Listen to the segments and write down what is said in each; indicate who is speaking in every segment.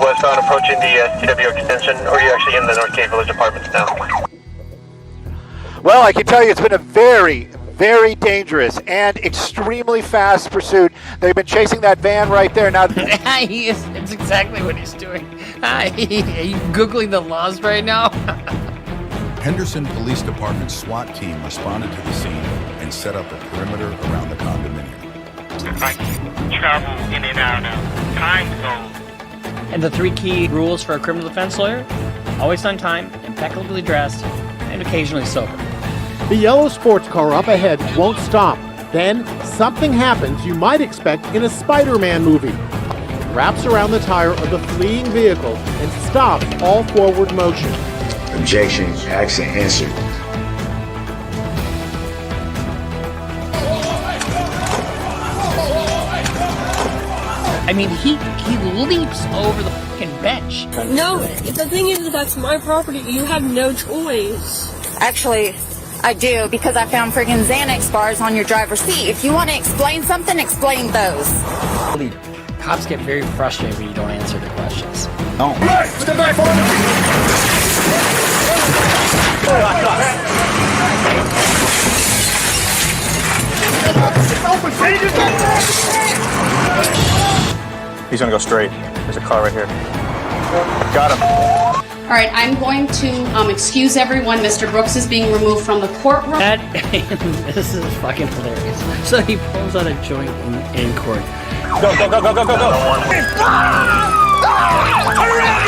Speaker 1: westbound approaching the TW extension, or are you actually in the Northgate Village Apartments now?
Speaker 2: Well, I can tell you it's been a very, very dangerous and extremely fast pursuit. They've been chasing that van right there. Now,
Speaker 3: It's exactly what he's doing. Are you Googling the laws right now?
Speaker 4: Henderson Police Department's SWAT team responded to the scene and set up a perimeter around the condominium.
Speaker 5: I travel in and out of time zones.
Speaker 3: And the 3 key rules for a criminal defense lawyer: always on time, impeccably dressed, and occasionally sober.
Speaker 6: The yellow sports car up ahead won't stop. Then something happens you might expect in a Spider-Man movie. It wraps around the tire of the fleeing vehicle and stops all forward motion.
Speaker 7: Objection, asked and answered.
Speaker 3: I mean, he leaps over the fucking bench.
Speaker 8: No, the thing is, that's my property. You have no choice.
Speaker 9: Actually, I do, because I found friggin' Xanax bars on your driver's seat. If you want to explain something, explain those.
Speaker 3: Cops get very frustrated when you don't answer their questions.
Speaker 4: No.
Speaker 7: Right, step back forward.
Speaker 1: He's gonna go straight. There's a car right here. Got him.
Speaker 10: All right, I'm going to excuse everyone. Mr. Brooks is being removed from the courtroom.
Speaker 3: This is fucking hilarious. So he pulls out a joint in court.
Speaker 1: Go, go, go, go, go, go, go.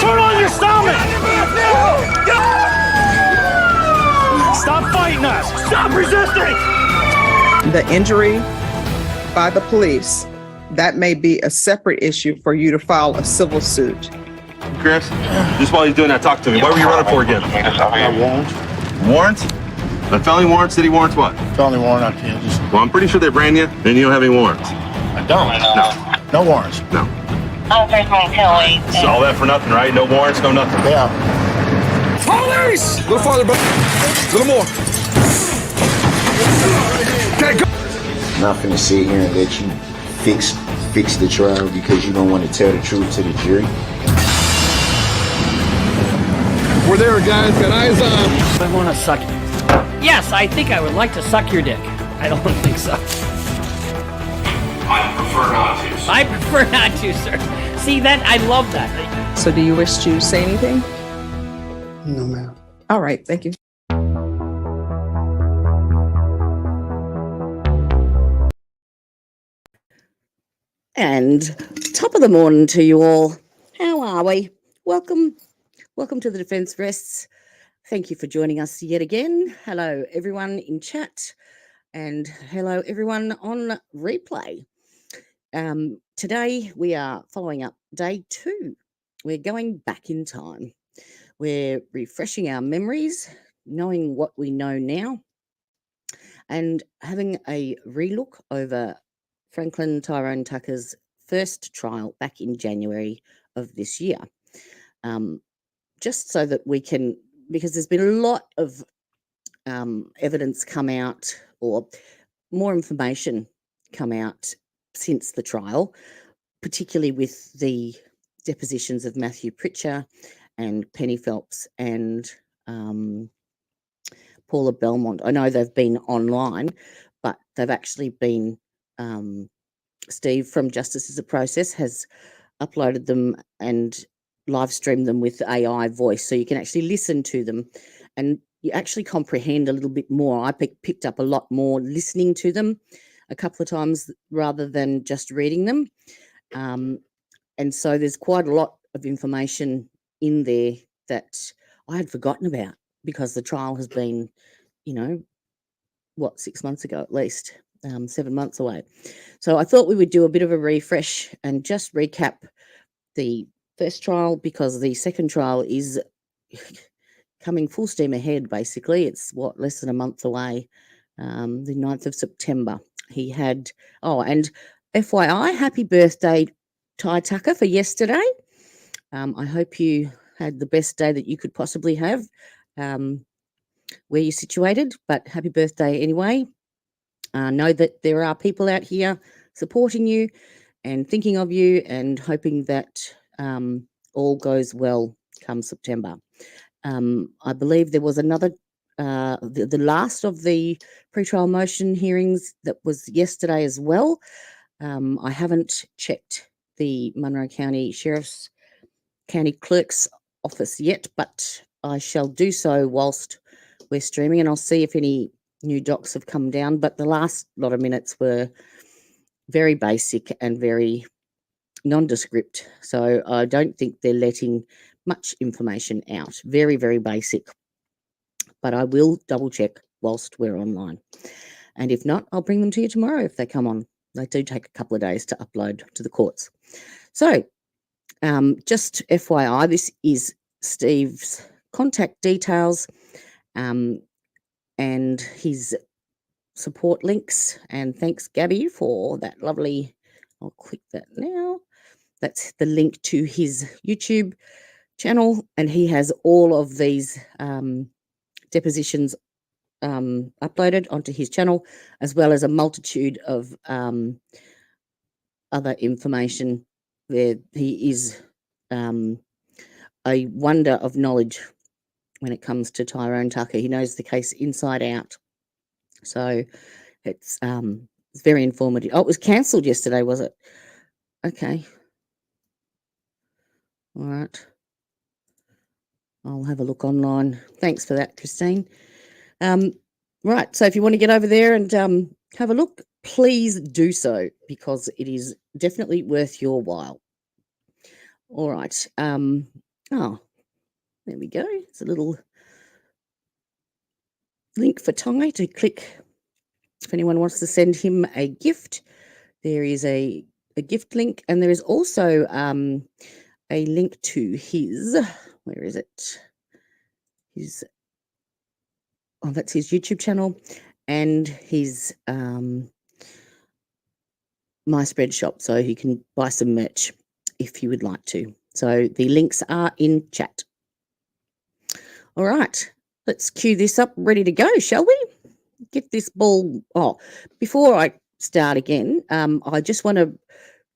Speaker 5: Turn on your stomach! Stop fighting us! Stop resisting!
Speaker 11: The injury by the police, that may be a separate issue for you to file a civil suit.
Speaker 1: Chris, just while he's doing that, talk to me. What were you running for again? Warrants? A felony warrant, city warrants, what?
Speaker 7: Felony warrant on Kansas.
Speaker 1: Well, I'm pretty sure they ran you, and you don't have any warrants.
Speaker 7: I don't.
Speaker 1: No.
Speaker 7: No warrants.
Speaker 1: No. So all that for nothing, right? No warrants, no nothing.
Speaker 7: Yeah.
Speaker 4: Police! A little farther back. A little more. Okay, go.
Speaker 7: I'm not finna sit here and let you fix the trial because you don't want to tell the truth to the jury.
Speaker 4: We're there, guys. Got eyes on.
Speaker 3: I want to suck. Yes, I think I would like to suck your dick. I don't think so.
Speaker 5: I prefer not to.
Speaker 3: I prefer not to, sir. See that? I love that.
Speaker 11: So do you wish to say anything?
Speaker 7: No, ma'am.
Speaker 11: All right, thank you.
Speaker 12: And top of the morning to you all. How are we? Welcome to the Defence Rests. Thank you for joining us yet again. Hello, everyone in chat, and hello, everyone on replay. Today we are following up day 2. We're going back in time. We're refreshing our memories, knowing what we know now, and having a relook over Franklin Tyrone Tucker's first trial back in January of this year. Just so that we can, because there's been a lot of evidence come out, or more information come out since the trial, particularly with the depositions of Matthew Pritchers and Penny Phelps and Paula Belmont. I know they've been online, but they've actually been, Steve from Justice is a Process has uploaded them and live stream them with AI voice, so you can actually listen to them and you actually comprehend a little bit more. I picked up a lot more listening to them a couple of times rather than just reading them, and so there's quite a lot of information in there that I had forgotten about because the trial has been, 6 months ago at least, 7 months away. So I thought we would do a bit of a refresh and just recap the first trial, because the second trial is coming full steam ahead. Basically, it's less than a month away, the 9th of September. He had, and FYI, happy birthday, Ty Tucker, for yesterday. I hope you had the best day that you could possibly have where you're situated, but happy birthday anyway. Know that there are people out here supporting you and thinking of you and hoping that all goes well come September. I believe there was another, the last of the pretrial motion hearings that was yesterday as well. I haven't checked the Monroe County Sheriff's County Clerk's office yet, but I shall do so whilst we're streaming, and I'll see if any new docs have come down. But the last lot of minutes were very basic and very nondescript, so I don't think they're letting much information out. Very, very basic, but I will double check whilst we're online, and if not, I'll bring them to you tomorrow if they come on. They do take a couple of days to upload to the courts. So just FYI, this is Steve's contact details and his support links, and thanks Gabby for that lovely, I'll click that now. That's the link to his YouTube channel, and he has all of these depositions uploaded onto his channel, as well as a multitude of other information. There, he is a wonder of knowledge when it comes to Tyrone Tucker. He knows the case inside out, so it's very informative. Oh, it was cancelled yesterday, was it? Okay. All right. I'll have a look online. Thanks for that, Christine. Right, so if you want to get over there and have a look, please do so, because it is definitely worth your while. All right. Oh, there we go. It's a little link for Ty to click if anyone wants to send him a gift. There is a gift link, and there is also a link to his, where is it? His, oh, that's his YouTube channel and his My Spread shop, so you can buy some merch if you would like to. So the links are in chat. All right, let's cue this up, ready to go, shall we? Get this ball. Oh, before I start again, I just want to,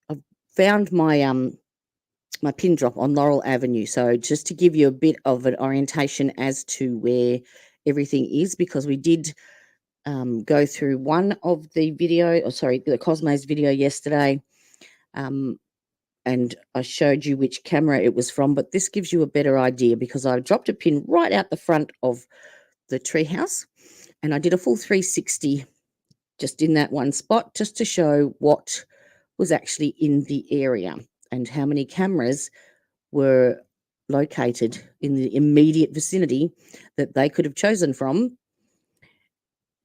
Speaker 12: I've found my my pin drop on Laurel Avenue. So just to give you a bit of an orientation as to where everything is, because we did go through one of the video, or sorry, the Cosmo's video yesterday, and I showed you which camera it was from, but this gives you a better idea because I dropped a pin right out the front of the treehouse, and I did a full 360 just in that one spot, just to show what was actually in the area and how many cameras were located in the immediate vicinity that they could have chosen from,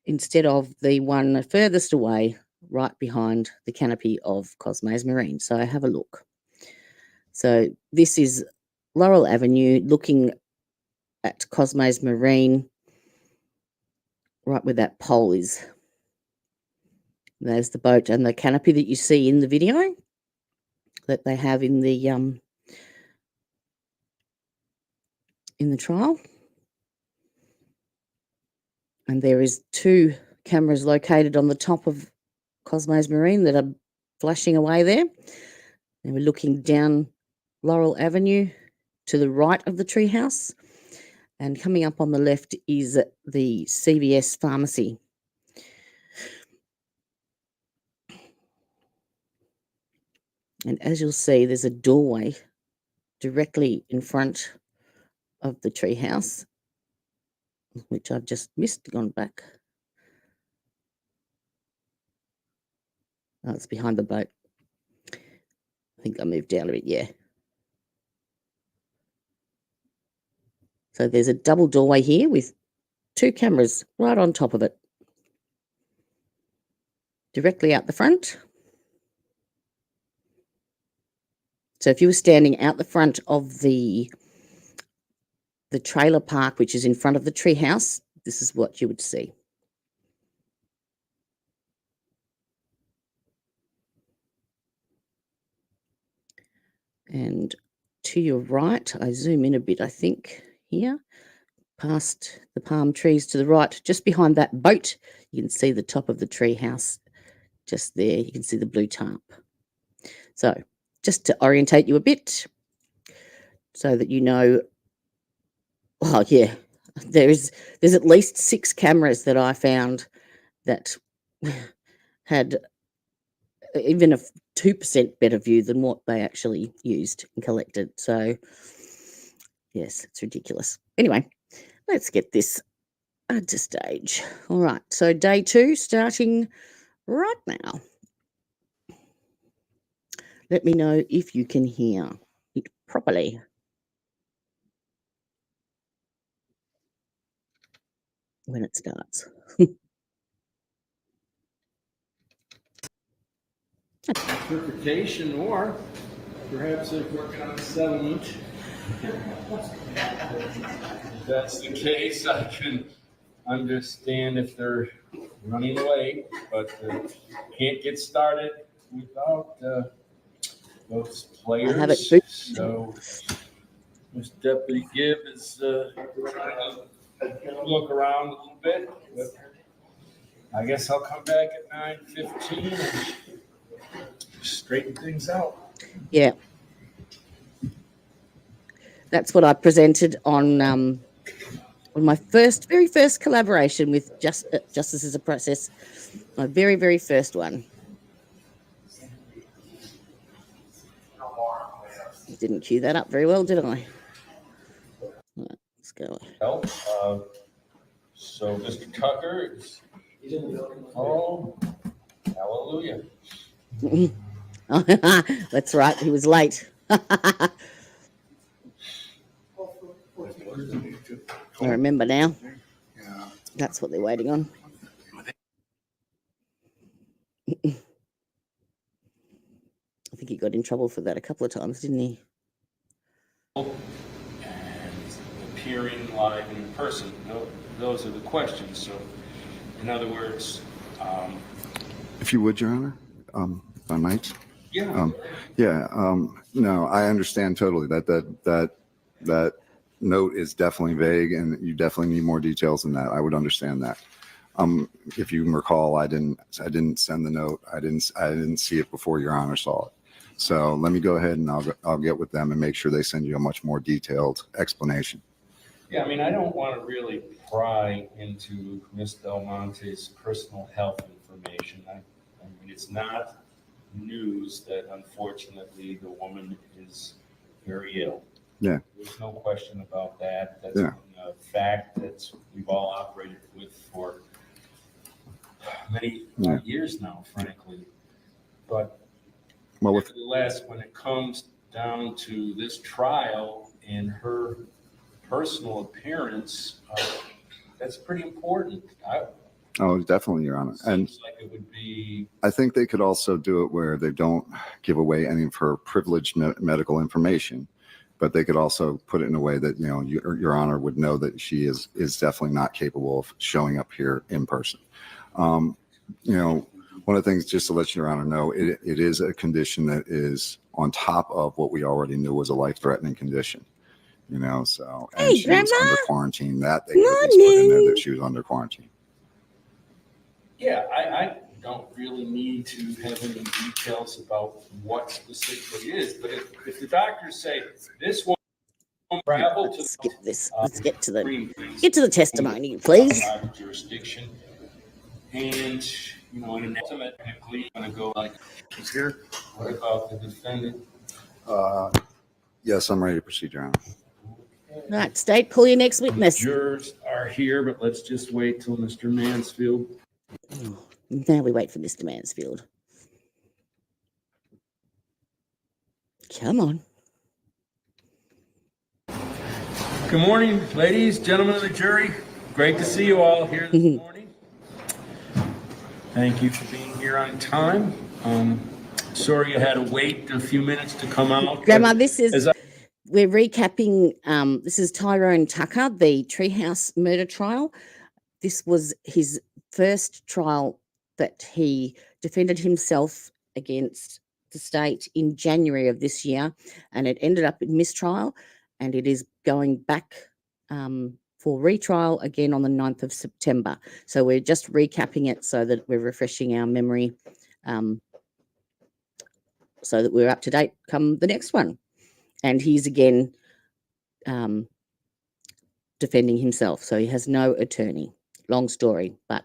Speaker 12: instead of the one furthest away right behind the canopy of Cosmo's Marine. So have a look. So this is Laurel Avenue looking at Cosmo's Marine, right where that pole is. There's the boat and the canopy that you see in the video that they have in the trial. And there is 2 cameras located on the top of Cosmo's Marine that are flashing away there. And we're looking down Laurel Avenue to the right of the treehouse. And coming up on the left is the CVS pharmacy. And as you'll see, there's a doorway directly in front of the treehouse, which I've just missed, gone back. Oh, it's behind the boat. I think I moved down a bit, yeah. So there's a double doorway here with 2 cameras right on top of it, directly out the front. So if you were standing out the front of the trailer park, which is in front of the treehouse, this is what you would see. And to your right, I zoom in a bit, I think, here, past the palm trees to the right, just behind that boat, you can see the top of the treehouse just there. You can see the blue tarp. So just to orientate you a bit, so that you know. Oh yeah, there's at least 6 cameras that I found that had even a 2% better view than what they actually used and collected. So yes, it's ridiculous. Anyway, let's get this to stage. All right, so day 2 starting right now. Let me know if you can hear it properly. When it starts.
Speaker 13: Interpretation, or perhaps they're working on a settlement. If that's the case, I can understand if they're running late, but can't get started without those players. So Miss Deputy Gibb is trying to look around a little bit, but I guess I'll come back at 9:15 and straighten things out.
Speaker 12: Yeah. That's what I presented on my very first collaboration with Justice as a Process, my very, very first one. Didn't cue that up very well, did I? Right, let's go.
Speaker 13: So Mr. Tucker is, oh, hallelujah.
Speaker 12: That's right, he was late. I remember now. That's what they're waiting on. I think he got in trouble for that a couple of times, didn't he?
Speaker 13: And appearing live and in person. Those are the questions. So, in other words,
Speaker 14: if you would, Your Honor, if I might.
Speaker 13: Yeah.
Speaker 14: No, I understand totally that note is definitely vague, and you definitely need more details than that. I would understand that. If you recall, I didn't send the note. I didn't see it before Your Honor saw it. So let me go ahead and I'll get with them and make sure they send you a much more detailed explanation.
Speaker 13: Yeah, I mean, I don't want to really pry into Miss Del Monte's personal health information. I mean, it's not news that unfortunately the woman is very ill.
Speaker 14: Yeah.
Speaker 13: There's no question about that. That's
Speaker 14: Yeah.
Speaker 13: a fact that we've all operated with for many years now, frankly. But nevertheless, when it comes down to this trial and her personal appearance, that's pretty important.
Speaker 14: Oh, definitely, Your Honor. And
Speaker 13: like it would be.
Speaker 14: I think they could also do it where they don't give away any of her privileged medical information, but they could also put it in a way that, Your Honor would know that she is definitely not capable of showing up here in person. One of the things, just to let Your Honor know, it is a condition that is on top of what we already knew was a life-threatening condition. So, and she was under quarantine. That they could at least put in there that she was under quarantine.
Speaker 13: Yeah, I don't really need to have any details about what specifically is, but if the doctors say this one travel to
Speaker 12: skip this, let's get to the testimony, please.
Speaker 13: Jurisdiction, and in an estimate, technically going to go like here. What about the defendant?
Speaker 14: Yes, I'm ready to proceed, Your Honor.
Speaker 12: Right, State, call your next witness.
Speaker 13: Jurors are here, but let's just wait till Mr. Mansfield.
Speaker 12: Now we wait for Mr. Mansfield. Come on.
Speaker 13: Good morning, ladies, gentlemen of the jury. Great to see you all here this morning. Thank you for being here on time. Sorry you had to wait a few minutes to come out.
Speaker 12: Grandma, we're recapping, this is Tyrone Tucker, the Treehouse murder trial. This was his first trial that he defended himself against the state in January of this year, and it ended up in mistrial, and it is going back for retrial again on the 9th of September. So we're just recapping it so that we're refreshing our memory so that we're up to date come the next one. And he's again defending himself. So he has no attorney. Long story, but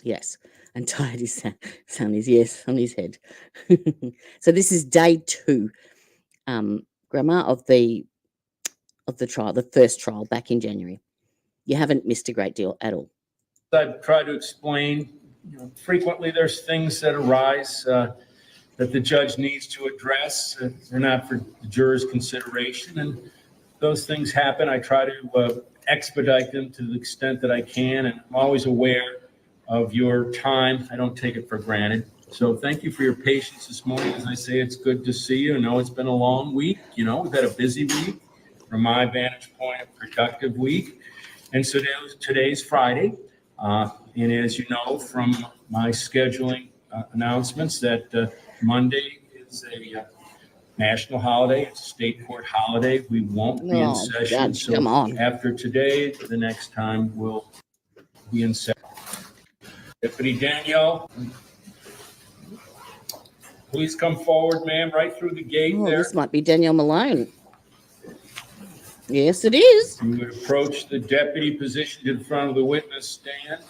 Speaker 12: yes. And tied his son is yes on his head. So this is day 2, Grandma, of the trial, the first trial back in January. You haven't missed a great deal at all.
Speaker 13: I've tried to explain, frequently there's things that arise that the judge needs to address. They're not for the jurors' consideration, and those things happen. I try to expedite them to the extent that I can, and I'm always aware of your time. I don't take it for granted. So thank you for your patience this morning. As I say, it's good to see you. I know it's been a long week. We've had a busy week. From my vantage point, a productive week. And so today's Friday. And as you know from my scheduling announcements, that Monday is a national holiday. It's a state court holiday. We won't be in session.
Speaker 12: Judge, come on.
Speaker 13: After today, the next time we'll be in session. Deputy Danielle, please come forward, ma'am, right through the gate there.
Speaker 12: This might be Danielle Malone. Yes, it is.
Speaker 13: You would approach the deputy positioned in front of the witness stand.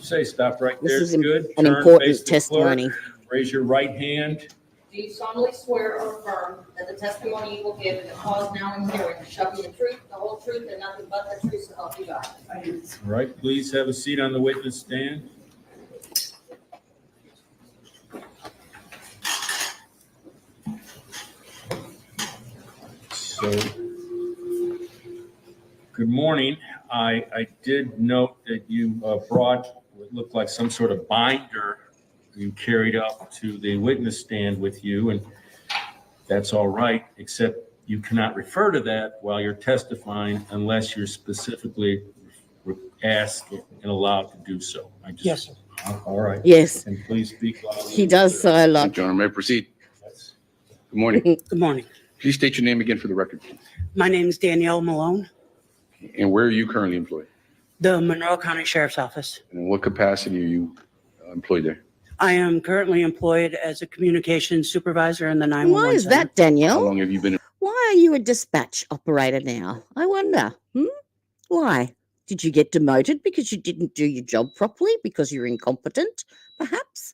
Speaker 13: Say stop right there.
Speaker 12: This is
Speaker 13: good.
Speaker 12: an important testimony.
Speaker 13: Raise your right hand.
Speaker 15: Do you solemnly swear or affirm that the testimony you will give in the cause now and hearing shall be the truth, the whole truth, and nothing but the truth, so help you God? I do.
Speaker 13: All right, please have a seat on the witness stand. So, good morning. I did note that you brought what looked like some sort of binder you carried up to the witness stand with you, and that's all right, except you cannot refer to that while you're testifying unless you're specifically asked and allowed to do so.
Speaker 16: Yes, sir.
Speaker 13: All right.
Speaker 12: Yes.
Speaker 13: And please speak loudly.
Speaker 12: He does so a lot.
Speaker 16: John, may I proceed? Good morning.
Speaker 17: Good morning.
Speaker 16: Please state your name again for the record, please.
Speaker 17: My name is Danielle Malone,
Speaker 16: And where are you currently employed?
Speaker 17: the Monroe County Sheriff's Office.
Speaker 16: And in what capacity are you employed there?
Speaker 17: I am currently employed as a communications supervisor in the 911
Speaker 12: Why is
Speaker 17: center.
Speaker 12: that, Danielle?
Speaker 16: How long have you been?
Speaker 12: Why are you a dispatch operator now? I wonder. Why? Did you get demoted because you didn't do your job properly? Because you're incompetent, perhaps?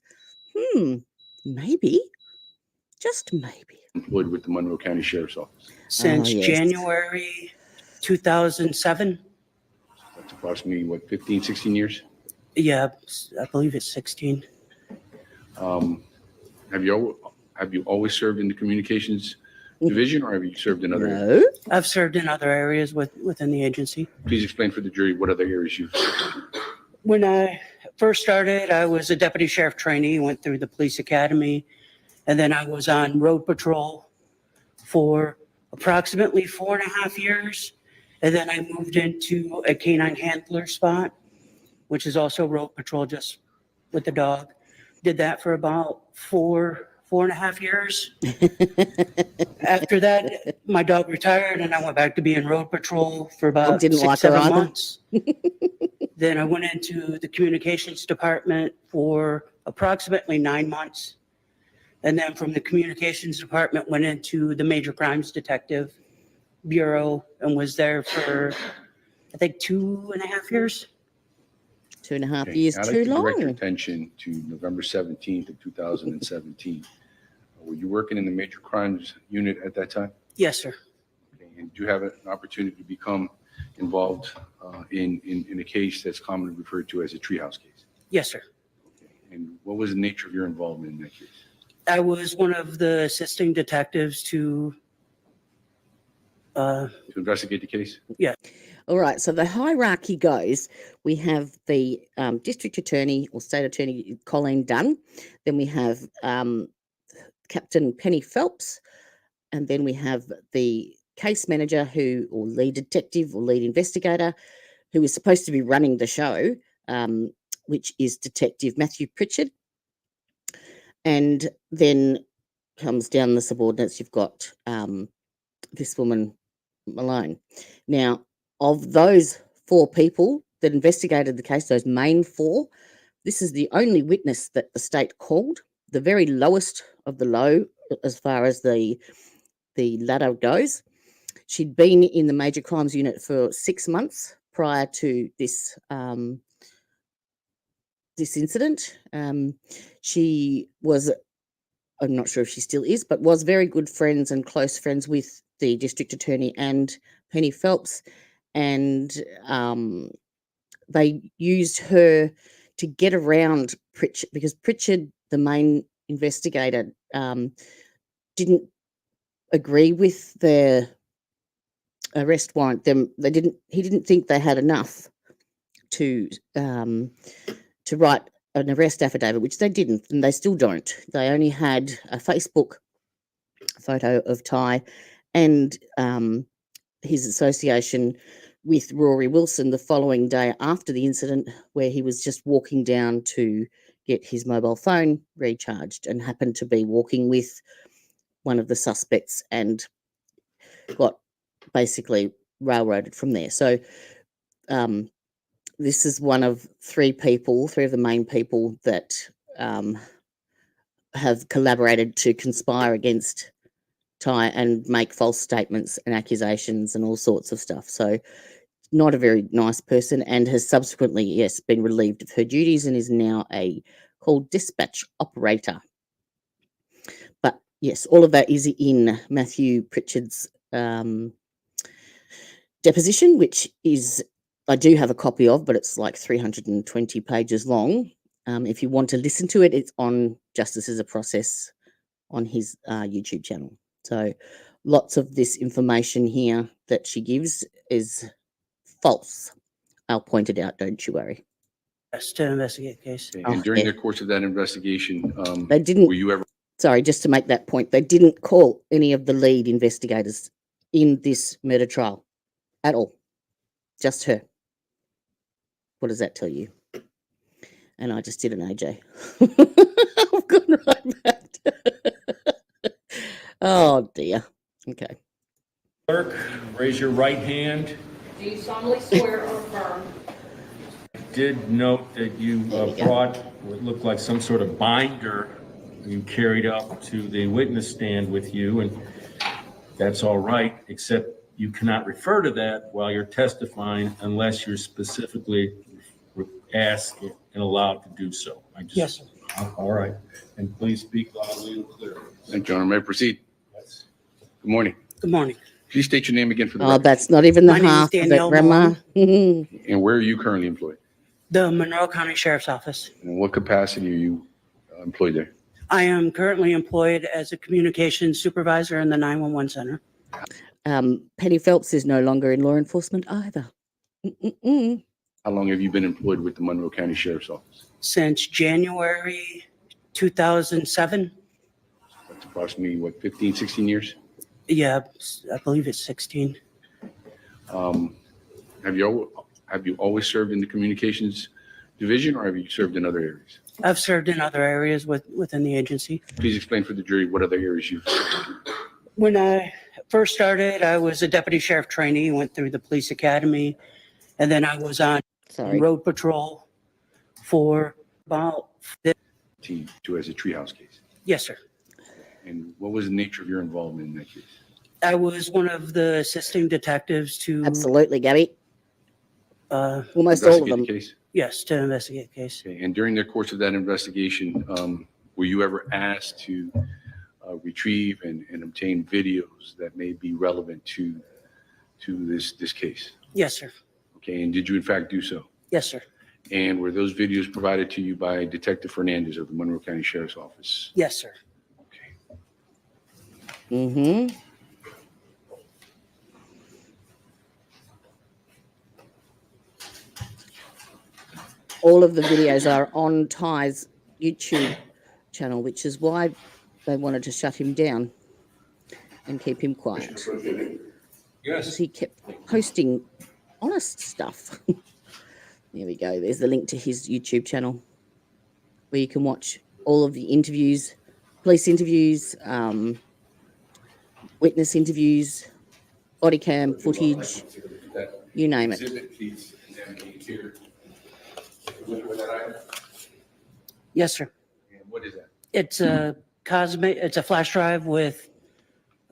Speaker 12: Maybe. Just maybe.
Speaker 16: Employed with the Monroe County Sheriff's Office.
Speaker 17: Since
Speaker 12: yes.
Speaker 17: January 2007.
Speaker 16: That's approximately, 15, 16 years?
Speaker 17: Yeah, I believe it's 16.
Speaker 16: Have you always served in the communications division, or have you served in other areas?
Speaker 12: No.
Speaker 17: I've served in other areas within the agency.
Speaker 16: Please explain for the jury what other areas you've served.
Speaker 17: When I first started, I was a deputy sheriff trainee, went through the police academy, and then I was on road patrol for approximately 4.5 years. And then I moved into a canine handler spot, which is also road patrol, just with the dog. Did that for about 4.5 years. After that, my dog retired and I went back to being road patrol for about 6-7 months. Then I went into the communications department for approximately 9 months. And then from the communications department, went into the major crimes detective bureau and was there for, I think, 2.5 years.
Speaker 12: 2.5 years
Speaker 16: I'd
Speaker 12: too
Speaker 16: like to direct your
Speaker 12: long.
Speaker 16: attention to November 17th of 2017. Were you working in the major crimes unit at that time?
Speaker 17: Yes, sir.
Speaker 16: Okay. And do you have an opportunity to become involved in a case that's commonly referred to as a treehouse case?
Speaker 17: Yes, sir.
Speaker 16: And what was the nature of your involvement in that case?
Speaker 17: I was one of the assisting detectives to
Speaker 16: investigate the case?
Speaker 17: Yeah.
Speaker 12: All right. So the hierarchy goes, we have the district attorney or state attorney, Colleen Dunn. Then we have Captain Penny Phelps. And then we have the case manager or lead detective or lead investigator who is supposed to be running the show, which is Detective Matthew Pritchard. And then comes down the subordinates. You've got this woman, Malone. Now, of those 4 people that investigated the case, those main 4, this is the only witness that the state called, the very lowest of the low as far as the the ladder goes. She'd been in the major crimes unit for 6 months prior to this this incident. She was, I'm not sure if she still is, but was very good friends and close friends with the district attorney and Penny Phelps, and they used her to get around Pritchard, because Pritchard, the main investigator, didn't agree with their arrest warrant. He didn't think they had enough to write an arrest affidavit, which they didn't, and they still don't. They only had a Facebook photo of Ty and his association with Rory Wilson the following day after the incident, where he was just walking down to get his mobile phone recharged and happened to be walking with one of the suspects and got basically railroaded from there. So this is one of three of the main people that have collaborated to conspire against Ty and make false statements and accusations and all sorts of stuff. So not a very nice person, and has subsequently, yes, been relieved of her duties and is now called dispatch operator. But yes, all of that is in Matthew Pritchard's deposition, which is, I do have a copy of, but it's like 320 pages long. If you want to listen to it, it's on Justice is a Process on his YouTube channel. So lots of this information here that she gives is false. I'll point it out, don't you worry.
Speaker 17: Yes, to investigate the case.
Speaker 16: And during the course of that investigation,
Speaker 12: They didn't,
Speaker 16: were you ever?
Speaker 12: sorry, just to make that point, they didn't call any of the lead investigators in this murder trial at all. Just her. What does that tell you? And I just did an AJ. I've gone right back. Oh dear. Okay.
Speaker 13: Clerk, raise your right hand.
Speaker 15: Do you solemnly swear or affirm?
Speaker 13: Did note that you brought what looked like some sort of binder you carried up to the witness stand with you, and that's all right, except you cannot refer to that while you're testifying unless you're specifically asked and allowed to do so.
Speaker 17: Yes, sir.
Speaker 13: All right. And please speak loudly and clearly.
Speaker 16: Thank you, Your Honor. May I proceed?
Speaker 13: Yes.
Speaker 16: Good morning.
Speaker 17: Good morning.
Speaker 16: Please state your name again for the
Speaker 12: Oh,
Speaker 16: record.
Speaker 12: that's not even the
Speaker 17: My name is
Speaker 12: half of it,
Speaker 17: Danielle,
Speaker 12: Grandma.
Speaker 16: And where are you currently employed?
Speaker 17: The Monroe County Sheriff's Office.
Speaker 16: And in what capacity are you employed there?
Speaker 17: I am currently employed as a communications supervisor in the 911 center.
Speaker 12: Penny Phelps is no longer in law enforcement either. Mm-mm-mm.
Speaker 16: How long have you been employed with the Monroe County Sheriff's Office?
Speaker 17: Since January 2007.
Speaker 16: That's approximately, what, 15, 16 years?
Speaker 17: Yeah, I believe it's 16.
Speaker 16: Have you always served in the communications division, or have you served in other areas?
Speaker 17: I've served in other areas within the agency.
Speaker 16: Please explain for the jury what other areas you've served.
Speaker 17: When I first started, I was a deputy sheriff trainee, went through the police academy, and then I was on road patrol for about
Speaker 16: to as a Treehouse case.
Speaker 17: Yes, sir.
Speaker 16: And what was the nature of your involvement in that case?
Speaker 17: I was one of the assisting detectives to
Speaker 12: Absolutely, Gabby. Almost all of them.
Speaker 16: The case?
Speaker 17: Yes, to investigate the case.
Speaker 16: Okay. And during the course of that investigation, were you ever asked to retrieve and obtain videos that may be relevant to this case?
Speaker 17: Yes, sir.
Speaker 16: Okay. And did you in fact do so?
Speaker 17: Yes, sir.
Speaker 16: And were those videos provided to you by Detective Fernandez of the Monroe County Sheriff's Office?
Speaker 17: Yes, sir.
Speaker 12: Mm-hmm. All of the videos are on Ty's YouTube channel, which is why they wanted to shut him down and keep him quiet.
Speaker 13: Yes.
Speaker 12: He kept posting honest stuff. There we go. There's the link to his YouTube channel where you can watch all of the interviews, police interviews, witness interviews, body cam footage, you name it.
Speaker 17: Yes, sir.
Speaker 16: And what is that?
Speaker 17: It's a flash drive with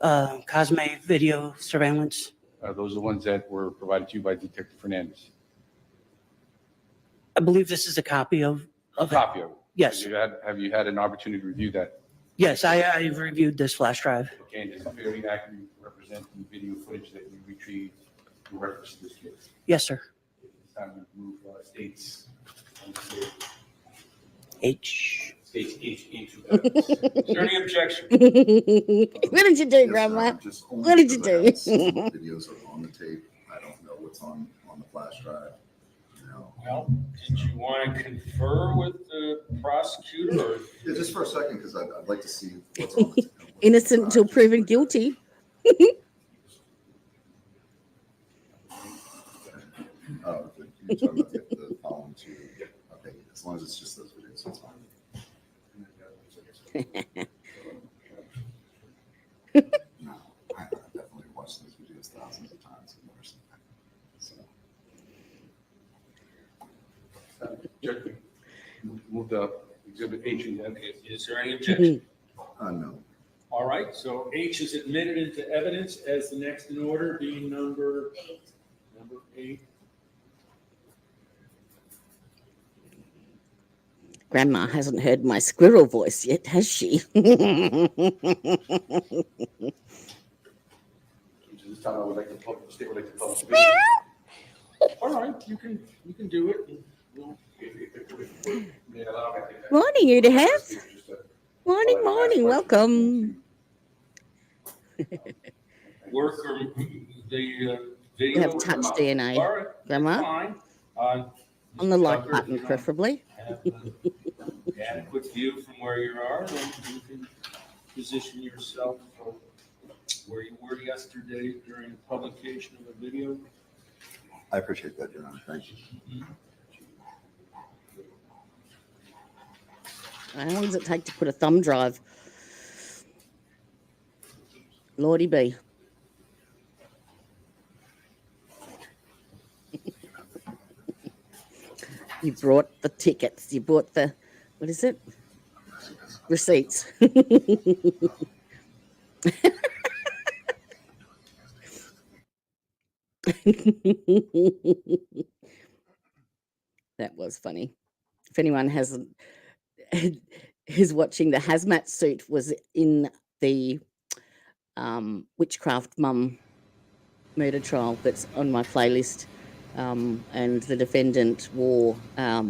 Speaker 17: Cosme video surveillance.
Speaker 16: Are those the ones that were provided to you by Detective Fernandez?
Speaker 17: I believe this is a copy of
Speaker 16: A
Speaker 17: it.
Speaker 16: copy of it?
Speaker 17: Yes.
Speaker 16: Have you had an opportunity to review that?
Speaker 17: Yes, I've reviewed this flash drive.
Speaker 16: Okay, and does it fairly accurately represent the video footage that you retrieved in reference to this case?
Speaker 17: Yes, sir.
Speaker 16: It's time to move states on the state.
Speaker 17: H.
Speaker 16: States H into evidence. Is there any objection?
Speaker 12: What did you do, Grandma? What did you do?
Speaker 14: Videos are on the tape. I don't know what's on the flash drive.
Speaker 13: Well, did you want to confer with the prosecutor or?
Speaker 14: Yeah, just for a second, because I'd like to see what's on the tape.
Speaker 12: Innocent until proven guilty.
Speaker 14: Oh, okay. You're talking about the following two. Okay, as long as it's just those videos, that's fine. No, I definitely watched those videos thousands of times. I've never seen that. So.
Speaker 16: Judge, move the exhibit H in that.
Speaker 13: Is there any objection?
Speaker 14: No.
Speaker 13: All right, so H is admitted into evidence as the next in order, being number 8.
Speaker 12: Grandma hasn't heard my squirrel voice yet, has she?
Speaker 16: This time I would like to state would like to publish video.
Speaker 13: All right, you can do it.
Speaker 12: Morning, you to have. Morning, welcome.
Speaker 13: Work or the video.
Speaker 12: We have touch DNA,
Speaker 13: All right,
Speaker 12: Grandma.
Speaker 13: fine.
Speaker 12: On the like
Speaker 13: Tucker,
Speaker 12: button,
Speaker 13: you know,
Speaker 12: preferably.
Speaker 13: have an adequate view from where you are, and you can position yourself where you were yesterday during the publication of the video.
Speaker 14: I appreciate that, Your Honor. Thank you.
Speaker 12: How long does it take to put a thumb drive? Lordy be. You brought the tickets. You brought the, what is it? Receipts. That was funny. If anyone hasn't is watching, the hazmat suit was in the Witchcraft Mum murder trial that's on my playlist, and the defendant wore a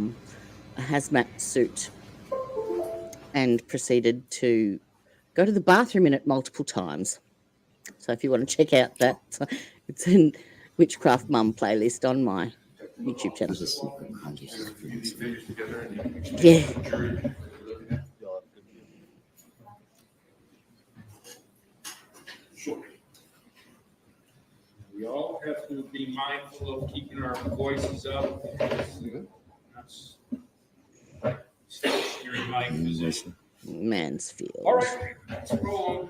Speaker 12: hazmat suit and proceeded to go to the bathroom in it multiple times. So if you want to check out that, it's in Witchcraft Mum playlist on my YouTube channel. Yeah.
Speaker 13: Sure. We all have to be mindful of keeping our voices up. That's stationary mic position.
Speaker 12: Mansfield.
Speaker 13: All right, let's roll on.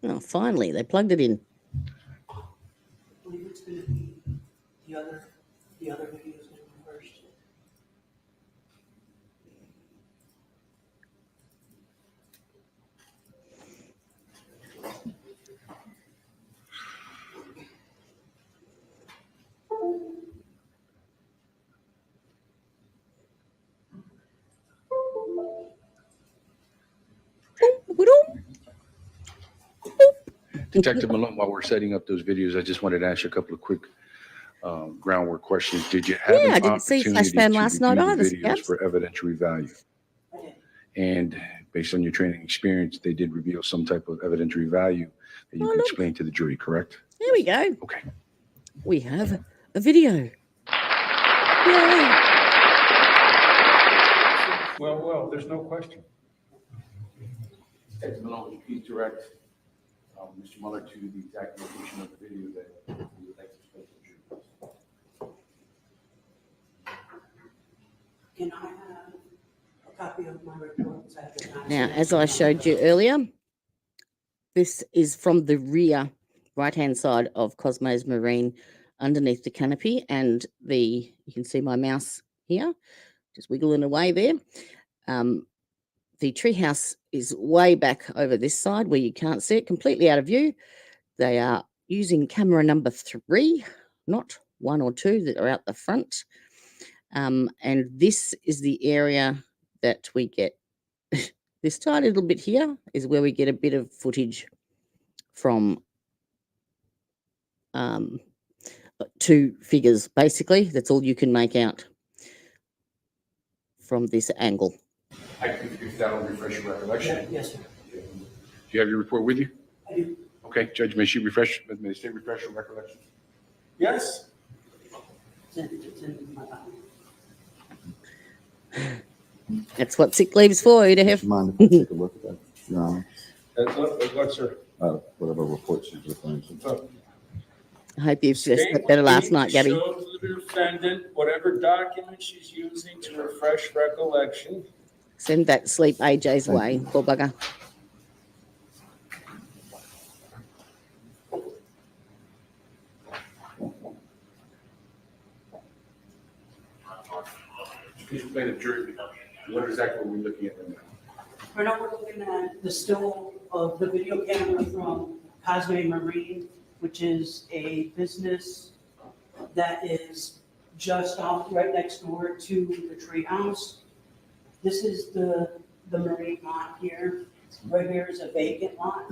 Speaker 12: Oh, finally, they plugged it in.
Speaker 17: I believe it's going to be the other video is going to be first.
Speaker 16: Detective Malone, while we're setting up those videos, I just wanted to ask you a couple of quick groundwork questions. Did you have
Speaker 12: Yeah, I
Speaker 16: an
Speaker 12: didn't see
Speaker 16: opportunity
Speaker 12: Flashbang
Speaker 16: to
Speaker 12: last night
Speaker 16: review
Speaker 12: either,
Speaker 16: the videos
Speaker 12: Scabs.
Speaker 16: for evidentiary value? And based on your training experience, they did reveal some type of evidentiary value that you
Speaker 12: Oh,
Speaker 16: can
Speaker 12: look.
Speaker 16: explain to the jury, correct?
Speaker 12: There we go.
Speaker 16: Okay.
Speaker 12: We have a video. Yay.
Speaker 13: Well, there's no question.
Speaker 16: Detective Malone, would you please direct Mr. Mueller to the exact location of the video that you would like to explain to the jury?
Speaker 17: Can I have a copy of my report?
Speaker 12: Now, as I showed you earlier, this is from the rear right-hand side of Cosmo's Marine underneath the canopy, and you can see my mouse here just wiggling away there. The treehouse is way back over this side where you can't see it, completely out of view. They are using camera number 3, not 1 or 2 that are out the front. And this is the area that we get. This tiny little bit here is where we get a bit of footage from 2 figures, basically. That's all you can make out from this angle.
Speaker 16: If that'll refresh your recollection.
Speaker 17: Yes, sir.
Speaker 16: Do you have your report with you?
Speaker 17: I do.
Speaker 16: Okay, Judge, may they say refresh your recollection?
Speaker 17: Yes. It's in my file.
Speaker 12: That's what sick leave's for, you to have.
Speaker 14: Mind if I take a look at that, Your Honor?
Speaker 16: What, sir?
Speaker 14: Whatever report she's referring to.
Speaker 12: I hope you've slept better last night, Gabby.
Speaker 13: Show to the defendant whatever document she's using to refresh recollection.
Speaker 12: Send that sleep AJ's way, poor bugger.
Speaker 16: Please explain the jury. What exactly are we looking at right now?
Speaker 17: Right now, we're looking at the still of the video camera from Cosme Marine, which is a business that is just off right next door to the Treehouse. This is the marine lot here. Right here is a vacant lot.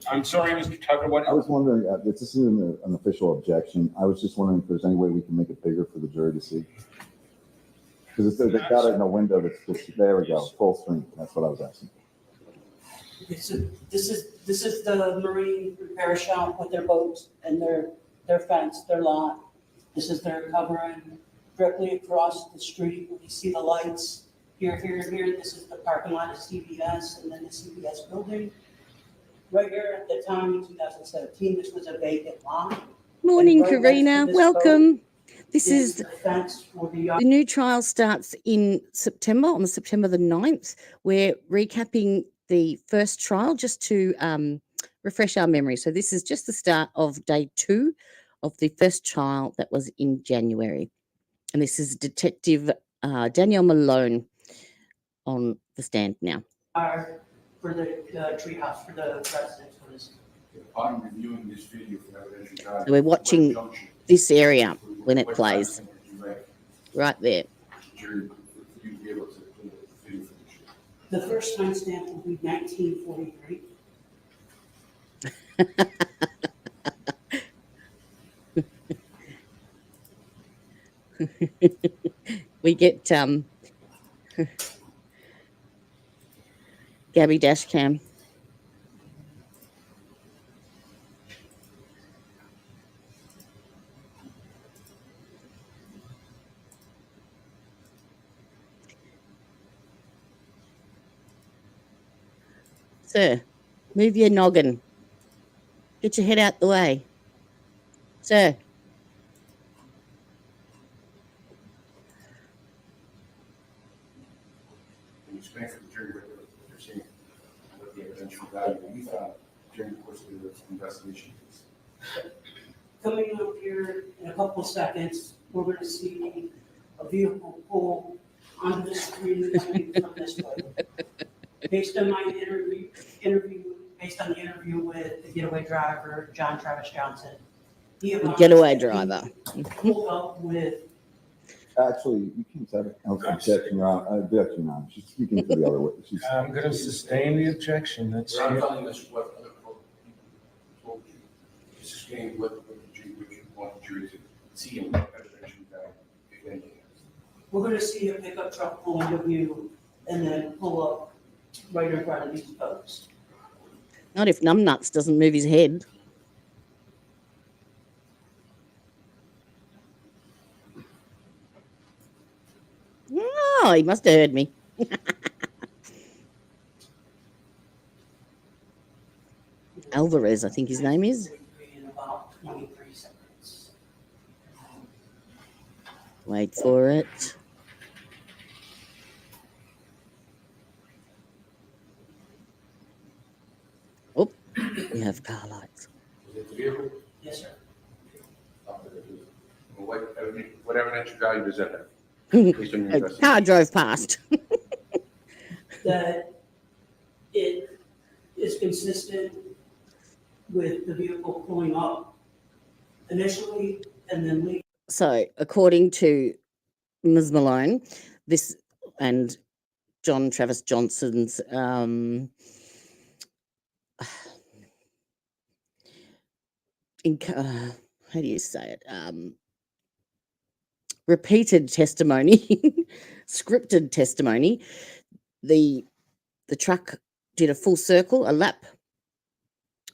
Speaker 13: I'm sorry, Mr. Tucker, what?
Speaker 14: I was wondering, this isn't an official objection. I was just wondering if there's any way we can make it bigger for the jury to see. Because they've got it in a window that's just, there we go, full screen. That's what I was asking.
Speaker 17: Okay, so this is the marine repair shop with their boats and their fence, their lot. This is their covering directly across the street. You see the lights here. This is the parking lot of CVS and then the CVS building. Right here at the time in 2017, this was a vacant lot.
Speaker 12: Morning,
Speaker 17: Right
Speaker 12: Karina.
Speaker 17: next to this
Speaker 12: Welcome.
Speaker 17: boat
Speaker 12: This is
Speaker 17: the fence for the
Speaker 12: the new trial starts in September, on September the 9th. We're recapping the first trial just to refresh our memory. So this is just the start of day 2 of the first trial that was in January. And this is Detective Danielle Malone on the stand now.
Speaker 17: for the treehouse for the residents for this.
Speaker 16: Upon reviewing this video for evidentiary value,
Speaker 12: So we're watching this area when it plays. Right there.
Speaker 17: The first timestamp will be 1943.
Speaker 12: We get Gabby Dashcam. Sir, move your noggin. Get your head out the way. Sir.
Speaker 16: Can you explain to the jury what you're seeing, what the evidentiary value that you found during the course of the investigation is?
Speaker 17: Coming up here in a couple of seconds, we're going to see a vehicle pull onto the street coming from this way. Based on my interview, based on the interview with the getaway driver, John Travis Johnson,
Speaker 12: Getaway driver.
Speaker 17: Pulled up with.
Speaker 14: Actually, you can say it. Objection, Your Honor. Objection, Your Honor. She's speaking for the other witness.
Speaker 13: I'm going to sustain the objection. That's
Speaker 16: I'm telling us what other people told you. To sustain what you want the jury to see in what evidentiary value, if anything else.
Speaker 17: We're going to see a pickup truck pull into view and then pull up right in front of these folks.
Speaker 12: Not if Numbnuts doesn't move his head. Oh, he must have heard me. Alvarez, I think his name is.
Speaker 17: In about 23 seconds.
Speaker 12: Wait for it. Oh, we have car lights.
Speaker 16: Is it the vehicle?
Speaker 17: Yes, sir.
Speaker 16: What evidentiary value does that have? Based on your
Speaker 12: A
Speaker 16: investigation.
Speaker 12: car drove past.
Speaker 17: That it is consistent with the vehicle pulling up initially and then leaving.
Speaker 12: So, according to Ms. Malone, this and John Travis Johnson's how do you say it? Repeated testimony, scripted testimony. The truck did a full circle, a lap,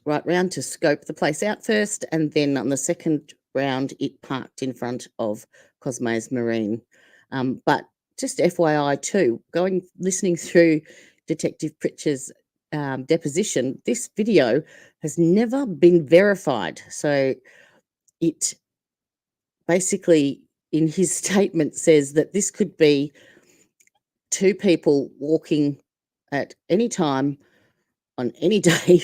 Speaker 12: right round to scope the place out first, and then on the second round, it parked in front of Cosmo's Marine. But just FYI too, listening through Detective Pritchers' deposition, this video has never been verified. So it basically, in his statement, says that this could be two people walking at any time on any day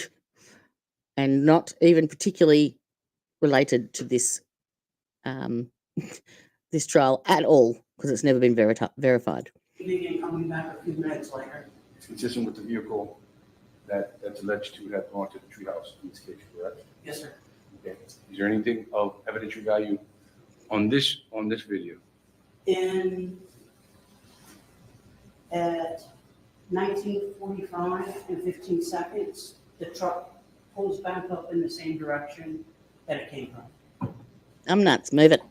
Speaker 12: and not even particularly related to this this trial at all, because it's never been verified.
Speaker 17: Leaving and coming back a few minutes later.
Speaker 16: It's consistent with the vehicle that's alleged to have gone to the treehouse in this case, correct?
Speaker 17: Yes, sir.
Speaker 16: Okay. Is there anything of evidentiary value on this video?
Speaker 17: At 19:45 and 15 seconds, the truck pulls back up in the same direction that it came from.
Speaker 12: I'm nuts. Move it.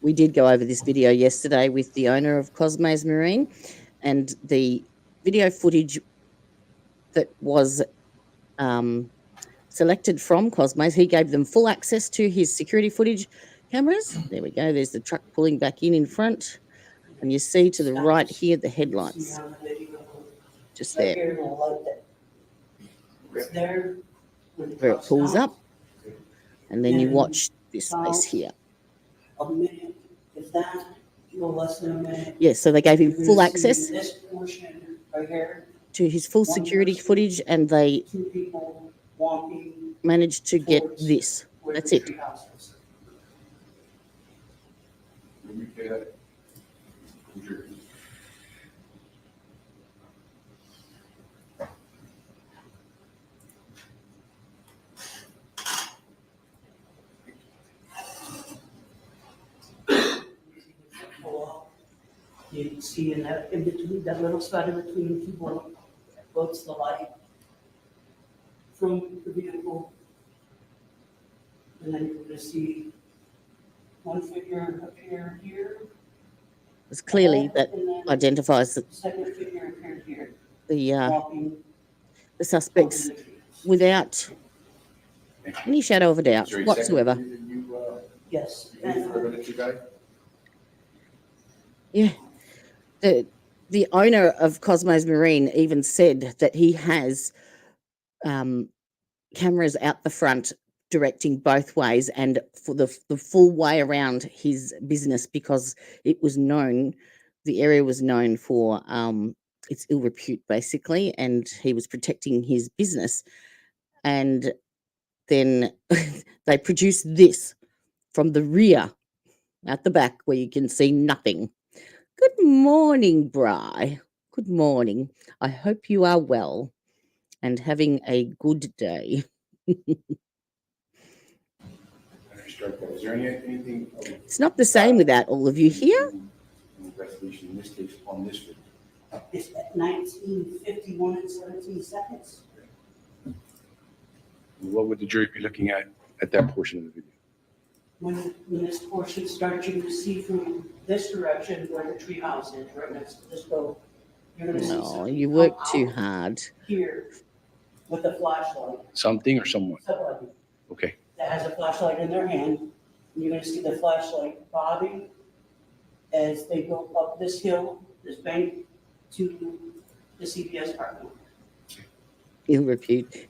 Speaker 12: We did go over this video yesterday with the owner of Cosmo's Marine, and the video footage that was selected from Cosmo's, he gave them full access to his security footage cameras. There we go. There's the truck pulling back in front, and you see to the right here the headlights. Just there.
Speaker 17: It's there
Speaker 12: Where it pulls up, and then you watch this space here.
Speaker 17: A minute, if that, no less than a minute.
Speaker 12: Yes, so they gave him
Speaker 17: You're
Speaker 12: full
Speaker 17: gonna see
Speaker 12: access
Speaker 17: This portion right here,
Speaker 12: to his full security footage, and they
Speaker 17: two people walking.
Speaker 12: managed to get this.
Speaker 17: where
Speaker 12: That's
Speaker 17: the
Speaker 12: it.
Speaker 17: treehouse is.
Speaker 16: Let me say that. Sure.
Speaker 17: You can see in between, that little spot in between the two boats, the light from the vehicle. And then you're gonna see one figure appear here.
Speaker 12: It's clearly that
Speaker 17: and then
Speaker 12: identifies the
Speaker 17: second figure appeared here,
Speaker 12: the
Speaker 17: walking
Speaker 12: suspects without any shadow of a doubt
Speaker 16: Is there a
Speaker 12: whatsoever.
Speaker 16: second video that
Speaker 17: Yes.
Speaker 16: you need for evidentiary value?
Speaker 12: Yeah. The owner of Cosmo's Marine even said that he has cameras out the front directing both ways and for the full way around his business, because it was known, the area was known for its ill repute basically, and he was protecting his business. And then they produced this from the rear at the back where you can see nothing. Good morning, Bri. Good morning. I hope you are well and having a good day.
Speaker 16: Is there anything of
Speaker 12: It's not the same without all of you here.
Speaker 16: investigation in this case on this video?
Speaker 17: It's at 19:51 and 17 seconds.
Speaker 16: What would the jury be looking at that portion of the video?
Speaker 17: When this portion starts, you're gonna see from this direction where the treehouse is, right next to this boat. You're gonna see
Speaker 12: No,
Speaker 17: something
Speaker 12: you
Speaker 17: come
Speaker 12: work
Speaker 17: out
Speaker 12: too hard.
Speaker 17: here with a flashlight.
Speaker 16: Something or someone?
Speaker 17: Somebody
Speaker 16: Okay.
Speaker 17: that has a flashlight in their hand. And you're gonna see the flashlight bobbing as they go up this hill, this bank, to the CVS parking lot.
Speaker 12: Ill repute.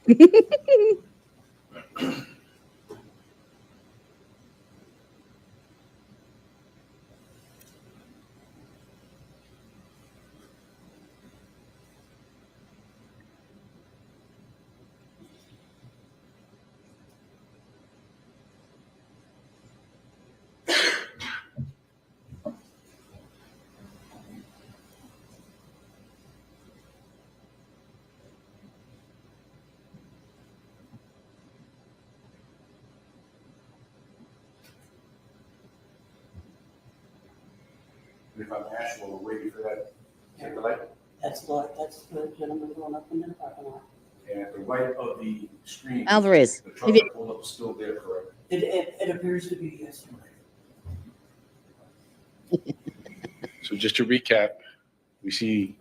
Speaker 16: And if I'm asked while we're waiting for that, take the light.
Speaker 17: That's the gentleman going up in the parking lot.
Speaker 16: And at the right of the screen.
Speaker 12: Alvarez.
Speaker 16: The truck that pulled up is still there, correct?
Speaker 17: It appears to be, yes.
Speaker 16: So just to recap, we see.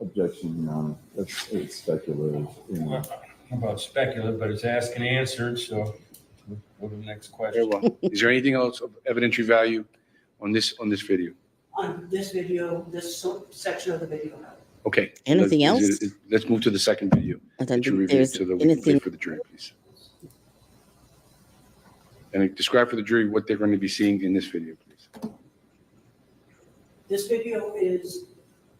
Speaker 14: Objection, Your Honor. It's speculative. You know.
Speaker 13: How about speculative, but it's asked and answered, so we'll go to the next question.
Speaker 16: Very well. Is there anything else of evidentiary value on this video?
Speaker 17: On this video, this section of the video.
Speaker 16: Okay.
Speaker 12: Anything else?
Speaker 16: Let's move to the second video.
Speaker 12: I don't
Speaker 16: that you
Speaker 12: think
Speaker 16: reviewed
Speaker 12: there's
Speaker 16: so that we can
Speaker 12: anything.
Speaker 16: play for the jury, please. And describe for the jury what they're going to be seeing in this video, please.
Speaker 17: This video is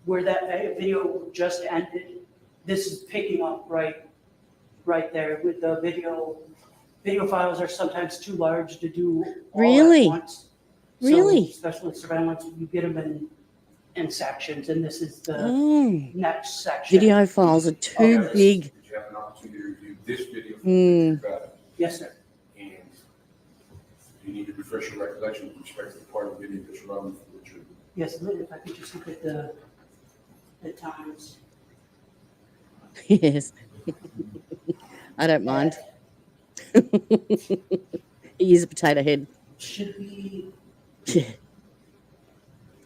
Speaker 17: where that video just ended. This is picking up right there with the video. Video files are sometimes too large to do all
Speaker 12: Really?
Speaker 17: at once.
Speaker 12: Really?
Speaker 17: So, especially in surveillance, you get them in sections, and this is the next section.
Speaker 12: Video files are too big.
Speaker 16: Did you have an opportunity to review this video?
Speaker 17: Yes, sir.
Speaker 16: And you need to refresh your recollection with respect to the part of the video that's relevant for the jury.
Speaker 17: Yes, if I could just look at the times.
Speaker 12: Yes. I don't mind. He is a potato head.
Speaker 17: Should be.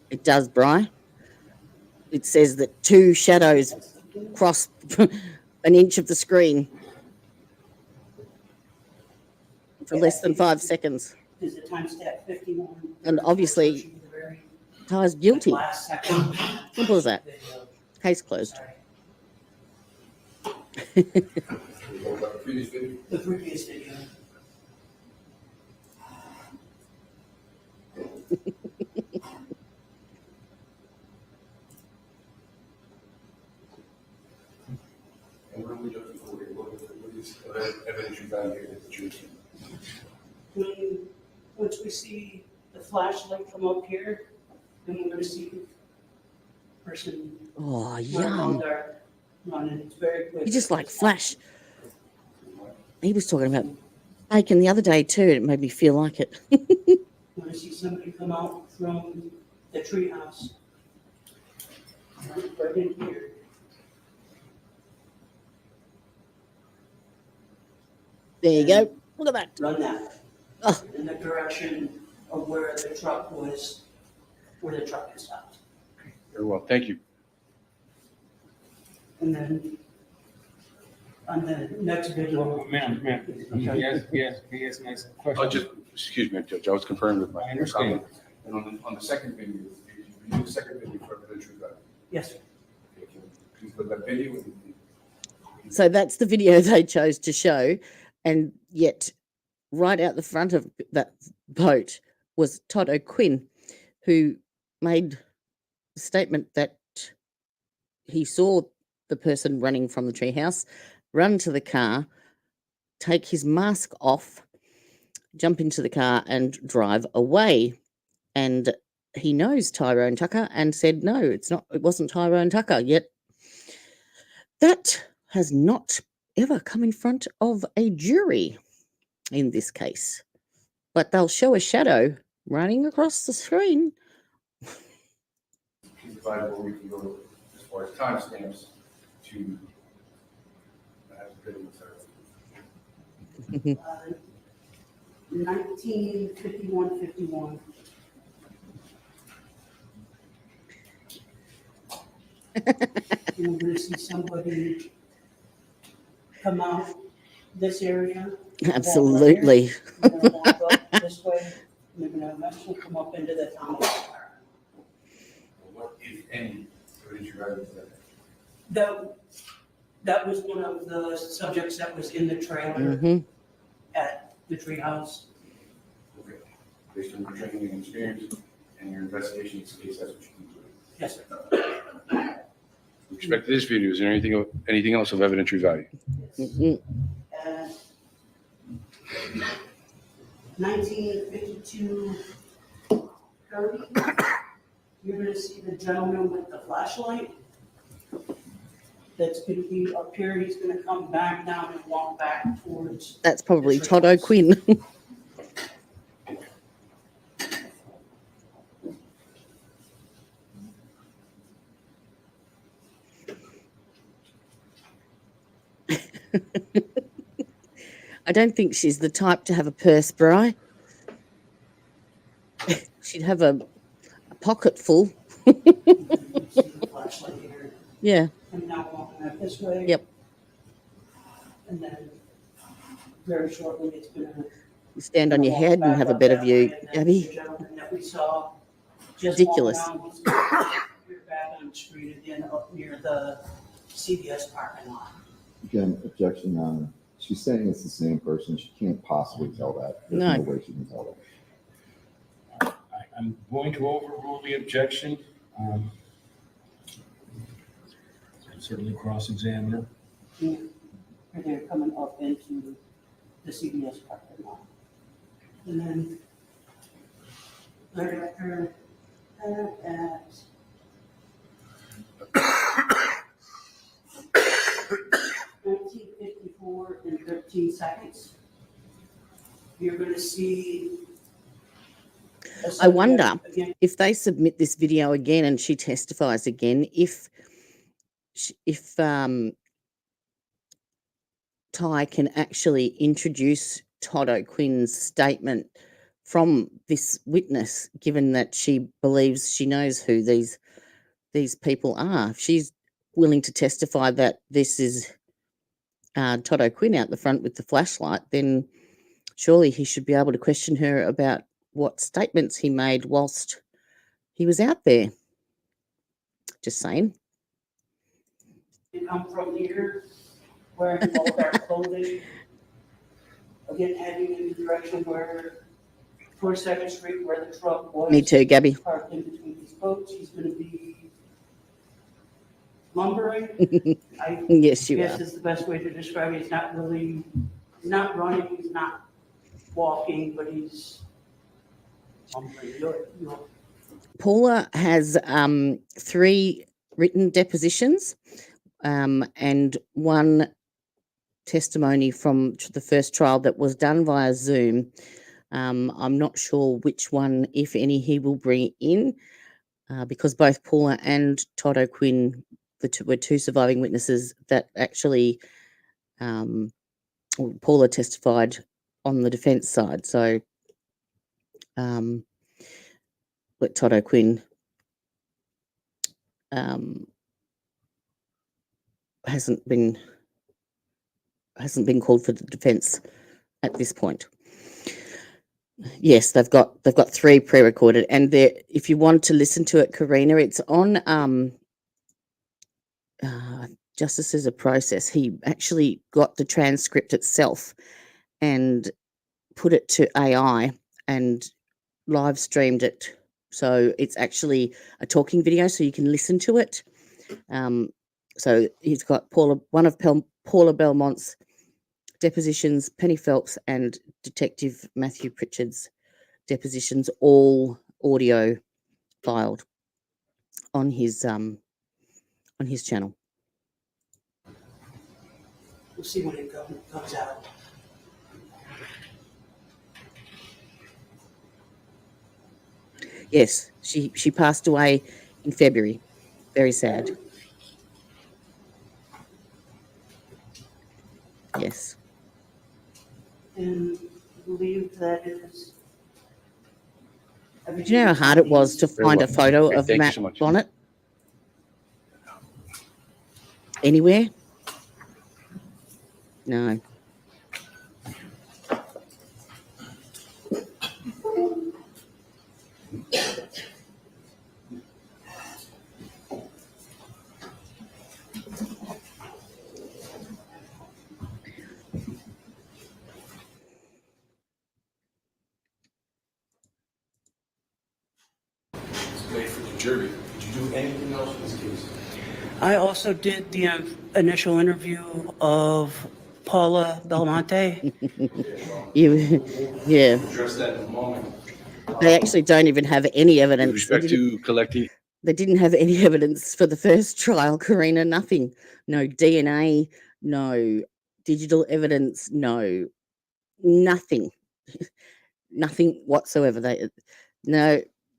Speaker 12: It does, Bri. It says that 2 shadows cross an inch of the screen for less than 5 seconds.
Speaker 17: Is the timestamp 51?
Speaker 12: And obviously, Ty's guilty.
Speaker 17: Last second.
Speaker 12: Simple as that. Case closed.
Speaker 16: The previous video?
Speaker 17: The previous video.
Speaker 16: And what are we looking for here? What is evidentiary value here that the jury sees?
Speaker 17: Once we see the flashlight come up here, then we're going to see the person.
Speaker 12: Oh, yum.
Speaker 17: Running. It's very quick.
Speaker 12: You just like flash. He was talking about bacon the other day too. It made me feel like it.
Speaker 17: When I see somebody come out from the treehouse, right in here.
Speaker 12: There you go. Look at that.
Speaker 17: Run that in the direction of where the truck was, where the truck is stopped.
Speaker 16: Very well. Thank you.
Speaker 17: And then on the next video.
Speaker 13: Ma'am, yes, nice question.
Speaker 16: Excuse me, Judge. I was confirming with my.
Speaker 13: I understand.
Speaker 16: And on the second video, did you review the second video for evidentiary value?
Speaker 17: Yes, sir.
Speaker 16: Okay, can you please put that video.
Speaker 12: So that's the video they chose to show, and yet right out the front of that boat was Todd O'Quinn, who made the statement that he saw the person running from the treehouse run to the car, take his mask off, jump into the car and drive away. And he knows Tyrone Tucker and said, no, it wasn't Tyrone Tucker. Yet that has not ever come in front of a jury in this case. But they'll show a shadow running across the screen.
Speaker 16: Please provide where we can go as far as timestamps to have a good insight.
Speaker 17: 1951-51. You're going to see somebody come out this area.
Speaker 12: Absolutely.
Speaker 17: Walk right walk up this way. And they're going to eventually come up into the town.
Speaker 16: What, if any, evidentiary value is that?
Speaker 17: That was one of the subjects that was in the trailer at the treehouse.
Speaker 16: Okay. Based on your training and experience and your investigation in this case, that's what you can do.
Speaker 17: Yes, sir.
Speaker 16: With respect to this video, is there anything else of evidentiary value?
Speaker 17: 1952 Kirby. You're going to see the gentleman with the flashlight. That's going to be up here. He's going to come back down and walk back towards.
Speaker 12: That's probably Todd O'Quinn. I don't think she's the type to have a purse, Bri. She'd have a pocket full.
Speaker 17: Flashlight here.
Speaker 12: Yeah.
Speaker 17: And now walking out this way.
Speaker 12: Yep.
Speaker 17: And then very shortly it's gonna.
Speaker 12: You stand on your head and have a better view, Abby.
Speaker 17: The gentleman that we saw just
Speaker 12: Ridiculous.
Speaker 17: walking down, we're back on the street again up near the CVS parking lot.
Speaker 14: Again, objection, Your Honor. She's saying it's the same person. She can't possibly tell that. There's
Speaker 12: No.
Speaker 14: no way she can tell that.
Speaker 13: I'm going to overrule the objection. Certainly cross-examine her.
Speaker 17: And they're coming up into the CVS parking lot. And then right after that at 19:54 and 13 seconds, you're going to see.
Speaker 12: I wonder if they submit this video again and she testifies again, if Ty can actually introduce Todd O'Quinn's statement from this witness, given that she believes she knows who these people are. If she's willing to testify that this is Todd O'Quinn out the front with the flashlight, then surely he should be able to question her about what statements he made whilst he was out there. Just saying.
Speaker 17: They come from here, wearing all their clothing, again heading in the direction where, towards 2nd Street, where the truck was.
Speaker 12: Me too, Gabby.
Speaker 17: Parked in between these boats. He's going to be lumbering. I
Speaker 12: Yes, you
Speaker 17: guess
Speaker 12: are.
Speaker 17: is the best way to describe it. He's not really, he's not running, he's not walking, but he's lumbering.
Speaker 12: Paula has 3 written depositions and 1 testimony from the first trial that was done via Zoom. I'm not sure which one, if any, he will bring in because both Paula and Todd O'Quinn were 2 surviving witnesses that actually Paula testified on the defence side. So let Todd O'Quinn hasn't been called for the defence at this point. Yes, they've got 3 pre-recorded, and if you want to listen to it, Karina, it's on Justice as a Process. He actually got the transcript itself and put it to AI and live streamed it. So it's actually a talking video, so you can listen to it. So he's got one of Paula Belmont's depositions, Penny Phelps and Detective Matthew Pritchard's depositions, all audio filed on his channel.
Speaker 17: We'll see when it comes out.
Speaker 12: Yes, she passed away in February. Very sad. Yes.
Speaker 17: And I believe that is.
Speaker 12: Do you know how hard it was to find a photo of
Speaker 16: Thank you
Speaker 12: Matt
Speaker 16: so much.
Speaker 12: Bonnett? Anywhere? No.
Speaker 18: Wait for the jury. Did you do anything else in this case?
Speaker 17: I also did the initial interview of Paula Belmonte.
Speaker 12: Yeah.
Speaker 18: Address that in a moment.
Speaker 12: They actually don't even have any evidence.
Speaker 16: With respect to collecting,
Speaker 12: They didn't have any evidence for the first trial, Karina. Nothing. No DNA, no digital evidence, no nothing. Nothing whatsoever.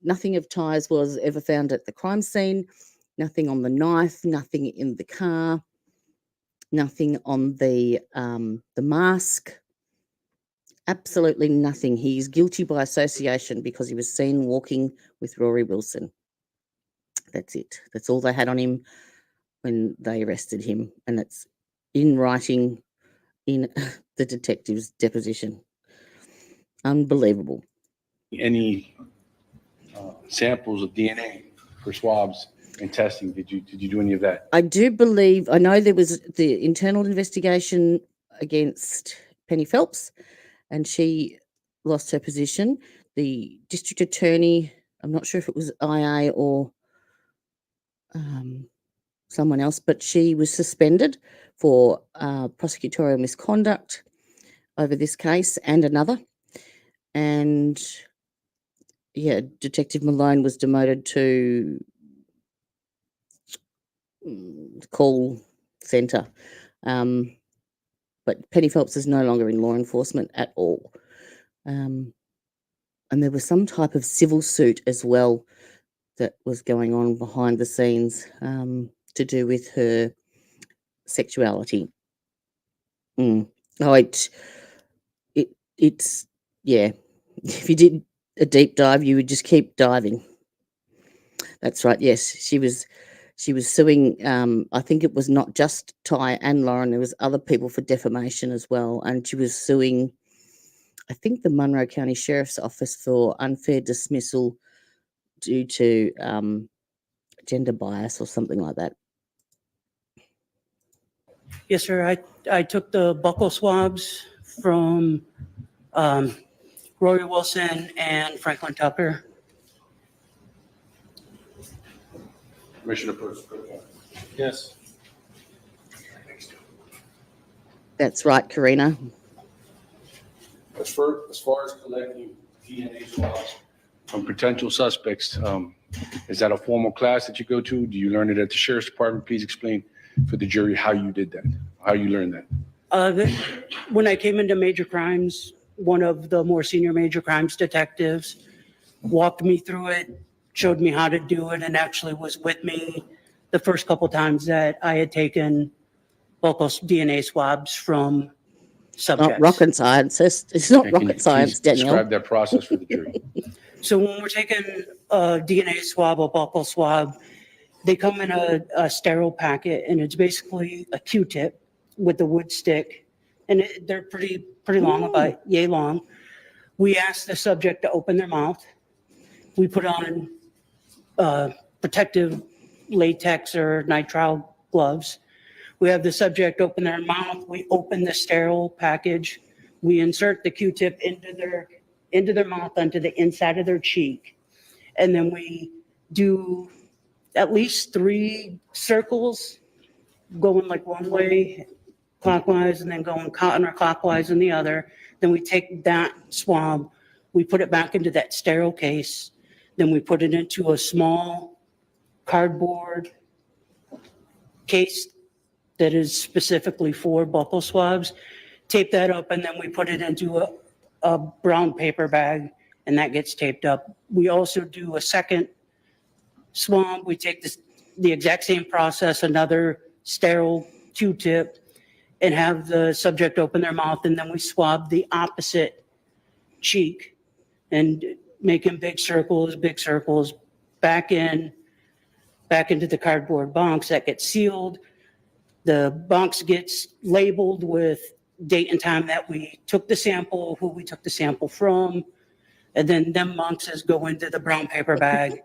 Speaker 12: Nothing of Ty's was ever found at the crime scene. Nothing on the knife, nothing in the car. Nothing on the mask. Absolutely nothing. He's guilty by association because he was seen walking with Rory Wilson. That's it. That's all they had on him when they arrested him, and it's in writing in the detective's deposition. Unbelievable.
Speaker 16: Any samples of DNA for swabs and testing? Did you do any of that?
Speaker 12: I do believe, I know there was the internal investigation against Penny Phelps, and she lost her position. The district attorney, I'm not sure if it was IA or someone else, but she was suspended for prosecutorial misconduct over this case and another. And yeah, Detective Malone was demoted to call centre. But Penny Phelps is no longer in law enforcement at all. And there was some type of civil suit as well that was going on behind the scenes to do with her sexuality. Oh, it's yeah. If you did a deep dive, you would just keep diving. That's right. Yes, she was suing. I think it was not just Ty and Lauren. There was other people for defamation as well, and she was suing, I think, the Monroe County Sheriff's Office for unfair dismissal due to gender bias or something like that.
Speaker 17: Yes, sir. I took the buccal swabs from Rory Wilson and Franklin Tucker.
Speaker 16: Commissioner Pritchers.
Speaker 13: Yes.
Speaker 12: That's right, Karina.
Speaker 16: As far as collecting DNA swabs from potential suspects, is that a formal class that you go to? Do you learn it at the Sheriff's Department? Please explain for the jury how you did that, how you learned that.
Speaker 17: When I came into major crimes, one of the more senior major crimes detectives walked me through it, showed me how to do it, and actually was with me the first couple times that I had taken buccal DNA swabs from subjects.
Speaker 12: Not rocket science. It's not rocket science, Danielle.
Speaker 16: Describe that process for the jury.
Speaker 17: So when we're taking a DNA swab, a buccal swab, they come in a sterile packet, and it's basically a Q-tip with a wood stick, and they're pretty long, about yay long. We ask the subject to open their mouth. We put on protective latex or nitrile gloves. We have the subject open their mouth. We open the sterile package. We insert the Q-tip into their mouth, onto the inside of their cheek. And then we do at least 3 circles, going like one way clockwise and then going counterclockwise in the other. Then we take that swab, we put it back into that sterile case. Then we put it into a small cardboard case that is specifically for buccal swabs, tape that up, and then we put it into a brown paper bag, and that gets taped up. We also do a second swab. We take the exact same process, another sterile Q-tip, and have the subject open their mouth, and then we swab the opposite cheek and making big circles, back into the cardboard box that gets sealed. The box gets labeled with date and time that we took the sample, who we took the sample from, and then them boxes go into the brown paper bag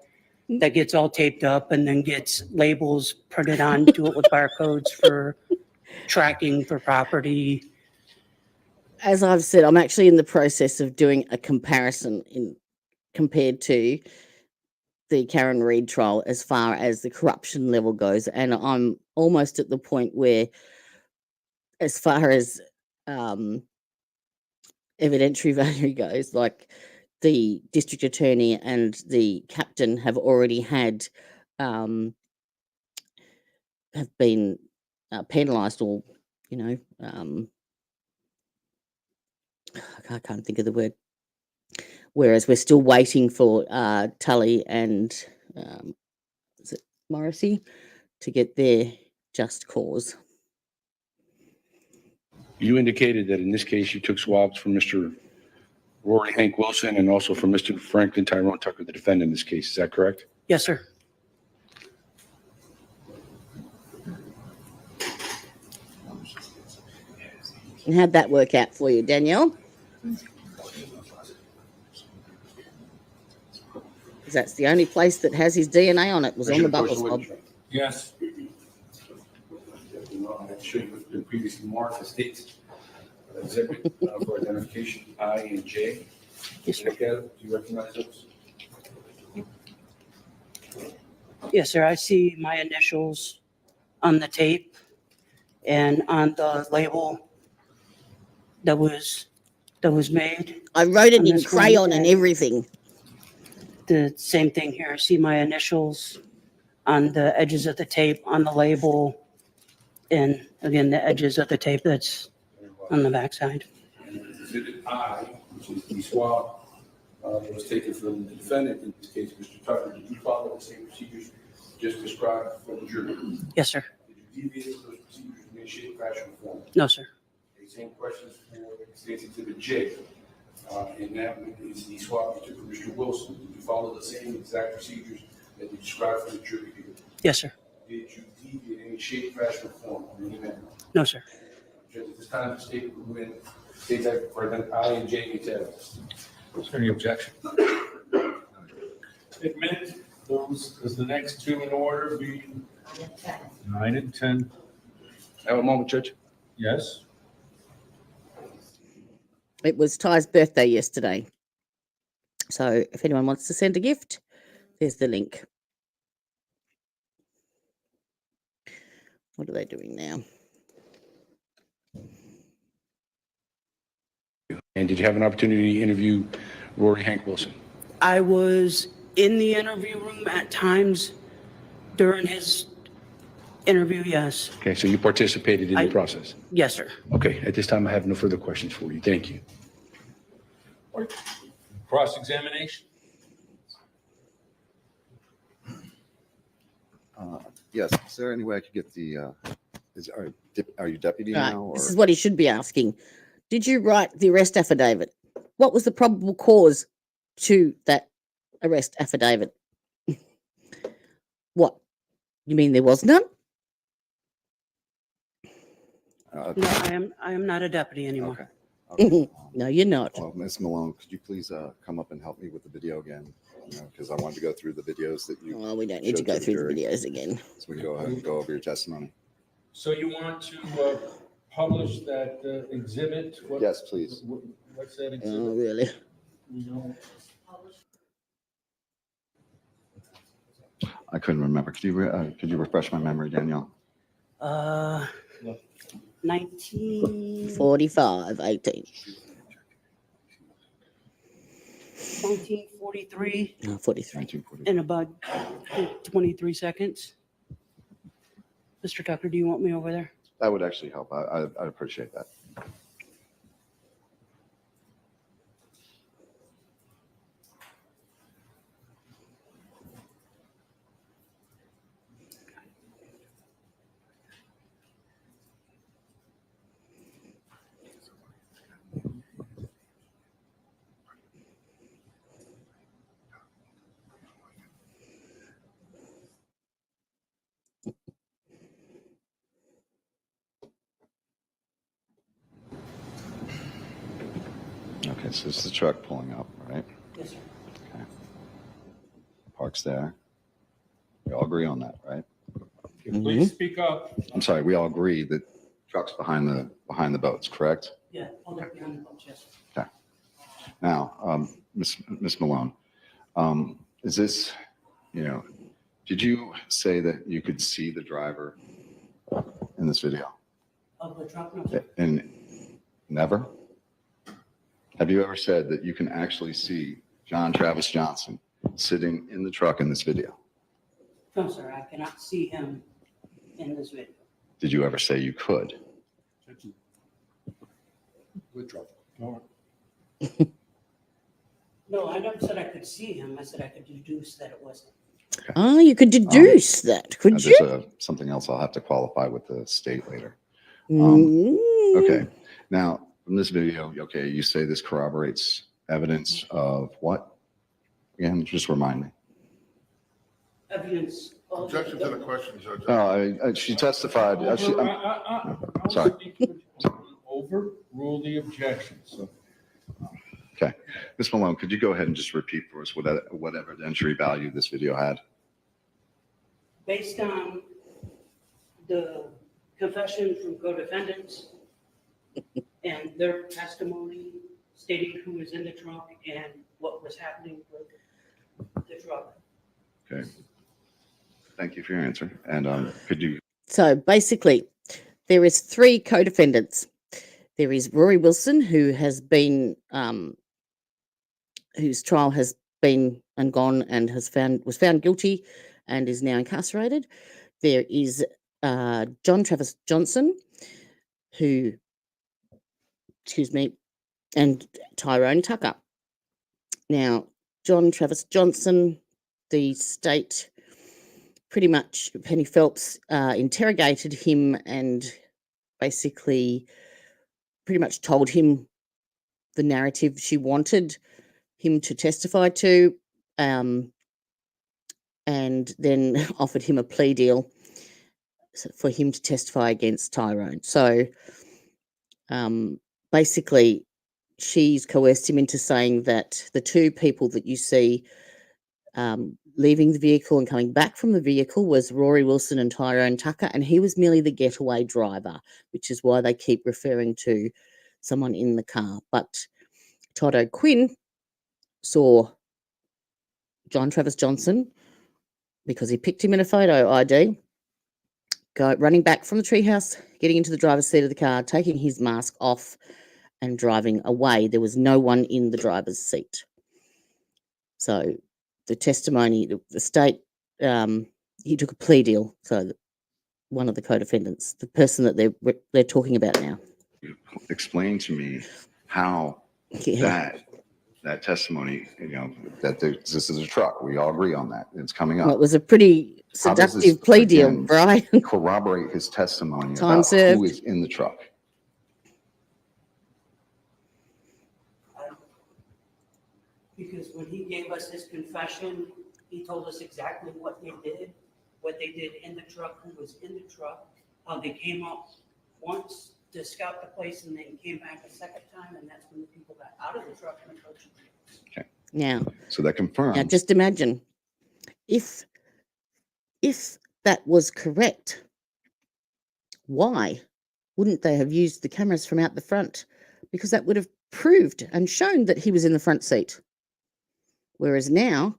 Speaker 17: that gets all taped up and then gets labels printed onto it with barcodes for tracking for property.
Speaker 12: As I've said, I'm actually in the process of doing a comparison compared to the Karen Reid trial as far as the corruption level goes, and I'm almost at the point where, as far as evidentiary value goes, like the district attorney and the captain have already had have been penalised, or I can't think of the word. Whereas we're still waiting for Tully and is it Morrissey to get their just cause.
Speaker 16: You indicated that in this case, you took swabs from Mr. Rory Hank Wilson and also from Mr. Franklin Tyrone Tucker, the defendant in this case. Is that correct?
Speaker 17: Yes, sir.
Speaker 12: And how'd that work out for you, Danielle? Because that's the only place that has his DNA on it, was on the butler swab.
Speaker 16: Yes. I had to show you the previously marked the states exhibit for identification I and J.
Speaker 17: Yes, sir.
Speaker 16: Look at it. Do you recognize those?
Speaker 17: Yes, sir. I see my initials on the tape and on the label that was made.
Speaker 12: I wrote it
Speaker 17: on
Speaker 12: in
Speaker 17: this one.
Speaker 12: crayon and everything.
Speaker 17: The same thing here. I see my initials on the edges of the tape, on the label, and again, the edges of the tape that's on the backside.
Speaker 16: And exhibit I, which is the swab that was taken from the defendant, in this case, Mr. Tucker. Did you follow the same procedures just described for the jury?
Speaker 17: Yes, sir.
Speaker 16: Did you deviate from those procedures in any shape, fashion, or form?
Speaker 17: No, sir.
Speaker 16: The same questions for State's Exhibit J. And that is the swab you took from Mr. Wilson. Did you follow the same exact procedures that you described for the jury here?
Speaker 17: Yes, sir.
Speaker 16: Did you deviate in any shape, fashion, or form in any manner?
Speaker 17: No, sir.
Speaker 16: Judge, at this time, the state will win state's for I and J details. Is there any objection? Admit those as the next two in order being 9 and 10. Have a moment, Judge. Yes.
Speaker 12: It was Ty's birthday yesterday. So if anyone wants to send a gift, there's the link. What are they doing now?
Speaker 16: And did you have an opportunity to interview Rory Hank Wilson?
Speaker 17: I was in the interview room at times during his interview, yes.
Speaker 16: Okay, so you participated in the process?
Speaker 17: Yes, sir.
Speaker 16: Okay, at this time, I have no further questions for you. Thank you. Cross-examination?
Speaker 14: Yes, is there any way I could get the, are you deputy
Speaker 12: Right.
Speaker 14: now? Or?
Speaker 12: This is what he should be asking. Did you write the arrest affidavit? What was the probable cause to that arrest affidavit? What? You mean there was none?
Speaker 17: No, I am not a deputy anymore.
Speaker 14: Okay.
Speaker 12: No, you're not.
Speaker 14: Well, Ms. Malone, could you please come up and help me with the video again? Because I wanted to go through the videos that you.
Speaker 12: Well, we don't need to
Speaker 14: showed
Speaker 12: go
Speaker 14: the
Speaker 12: through
Speaker 14: jury.
Speaker 12: the videos again.
Speaker 14: So we can go ahead and go over your testimony.
Speaker 16: So you want to publish that exhibit?
Speaker 14: Yes, please.
Speaker 16: What's that exhibit?
Speaker 12: Oh, really?
Speaker 14: I couldn't remember. Could you refresh my memory, Danielle?
Speaker 12: 45, 18.
Speaker 17: 1943
Speaker 12: No, 43.
Speaker 17: in about 23 seconds. Mr. Tucker, do you want me over there?
Speaker 14: That would actually help. I'd appreciate that. Okay, so this is the truck pulling up, right?
Speaker 17: Yes, sir.
Speaker 14: Okay. Parks there. We all agree on that, right?
Speaker 16: Please speak up.
Speaker 14: I'm sorry, we all agree that truck's behind the boats, correct?
Speaker 17: Yeah, hold up behind the boat, yes.
Speaker 14: Okay. Now, Ms. Malone, is this, did you say that you could see the driver in this video?
Speaker 17: Of the truck, no, sir.
Speaker 14: And never? Have you ever said that you can actually see John Travis Johnson sitting in the truck in this video?
Speaker 17: No, sir, I cannot see him in this video.
Speaker 14: Did you ever say you could?
Speaker 16: Withdraw.
Speaker 17: No, I never said I could see him. I said I could deduce that it wasn't.
Speaker 12: Oh, you could deduce that, could you?
Speaker 14: There's something else I'll have to qualify with the state later.
Speaker 12: Mm.
Speaker 14: Okay. Now, from this video, okay, you say this corroborates evidence of what? Again, just remind me.
Speaker 17: Evidence.
Speaker 4: Objection to the question, Judge.
Speaker 14: Oh, she testified. Sorry.
Speaker 13: Overrule the objection. So,
Speaker 14: Okay. Ms. Malone, could you go ahead and just repeat for us what evidentiary value this video had?
Speaker 17: Based on the confession from co-defendants and their testimony stating who was in the truck and what was happening with the truck.
Speaker 14: Okay. Thank you for your answer. And could you?
Speaker 12: So basically, there is 3 co-defendants. There is Rory Wilson, who has been, whose trial has been and gone and was found guilty and is now incarcerated. There is John Travis Johnson, who, and Tyrone Tucker. Now, John Travis Johnson, the state pretty much, Penny Phelps interrogated him and basically pretty much told him the narrative she wanted him to testify to, and then offered him a plea deal for him to testify against Tyrone. So basically, she's coerced him into saying that the 2 people that you see leaving the vehicle and coming back from the vehicle was Rory Wilson and Tyrone Tucker, and he was merely the getaway driver, which is why they keep referring to someone in the car. But Todd O'Quinn saw John Travis Johnson, because he picked him in a photo ID, go running back from the treehouse, getting into the driver's seat of the car, taking his mask off and driving away. There was no one in the driver's seat. So the testimony, the state, he took a plea deal. So one of the co-defendants, the person that they're talking about now.
Speaker 14: Explain to me how that testimony, that this is a truck. We all agree on that. It's coming up.
Speaker 12: Well, it was a pretty seductive plea deal, Brian.
Speaker 14: Corroborate his testimony
Speaker 12: Time
Speaker 14: about
Speaker 12: served.
Speaker 14: who is in the truck.
Speaker 17: Because when he gave us his confession, he told us exactly what they did in the truck, who was in the truck, how they came out once to scout the place and then came back a second time, and that's when the people got out of the truck and approached him.
Speaker 14: Okay.
Speaker 12: Now,
Speaker 14: so that confirms.
Speaker 12: Now, just imagine if that was correct, why wouldn't they have used the cameras from out the front? Because that would have proved and shown that he was in the front seat. Whereas now,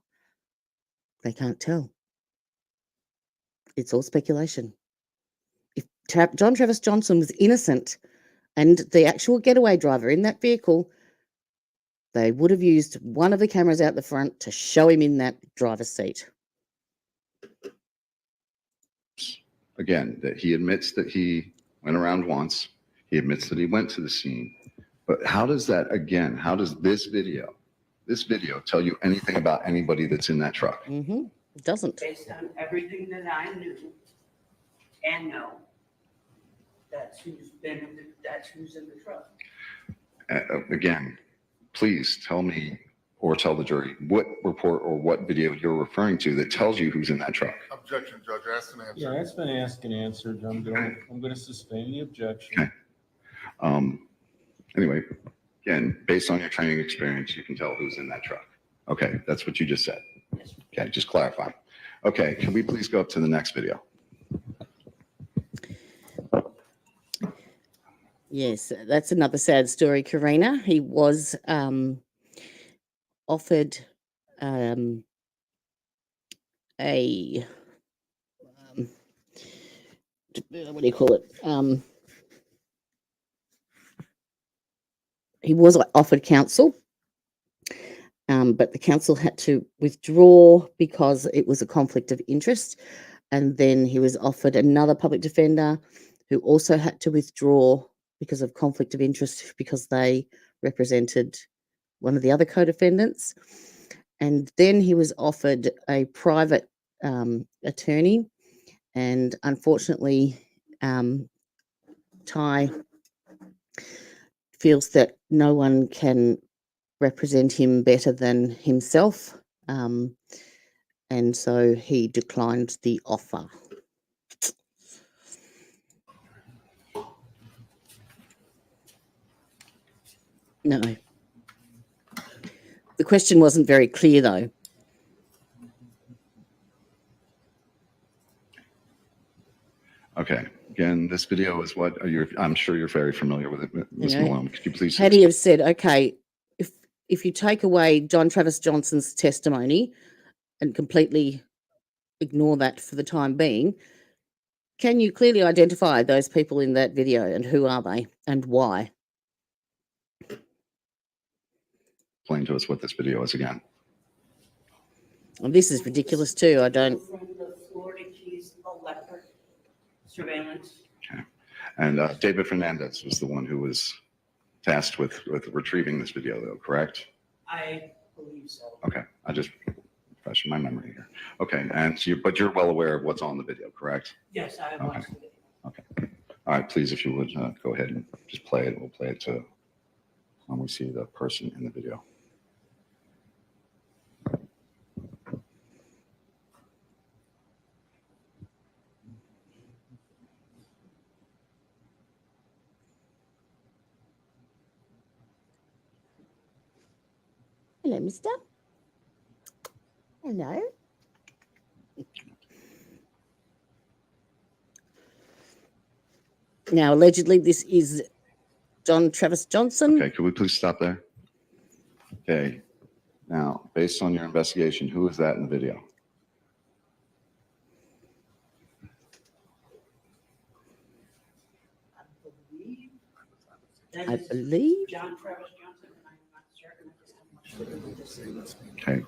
Speaker 12: they can't tell. It's all speculation. If John Travis Johnson was innocent and the actual getaway driver in that vehicle, they would have used one of the cameras out the front to show him in that driver's seat.
Speaker 14: Again, that he admits that he went around once. He admits that he went to the scene. But how does this video tell you anything about anybody that's in that truck?
Speaker 12: Mm-hmm. It doesn't.
Speaker 17: Based on everything that I knew and know, that's who's in the truck.
Speaker 14: Again, please tell me or tell the jury what report or what video you're referring to that tells you who's in that truck.
Speaker 4: Objection, Judge. Asked and answered.
Speaker 13: yeah, that's been asked and answered. I'm going to sustain the objection.
Speaker 14: Okay. Anyway, again, based on your training experience, you can tell who's in that truck. Okay, that's what you just said. Okay, just clarify. Okay, can we please go up to the next video?
Speaker 12: Yes, that's another sad story, Karina. He was offered a what do you call it? He was offered counsel, but the counsel had to withdraw because it was a conflict of interest. And then he was offered another public defender who also had to withdraw because of conflict of interest, because they represented one of the other co-defendants. And then he was offered a private attorney, and unfortunately, feels that no one can represent him better than himself, and so he declined the offer. No. The question wasn't very clear, though.
Speaker 14: Okay. Again, this video is what I'm sure you're very familiar with it, Ms. Malone. Could you please?
Speaker 12: Had he have said, okay, if you take away John Travis Johnson's testimony and completely ignore that for the time being, can you clearly identify those people in that video and who are they and why?
Speaker 14: Explain to us what this video is again.
Speaker 12: Well, this is ridiculous too. I don't.
Speaker 17: From the Florida Keys electric surveillance.
Speaker 14: Okay. And David Fernandez was the one who was tasked with retrieving this video, though, correct?
Speaker 17: I believe so.
Speaker 14: Okay. I just refreshing my memory here. Okay. And but you're well aware of what's on the video, correct?
Speaker 17: Yes, I watched the video.
Speaker 14: Okay. All right. Please, if you would go ahead and just play it. We'll play it to when we see the person in the video.
Speaker 12: Hello, mister. Hello. Now, allegedly, this is John Travis Johnson.
Speaker 14: Okay, could we please stop there? Okay. Now, based on your investigation, who is that in the video?
Speaker 12: I believe.
Speaker 17: John Travis Johnson, and I'm not certain.
Speaker 14: Okay,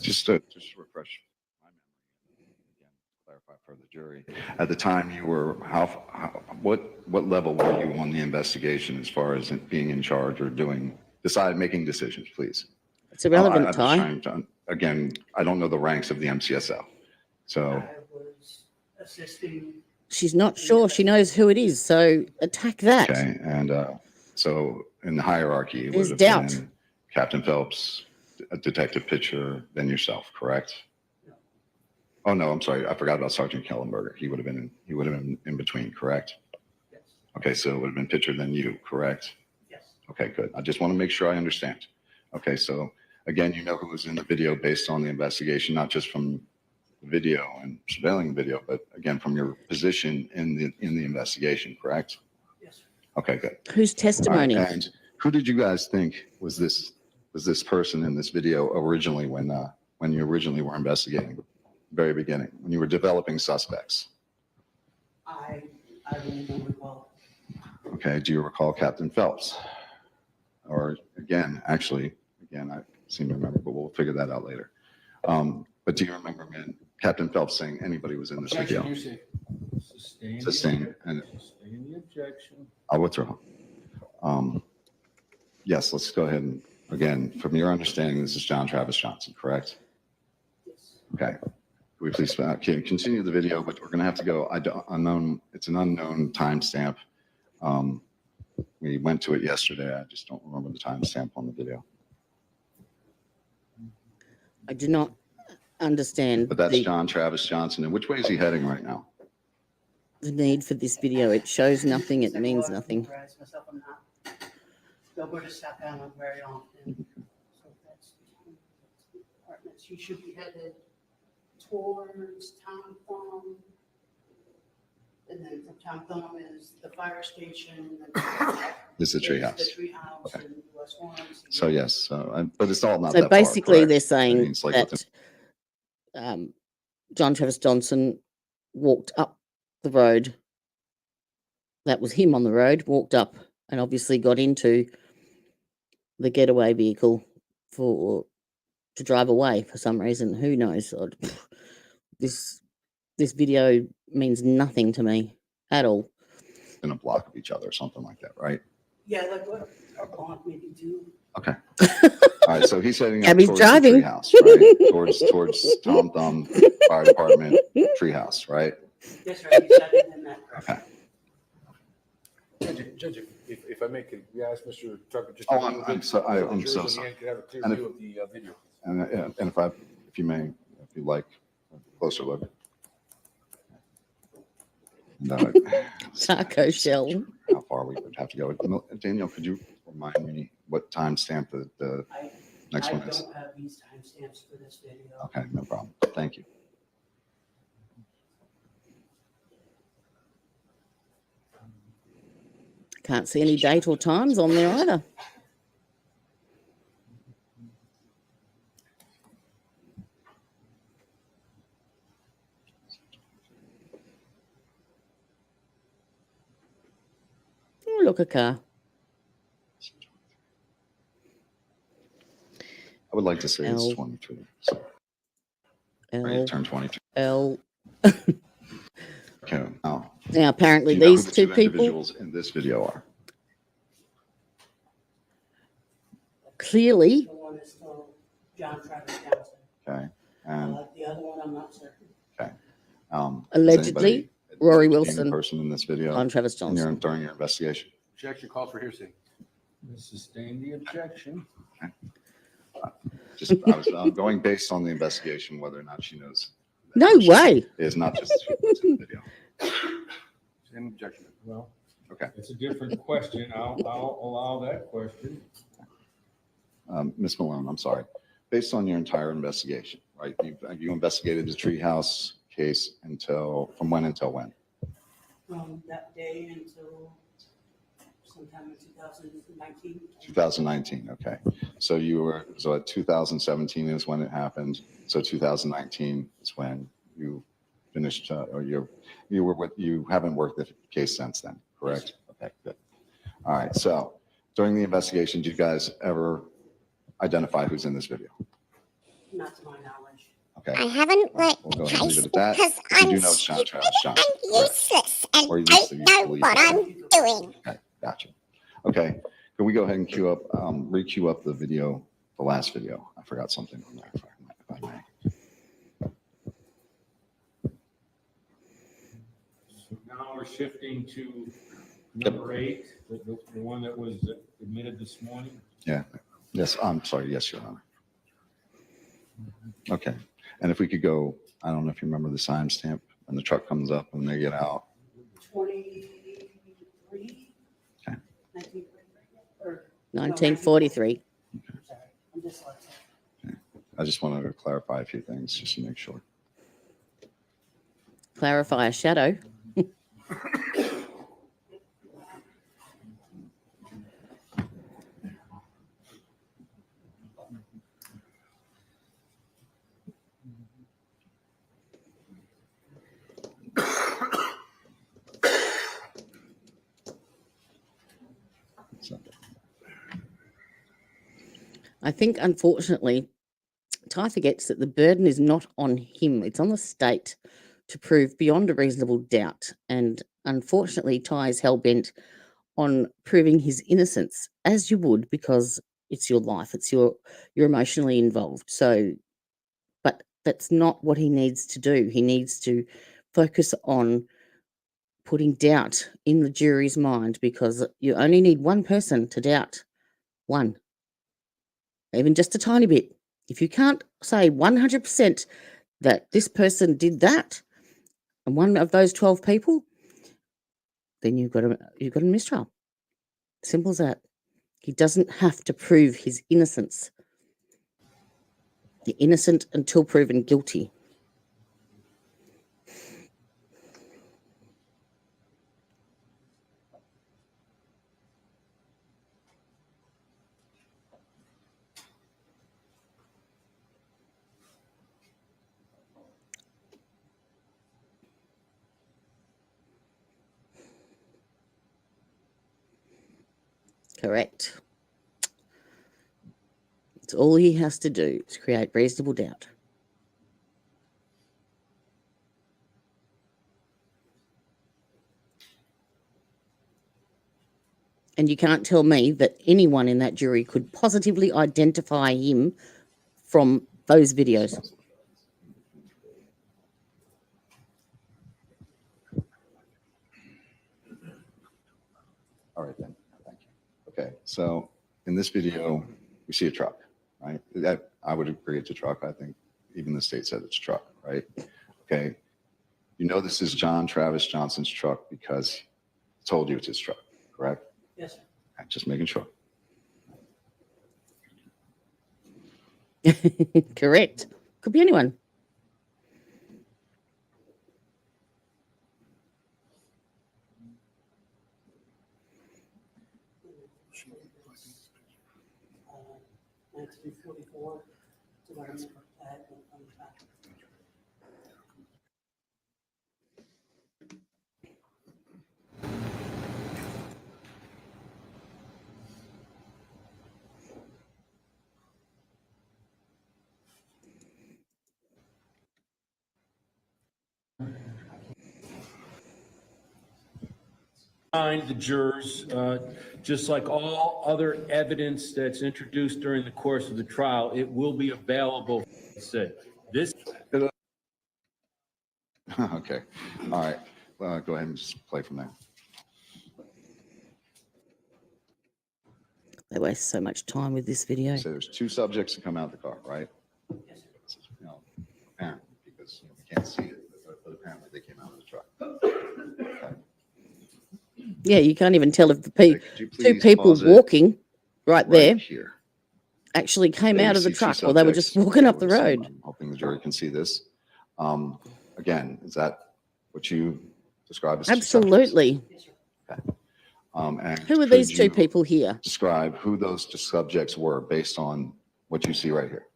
Speaker 14: just to refresh my memory, again, clarify for the jury. At the time, you were what level were you on the investigation as far as being in charge or making decisions, please?
Speaker 12: It's irrelevant, Ty.
Speaker 14: Again, I don't know the ranks of the MCSO, so.
Speaker 17: I was assisting.
Speaker 12: She's not sure she knows who it is, so attack that.
Speaker 14: Okay, and so in the hierarchy, it
Speaker 12: There's
Speaker 14: would have
Speaker 12: doubt.
Speaker 14: been Captain Phelps, Detective Pritchers, then yourself, correct?
Speaker 17: No.
Speaker 14: Oh no, I'm sorry, I forgot about Sergeant Kellenberger. He would have been in between, correct?
Speaker 17: Yes.
Speaker 14: Okay, so it would have been Pritchers then you, correct?
Speaker 17: Yes.
Speaker 14: Okay, good. I just want to make sure I understand. Okay, so again, you know who was in the video based on the investigation, not just from the video and surveilling the video, but again from your position in the investigation, correct?
Speaker 17: Yes.
Speaker 14: Okay, good.
Speaker 12: Whose testimony?
Speaker 14: All right, and who did you guys think was this person in this video originally when you originally were investigating, very beginning, when you were developing suspects?
Speaker 17: I don't recall.
Speaker 14: Okay, do you recall Captain Phelps? Or again, I seem to remember, but we'll figure that out later. But do you remember Captain Phelps saying anybody was in this video? Sustain
Speaker 13: the objection.
Speaker 14: I'll withdraw. Yes, let's go ahead and, again, from your understanding, this is John Travis Johnson, correct?
Speaker 17: Yes.
Speaker 14: Okay. Can we please continue the video, but we're going to have to go unknown. It's an unknown timestamp. We went to it yesterday. I just don't remember the timestamp on the video.
Speaker 12: I do not understand.
Speaker 14: But that's John Travis Johnson. And which way is he heading right now?
Speaker 12: The need for this video. It shows nothing. It means nothing.
Speaker 17: Nobody sat down on very often. So that's the apartments. You should be headed towards Town Farm. And then from Town Farm is the fire station.
Speaker 14: This is the treehouse.
Speaker 17: The treehouse
Speaker 14: Okay.
Speaker 17: and West Orange.
Speaker 14: So yes, but it's all not
Speaker 12: So
Speaker 14: that
Speaker 12: basically,
Speaker 14: far,
Speaker 12: they're
Speaker 14: correct?
Speaker 12: saying
Speaker 14: I mean, it's like
Speaker 12: that John Travis Johnson walked up the road. That was him on the road, walked up and obviously got into the getaway vehicle to drive away for some reason. Who knows? This video means nothing to me at all.
Speaker 14: in a block of each other or something like that, right?
Speaker 17: Yeah, like what our bond maybe do.
Speaker 14: Okay. All right. So he's heading up
Speaker 12: Abby's
Speaker 14: towards
Speaker 12: driving.
Speaker 14: the treehouse, right? towards Tom Thumb Fire Department treehouse, right?
Speaker 17: Yes, sir. He's headed in that direction.
Speaker 14: Okay.
Speaker 18: Judge,
Speaker 16: if I may, could we ask Mr. Tucker just?
Speaker 14: Oh,
Speaker 16: to
Speaker 14: I'm so- I- I'm so
Speaker 16: Jurors on the
Speaker 14: sorry.
Speaker 16: end could have a clear
Speaker 14: And if-
Speaker 16: view of the video.
Speaker 14: And if you may, if you like, a closer look. No,
Speaker 12: Taco shell.
Speaker 14: how far we would have to go. Danielle, could you remind me what timestamp the next one is?
Speaker 17: I don't have these timestamps for this video.
Speaker 14: Okay, no problem. Thank you.
Speaker 12: Can't see any date or times on there either. Oh, look, a car.
Speaker 14: I would like to say it's
Speaker 12: L.
Speaker 14: 23. So, ready to
Speaker 12: L.
Speaker 14: turn 23.
Speaker 12: L.
Speaker 14: Okay, now.
Speaker 12: Now, apparently,
Speaker 14: do you know
Speaker 12: these
Speaker 14: who the
Speaker 12: two people
Speaker 14: individuals in this video are?
Speaker 12: clearly,
Speaker 17: The one is still John Travis Johnson.
Speaker 14: Okay, and
Speaker 17: The other one, I'm not certain.
Speaker 14: is
Speaker 12: allegedly,
Speaker 14: anybody
Speaker 12: Rory
Speaker 14: named
Speaker 12: Wilson
Speaker 14: person in this video
Speaker 12: on Travis
Speaker 14: in
Speaker 12: Johnson.
Speaker 14: during your investigation?
Speaker 16: Objection calls for hearsay. Sustain the objection.
Speaker 14: I'm going based on the investigation, whether or not she knows.
Speaker 12: No way.
Speaker 14: Is not just what's in the video.
Speaker 16: Same objection. Well,
Speaker 14: Okay.
Speaker 16: it's a different question. I'll allow that question.
Speaker 14: Ms. Malone, I'm sorry. Based on your entire investigation, right? You investigated the Treehouse case from when until when?
Speaker 17: From that day until sometime in 2019.
Speaker 14: 2019. Okay. So at 2017 is when it happened. So 2019 is when you finished, you haven't worked the case since then, correct? Okay, good. All right. So during the investigation, did you guys ever identify who's in this video?
Speaker 17: Not to my knowledge.
Speaker 14: Okay.
Speaker 19: I haven't worked
Speaker 14: We'll go
Speaker 19: the
Speaker 14: ahead and leave
Speaker 19: case
Speaker 14: it at that.
Speaker 19: because
Speaker 14: But you
Speaker 19: I'm
Speaker 14: do know it's John Travis Johnson.
Speaker 19: I'm useless and
Speaker 14: Or you
Speaker 19: I
Speaker 14: used to
Speaker 19: know
Speaker 14: believe
Speaker 19: what
Speaker 14: that.
Speaker 19: I'm doing.
Speaker 14: Okay, gotcha. Okay, can we go ahead and re-queue up the video, the last video? I forgot something on there, if I may.
Speaker 16: So now we're shifting to number 8, the one that was admitted this morning.
Speaker 14: Yeah, yes, I'm sorry, yes, Your Honor. Okay, and if we could go, I don't know if you remember the timestamp, when the truck comes up and they get out.
Speaker 17: 23?
Speaker 14: Okay.
Speaker 12: 1943.
Speaker 17: I'm dyslexic.
Speaker 14: I just wanted to clarify a few things, just to make sure.
Speaker 12: Clarify a shadow. I think, unfortunately, Ty forgets that the burden is not on him, it's on the state to prove beyond a reasonable doubt. And unfortunately, Ty is hell bent on proving his innocence, as you would, because it's your life, you're emotionally involved. So, but that's not what he needs to do. He needs to focus on putting doubt in the jury's mind, because you only need one person to doubt. One. Even just a tiny bit. If you can't say 100% that this person did that, and one of those 12 people, then you've got a mistrial. Simple as that. He doesn't have to prove his innocence. You're innocent until proven guilty. Correct. It's all he has to do is create reasonable doubt. And you can't tell me that anyone in that jury could positively identify him from those videos.
Speaker 14: All right, then. Okay, so in this video, we see a truck, right? I would agree it's a truck. I think even the state said it's a truck, right? Okay, you know this is John Travis Johnson's truck because he told you it's his truck, correct?
Speaker 17: Yes, sir.
Speaker 14: Okay, just making sure.
Speaker 12: Correct. Could be anyone.
Speaker 13: Remind the jurors, just like all other evidence that's introduced during the course of the trial, it will be available. This.
Speaker 14: Okay, all right. Go ahead and just play from there.
Speaker 12: They waste so much time with this video.
Speaker 14: So there's two subjects that come out of the car, right? You know, apparently, because we can't see it, but apparently they came out of the truck. Okay.
Speaker 12: Yeah, you can't even tell if the two
Speaker 14: please
Speaker 12: people
Speaker 14: pause it
Speaker 12: walking right there
Speaker 14: here
Speaker 12: actually came
Speaker 14: There
Speaker 12: out
Speaker 14: you
Speaker 12: of the
Speaker 14: see two
Speaker 12: truck or they were just
Speaker 14: subjects.
Speaker 12: walking up the
Speaker 14: So
Speaker 12: road.
Speaker 14: I'm hoping the jury can see this. Again, is that what you describe as two subjects?
Speaker 12: Absolutely.
Speaker 14: And
Speaker 12: Who are
Speaker 14: could
Speaker 12: these two
Speaker 14: you
Speaker 12: people here?
Speaker 14: Describe who those two subjects were based on what you see right here.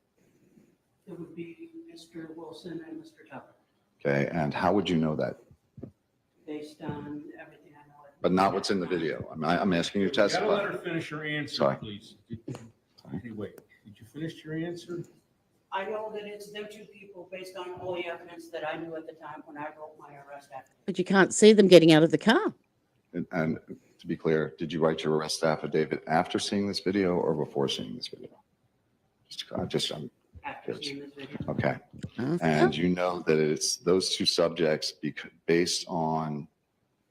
Speaker 17: It would be Mr. Wilson and Mr. Tucker,
Speaker 14: Okay, and how would you know that?
Speaker 17: based on everything I know.
Speaker 14: But not what's in the video. I'm asking you to
Speaker 13: Gotta
Speaker 14: testify.
Speaker 13: let her finish her answer,
Speaker 14: Sorry.
Speaker 13: please. Hey, wait, did you finish your answer?
Speaker 17: I know that it's them two people based on all the evidence that I knew at the time when I wrote my arrest affidavit.
Speaker 12: But you can't see them getting out of the car.
Speaker 14: And to be clear, did you write your arrest affidavit after seeing this video or before seeing this video? I'm
Speaker 17: After seeing this video.
Speaker 14: okay. And you know that it's those two subjects based on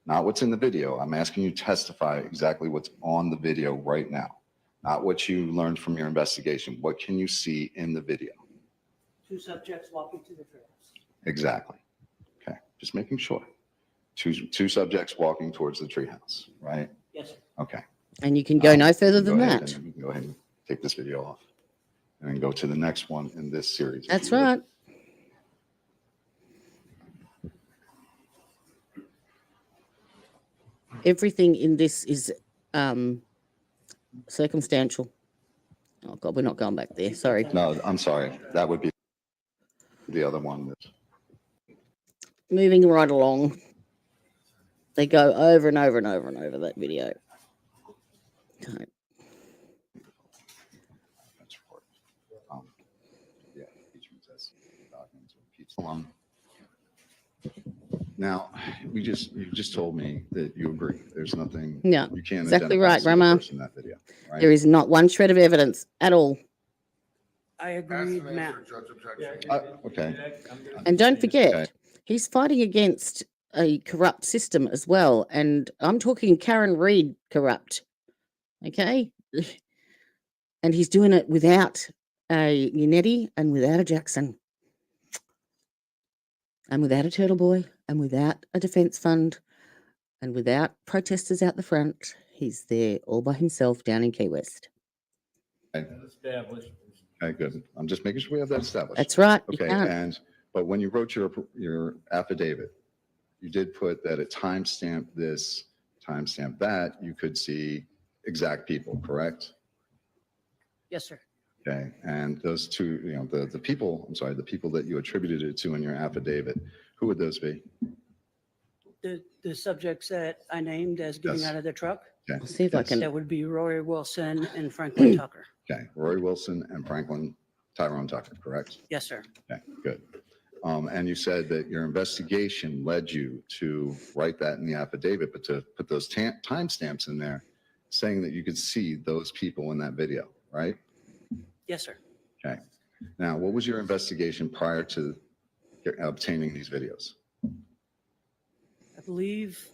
Speaker 14: not what's in the video. I'm asking you to testify exactly what's on the video right now, not what you learned from your investigation. What can you see in the video?
Speaker 17: Two subjects walking to the treehouse.
Speaker 14: Exactly. Okay, just making sure. Two subjects walking towards the treehouse, right?
Speaker 17: Yes, sir.
Speaker 14: Okay.
Speaker 12: And you can go no further
Speaker 14: Go
Speaker 12: than
Speaker 14: ahead
Speaker 12: that.
Speaker 14: and we can go ahead and take this video off and then go to the next one in this series. if
Speaker 12: That's
Speaker 14: you would.
Speaker 12: right. Everything in this is circumstantial. Oh God, we're not going back there. Sorry.
Speaker 14: No, I'm sorry. That would be the other one.
Speaker 12: Moving right along. They go over and over and over and over that video. Okay.
Speaker 14: Yeah, impeachment test documents. Now, you just told me that you agree. There's nothing.
Speaker 12: Yeah,
Speaker 14: you can't
Speaker 12: exactly
Speaker 14: identify
Speaker 12: right,
Speaker 14: a single
Speaker 12: Grandma.
Speaker 14: person in that video, right?
Speaker 12: There is not one shred of evidence at all.
Speaker 17: I agree, Matt.
Speaker 14: Okay.
Speaker 12: And don't forget,
Speaker 14: Okay.
Speaker 12: he's fighting against a corrupt system as well. And I'm talking Karen Reed corrupt. Okay? And he's doing it without a Unetti and without a Jackson. And without a Turtle Boy and without a defense fund and without protesters out the front. He's there all by himself down in Key West.
Speaker 13: Established.
Speaker 14: Okay, good. I'm just making sure we have that established.
Speaker 12: That's right. You
Speaker 14: Okay,
Speaker 12: can't.
Speaker 14: but when you wrote your affidavit, you did put that it timestamp this, timestamp that, you could see exact people, correct?
Speaker 17: Yes, sir.
Speaker 14: Okay, and those two, the people, the people that you attributed it to in your affidavit, who would those be?
Speaker 17: The subjects that I named as getting
Speaker 14: Yes.
Speaker 17: out of the truck.
Speaker 14: Okay.
Speaker 12: I'll see if I can.
Speaker 17: That would be Rory Wilson and Franklin Tucker.
Speaker 14: Okay, Rory Wilson and Tyrone Tucker, correct?
Speaker 17: Yes, sir.
Speaker 14: Okay, good. And you said that your investigation led you to write that in the affidavit, but to put those timestamps in there, saying that you could see those people in that video, right?
Speaker 17: Yes, sir.
Speaker 14: Okay. Now, what was your investigation prior to obtaining these videos?
Speaker 17: I believe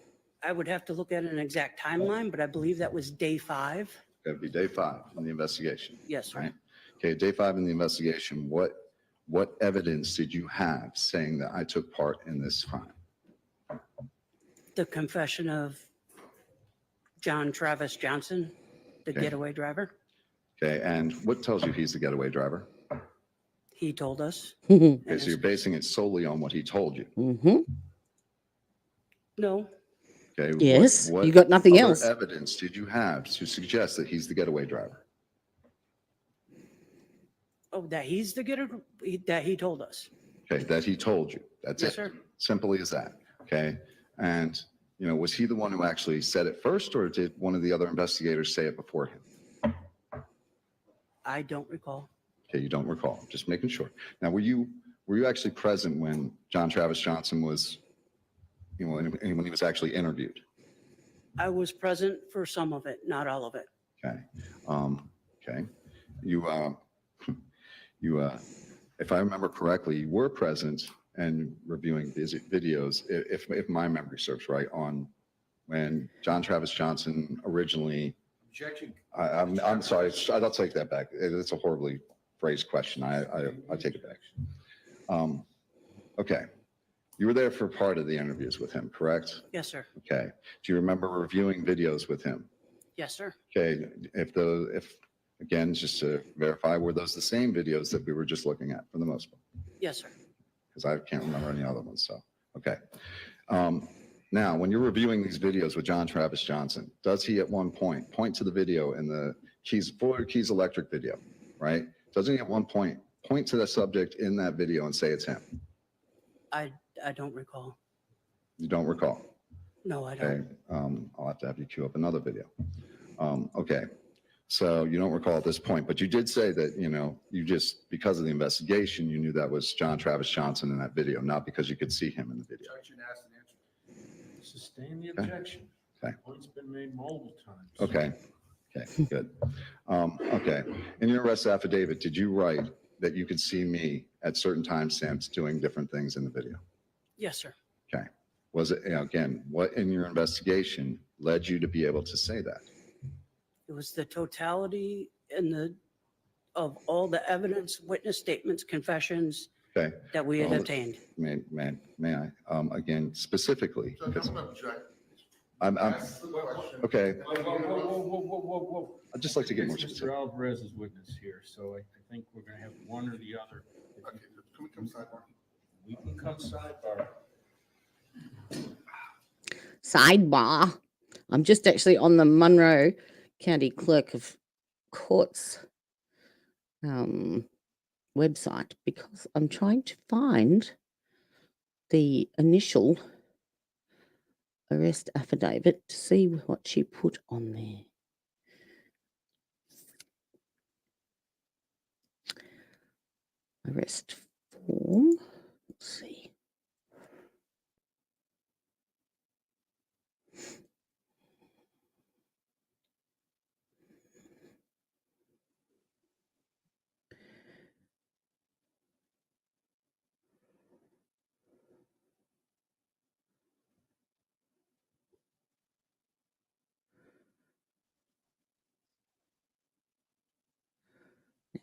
Speaker 17: I would have to look at an exact timeline, but I believe that was day 5.
Speaker 14: That'd be day 5 in the investigation.
Speaker 17: Yes, sir.
Speaker 14: Right? Okay, day 5 in the investigation, what evidence did you have saying that I took part in this crime?
Speaker 17: The confession of John Travis Johnson, the
Speaker 14: Okay.
Speaker 17: getaway driver.
Speaker 14: Okay, and what tells you he's the getaway driver?
Speaker 17: He told us.
Speaker 14: Okay, so you're basing it solely on what he told you.
Speaker 12: Mm-hmm.
Speaker 17: No.
Speaker 14: Okay.
Speaker 12: Yes, you got nothing
Speaker 14: other
Speaker 12: else.
Speaker 14: evidence did you have to suggest that he's the getaway driver?
Speaker 17: Oh, that he's the that he told us.
Speaker 14: Okay, that he told you. That's
Speaker 17: Yes,
Speaker 14: it.
Speaker 17: sir.
Speaker 14: Simply as that. Okay, and was he the one who actually said it first, or did one of the other investigators say it before him?
Speaker 17: I don't recall.
Speaker 14: Okay, you don't recall. Just making sure. Now, were you actually present when John Travis Johnson was, when he was actually interviewed?
Speaker 17: I was present for some of it, not all of it.
Speaker 14: Okay. Okay. If I remember correctly, you were present and reviewing videos, if my memory serves right, on when John Travis Johnson originally.
Speaker 16: Objection.
Speaker 14: I'm sorry. I'll take that back. It's a horribly phrased question. I take it back. Okay. You were there for part of the interviews with him, correct?
Speaker 17: Yes, sir.
Speaker 14: Okay. Do you remember reviewing videos with him?
Speaker 17: Yes, sir.
Speaker 14: Okay. If again, just to verify, were those the same videos that we were just looking at for the most part?
Speaker 17: Yes, sir.
Speaker 14: Because I can't remember any other ones. So, okay. Now, when you're reviewing these videos with John Travis Johnson, does he at one point to the video in the Florida Keys Electric video, right? Doesn't he at one point to the subject in that video and say it's him?
Speaker 17: I don't recall.
Speaker 14: You don't recall?
Speaker 17: No, I don't.
Speaker 14: Okay. I'll have to have you queue up another video. Okay. So you don't recall at this point, but you did say that, you just, because of the investigation, you knew that was John Travis Johnson in that video, not because you could see him in the video.
Speaker 16: Objection asked and answered. Sustain the objection.
Speaker 14: Okay.
Speaker 16: Point's been made multiple times.
Speaker 14: Okay. Okay, good. Okay. In your arrest affidavit, did you write that you could see me at certain timestamps doing different things in the video?
Speaker 17: Yes, sir.
Speaker 14: Okay. Was it, again, what in your investigation led you to be able to say that?
Speaker 17: It was the totality of all the evidence, witness statements, confessions
Speaker 14: Okay.
Speaker 17: that we had
Speaker 14: Well,
Speaker 17: obtained.
Speaker 14: May I? Again, specifically,
Speaker 18: So
Speaker 14: because
Speaker 18: I'm object.
Speaker 14: I'm
Speaker 18: That's the question.
Speaker 14: okay.
Speaker 16: Whoa.
Speaker 14: I'd just like to get more
Speaker 16: Mr.
Speaker 14: specific.
Speaker 16: Alvarez is witness here, so I think we're gonna have one or the other.
Speaker 18: Okay, can we come sidebar?
Speaker 16: We can come sidebar.
Speaker 12: Sidebar. I'm just actually on the Monroe County Clerk of Courts website because I'm trying to find the initial arrest affidavit to see what she put on there. Arrest form. Let's see.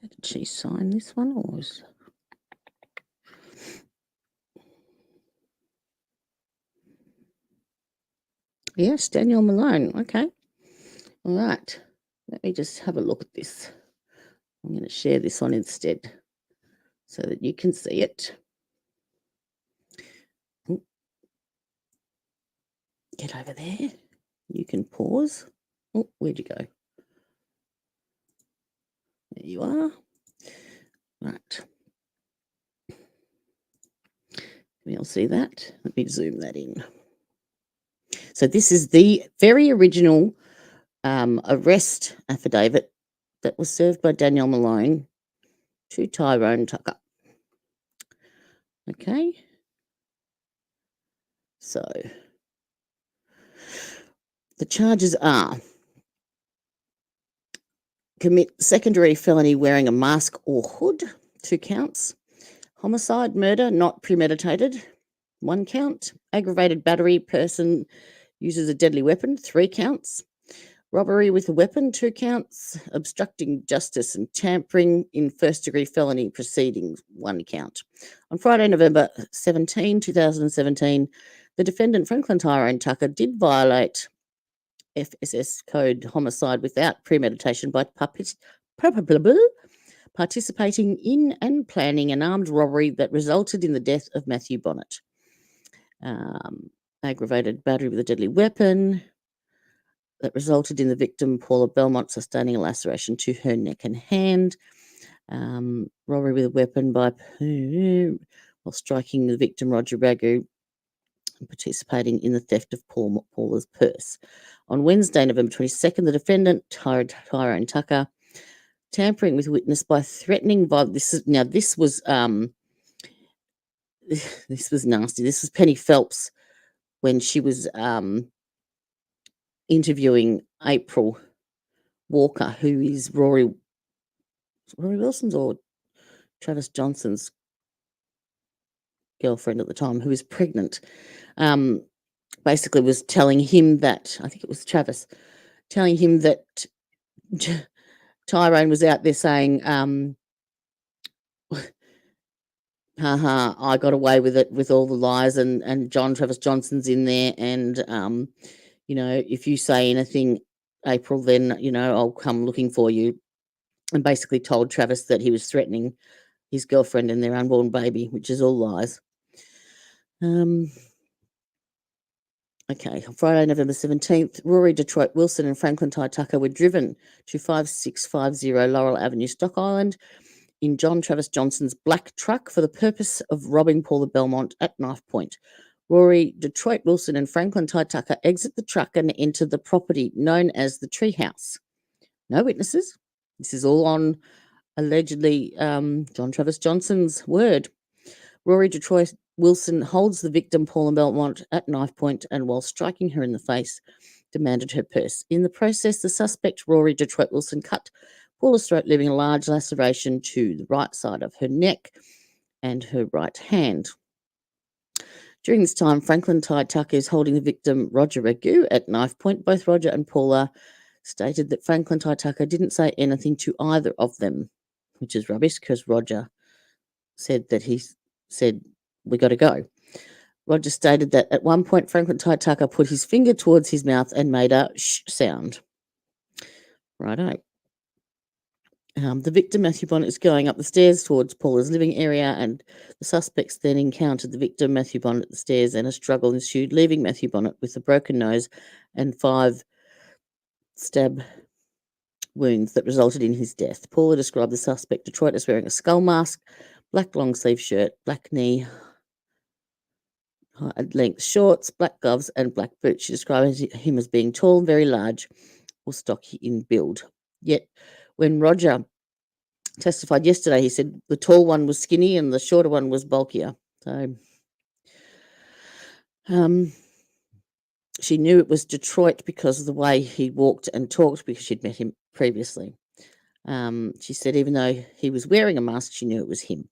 Speaker 12: Did she sign this one or was... Yes, Danielle Malone. Okay. All right. Let me just have a look at this. I'm going to share this on instead so that you can see it. Get over there. You can pause. Oh, where'd you go? There you are. Right. Can you all see that? Let me zoom that in. So this is the very original arrest affidavit that was served by Danielle Malone to Tyrone Tucker. Okay. So the charges are commit secondary felony wearing a mask or hood, 2 counts. Homicide, murder, not premeditated, 1 count. Aggravated battery, person uses a deadly weapon, 3 counts. Robbery with a weapon, 2 counts. Obstructing justice and tampering in first-degree felony proceedings, 1 count. On Friday, November 17, 2017, the defendant, Franklin Tyrone Tucker, did violate FSS Code homicide without premeditation by participating in and planning an armed robbery that resulted in the death of Matthew Bonnett. Aggravated battery with a deadly weapon that resulted in the victim, Paula Belmont, sustaining a laceration to her neck and hand. Robbery with a weapon by while striking the victim, Roger Ragu, participating in the theft of Paula's purse. On Wednesday, November 22nd, the defendant, Tyrone Tucker, tampering with witness by threatening violence. This was nasty. This was Penny Phelps when she was interviewing April Walker, who is Rory Wilson's or Travis Johnson's girlfriend at the time, who was pregnant. Basically was telling him that, I think it was Travis, telling him that Tyrone was out there saying, I got away with it with all the lies, and Travis Johnson's in there, and if you say anything, April, then I'll come looking for you, and basically told Travis that he was threatening his girlfriend and their unborn baby, which is all lies. Okay, on Friday, November 17th, Rory Detroit Wilson and Franklin Tucker were driven to 5650 Laurel Avenue, Stock Island, in John Travis Johnson's black truck for the purpose of robbing Paula Belmont at knife point. Rory Detroit Wilson and Franklin Tucker exit the truck and enter the property known as the Treehouse. No witnesses. This is all on allegedly John Travis Johnson's word. Rory Detroit Wilson holds the victim, Paula Belmont, at knife point, and while striking her in the face, demanded her purse. In the process, the suspect, Rory Detroit Wilson, cut Paula's throat, leaving a large laceration to the right side of her neck and her right hand. During this time, Franklin Tucker is holding the victim, Roger Ragu, at knife point. Both Roger and Paula stated that Franklin Tucker didn't say anything to either of them, which is rubbish because Roger said that he said, "We got to go." Roger stated that at one point, Franklin Tucker put his finger towards his mouth and made a shh sound. Righto. The victim, Matthew Bonnett, is going up the stairs towards Paula's living area, and the suspects then encountered the victim, Matthew Bonnett, at the stairs, and a struggle ensued, leaving Matthew Bonnett with a broken nose and 5 stab wounds that resulted in his death. Paula described the suspect, Detroit, as wearing a skull mask, black long-sleeve shirt, black knee length shorts, black gloves, and black boots. She described him as being tall, very large, or stocky in build. Yet, when Roger testified yesterday, he said the tall one was skinny and the shorter one was bulkier. So she knew it was Detroit because of the way he walked and talked, because she'd met him previously. She said even though he was wearing a mask, she knew it was him.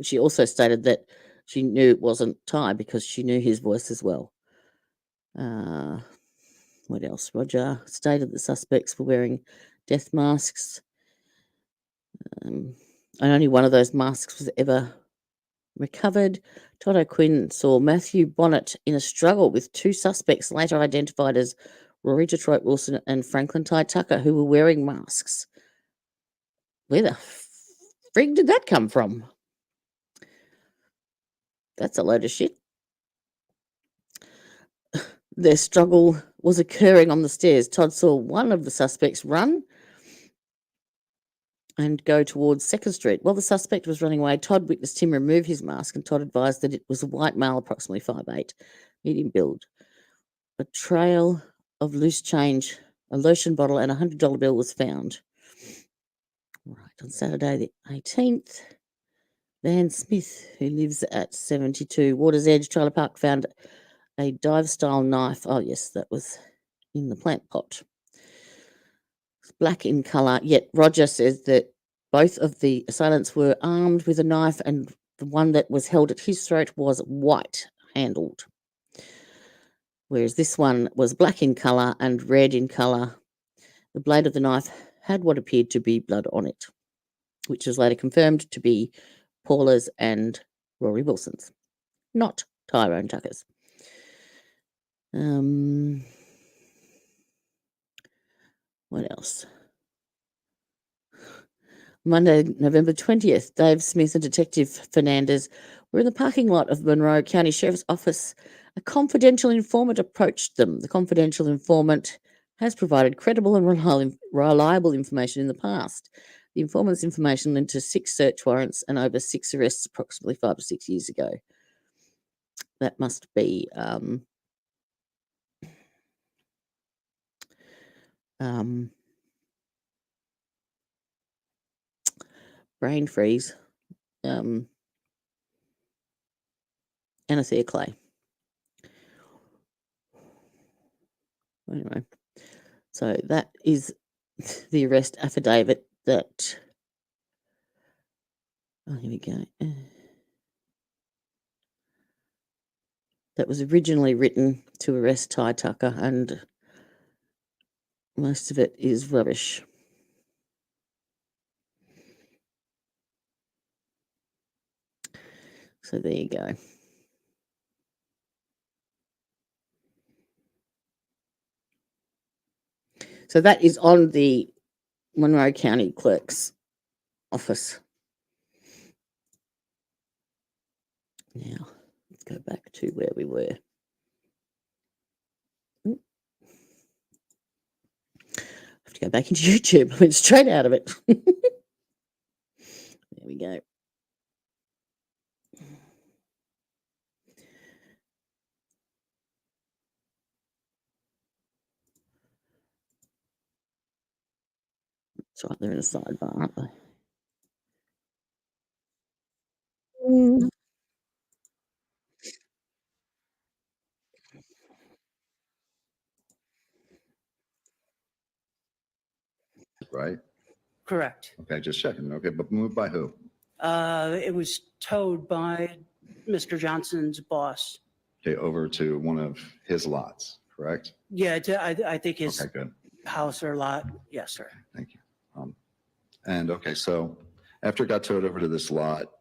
Speaker 12: She also stated that she knew it wasn't Ty because she knew his voice as well. What else? Roger stated the suspects were wearing death masks. And only one of those masks was ever recovered. Todd O'Quinn saw Matthew Bonnett in a struggle with 2 suspects later identified as Rory Detroit Wilson and Franklin Tucker, who were wearing masks. Where the frig did that come from? That's a load of shit. Their struggle was occurring on the stairs. Todd saw one of the suspects run and go towards 2nd Street. While the suspect was running away, Todd witnessed him remove his mask, and Todd advised that it was a white male, approximately 5'8", medium build. A trail of loose change, a lotion bottle, and a $100 bill was found. Right, on Saturday the 18th, Van Smith, who lives at 72 Waters Edge Trailer Park, found a dive-style knife. Oh, yes, that was in the plant pot. It's black in colour, yet Roger says that both of the assailants were armed with a knife, and the one that was held at his throat was white-handled. whereas this one was black in colour and red in colour. The blade of the knife had what appeared to be blood on it, which was later confirmed to be Paula's and Rory Wilson's, not Tyrone Tucker's. What else? Monday, November 20th, Dave Smith and Detective Fernandez were in the parking lot of Monroe County Sheriff's Office. A confidential informant approached them. The confidential informant has provided credible and reliable information in the past. The informant's information led to 6 search warrants and over 6 arrests approximately 5 to 6 years ago. That must be brain freeze, Anastasia Clay. Anyway, so that is the arrest affidavit that, oh, here we go, that was originally written to arrest Ty Tucker, and most of it is rubbish. So there you go. So that is on the Monroe County Clerk's office. Now, let's go back to where we were. I have to go back into YouTube. I went straight out of it. There we go. It's right there in the sidebar, aren't they?
Speaker 14: Right?
Speaker 17: Correct.
Speaker 14: Okay, just checking. Okay, but moved by who?
Speaker 17: It was towed by Mr. Johnson's boss.
Speaker 14: Okay, over to one of his lots, correct?
Speaker 17: Yeah, I think his
Speaker 14: Okay, good.
Speaker 17: house or lot. Yes, sir.
Speaker 14: Thank you. And okay, so after it got towed over to this lot,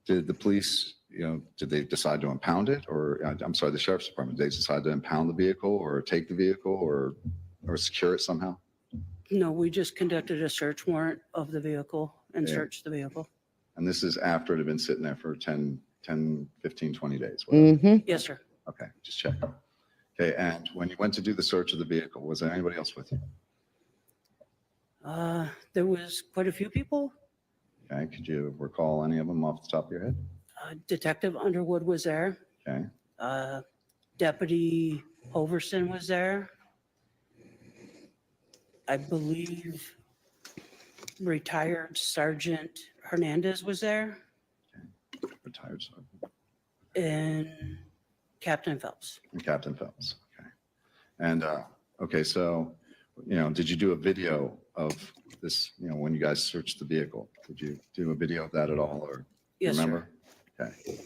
Speaker 14: did the police, did they decide to impound it, or I'm sorry, the sheriff's department, did they decide to impound the vehicle or take the vehicle or secure it somehow?
Speaker 17: No, we just conducted a search warrant of the vehicle and
Speaker 14: Yeah.
Speaker 17: searched the vehicle.
Speaker 14: And this is after it had been sitting there for 10, 15, 20 days.
Speaker 17: Yes, sir.
Speaker 14: Okay, just checking. Okay, and when you went to do the search of the vehicle, was there anybody else with you?
Speaker 17: There was quite a few people.
Speaker 14: Okay, could you recall any of them off the top of your head?
Speaker 17: Detective Underwood was there.
Speaker 14: Okay,
Speaker 17: Deputy Overson was there. I believe retired Sergeant Hernandez was there.
Speaker 14: retired sergeant.
Speaker 17: And Captain Phelps.
Speaker 14: And Captain Phelps, okay. And, okay, so, did you do a video of this, when you guys searched the vehicle? Did you do a video of that at all, or
Speaker 17: Yes,
Speaker 14: remember? Sir. Okay,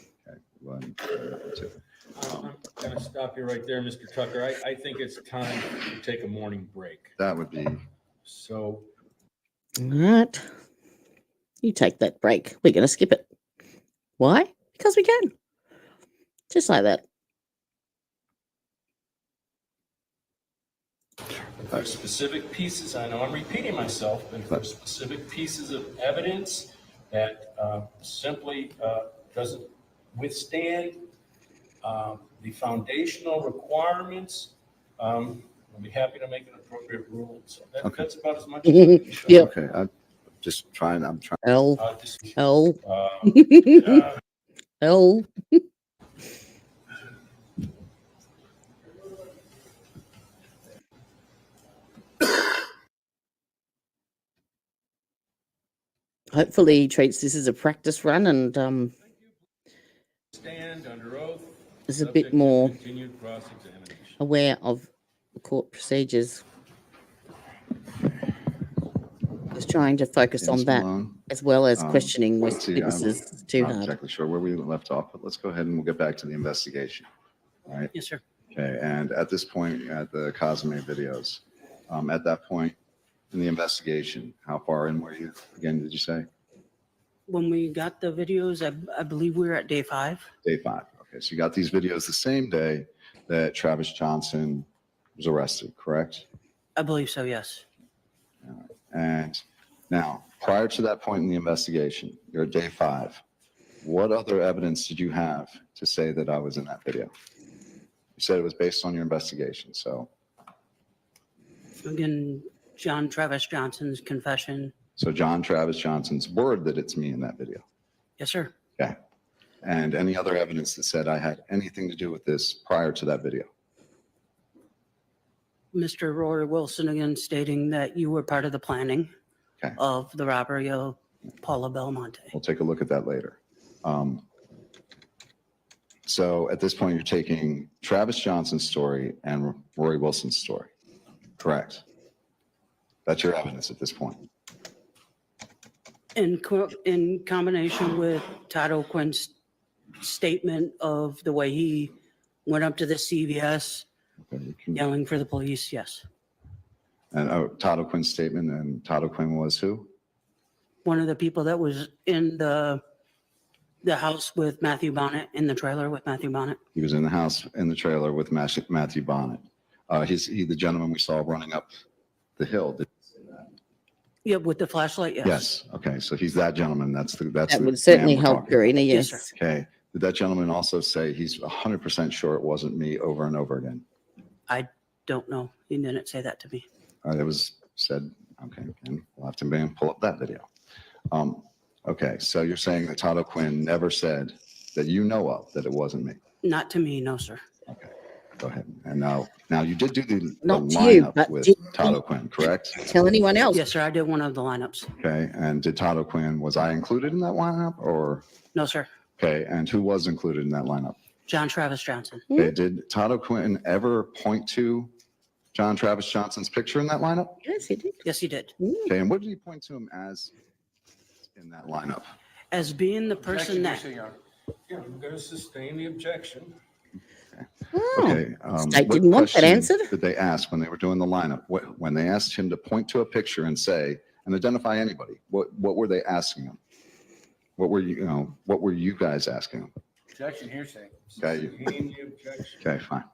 Speaker 14: 1, 2.
Speaker 13: I'm going to stop you right there, Mr. Tucker. I think it's time to take a morning break.
Speaker 14: That would be.
Speaker 13: So.
Speaker 12: All right. You take that break. We're going to skip it. Why? Because we can. Just like that.
Speaker 13: For specific pieces, I know I'm repeating myself, but for specific pieces of evidence that simply doesn't withstand the foundational requirements, I'll be happy to make an appropriate rule. So that's about as much as I can show.
Speaker 12: Yeah.
Speaker 14: Okay, I'm trying.
Speaker 12: L. Hopefully he treats this as a practice run and
Speaker 13: Stand under oath.
Speaker 12: is a bit more
Speaker 13: Continued cross-examination.
Speaker 12: aware of the court procedures. Was trying to focus on that
Speaker 14: Malone.
Speaker 12: as well as questioning
Speaker 14: let's see,
Speaker 12: witnesses. It's too
Speaker 14: I'm not
Speaker 12: hard.
Speaker 14: exactly sure where we left off, but let's go ahead and we'll get back to the investigation. All right.
Speaker 17: Yes, sir.
Speaker 14: Okay. Okay, and at this point, at the Cosme videos, at that point in the investigation, how far in were you? Again, did you say?
Speaker 17: When we got the videos, I believe we were at day 5.
Speaker 14: Day 5. Okay, so you got these videos the same day that Travis Johnson was arrested, correct?
Speaker 17: I believe so, yes.
Speaker 14: And now, prior to that point in the investigation, you're at day 5. What other evidence did you have to say that I was in that video? You said it was based on your investigation, so.
Speaker 17: Again, John Travis Johnson's confession.
Speaker 14: So John Travis Johnson's word that it's me in that video.
Speaker 17: Yes, sir.
Speaker 14: Okay. And any other evidence that said I had anything to do with this prior to that video?
Speaker 17: Mr. Rory Wilson again stating that you were part of the planning of the robbery of Paula Belmonte.
Speaker 14: We'll take a look at that later. So at this point, you're taking Travis Johnson's story and Rory Wilson's story, correct? That's your evidence at this point.
Speaker 17: In combination with Todd O'Quinn's statement of the way he went up to the CVS yelling for the police, yes.
Speaker 14: And Todd O'Quinn's statement, and Todd O'Quinn was who?
Speaker 17: One of the people that was in the house with Matthew Bonnett, in the trailer with Matthew Bonnett.
Speaker 14: He was in the house in the trailer with Matthew Bonnett. He's the gentleman we saw running up the hill.
Speaker 17: Yeah, with the flashlight, yes.
Speaker 14: Yes. Okay. So he's that gentleman. That
Speaker 12: would certainly help, Karina.
Speaker 17: Yes,
Speaker 12: Yes.
Speaker 17: sir.
Speaker 14: Okay. Did that gentleman also say he's 100% sure it wasn't me over and over again?
Speaker 17: I don't know. He didn't say that to me.
Speaker 14: It was said. Okay. And we'll have to pull up that video. Okay. So you're saying that Todd O'Quinn never said that you know of that it wasn't me?
Speaker 17: Not to me, no, sir.
Speaker 14: Okay. Go ahead. And now you did do the
Speaker 12: Not you,
Speaker 14: lineup
Speaker 12: but
Speaker 14: with
Speaker 12: did
Speaker 14: Todd
Speaker 12: you
Speaker 14: O'Quinn, correct?
Speaker 12: tell anyone else?
Speaker 17: Yes, sir. I did one of the lineups.
Speaker 14: Okay. And did Todd O'Quinn, was I included in that lineup or?
Speaker 17: No, sir.
Speaker 14: Okay. And who was included in that lineup?
Speaker 17: John Travis Johnson.
Speaker 14: Okay. Did Todd O'Quinn ever point to John Travis Johnson's picture in that lineup?
Speaker 12: Yes, he did.
Speaker 17: Yes, he did.
Speaker 14: Okay. And what did he point to him as in that lineup?
Speaker 17: As being the person that.
Speaker 13: Yeah, I'm going to sustain the objection.
Speaker 14: Okay.
Speaker 12: State
Speaker 14: what
Speaker 12: didn't want that
Speaker 14: question
Speaker 12: answered.
Speaker 14: Did they ask when they were doing the lineup? When they asked him to point to a picture and say, and identify anybody, what were they asking him? What were you guys asking him?
Speaker 13: Objection hearsay.
Speaker 14: Okay.
Speaker 13: Sustain the objection.
Speaker 14: Okay, fine.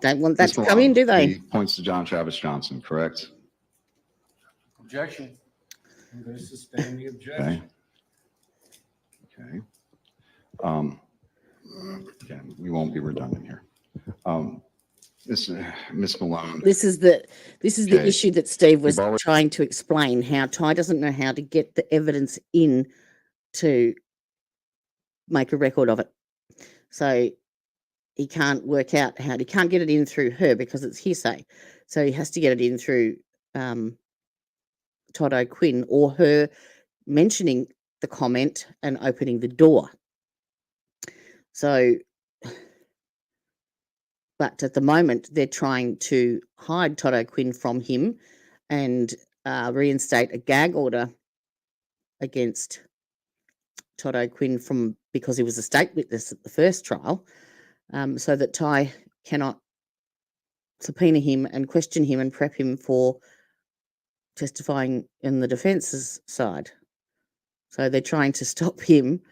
Speaker 12: Don't want that
Speaker 14: Ms.
Speaker 12: to come in, do they?
Speaker 14: He points to John Travis Johnson, correct?
Speaker 13: Objection. I'm going to sustain the objection.
Speaker 14: Okay. Again, we won't be redundant here. Miss Malone.
Speaker 12: This is the
Speaker 14: Okay.
Speaker 12: issue that Steve was
Speaker 14: We've already-
Speaker 12: trying to explain, how Ty doesn't know how to get the evidence in to make a record of it. So he can't work out he can't get it in through her because it's hearsay. So he has to get it in through Todd O'Quinn or her mentioning the comment and opening the door. So, but at the moment, they're trying to hide Todd O'Quinn from him and reinstate a gag order against Todd O'Quinn because he was a state witness at the first trial, so that Ty cannot subpoena him and question him and prep him for testifying in the defence's side. So they're trying to stop him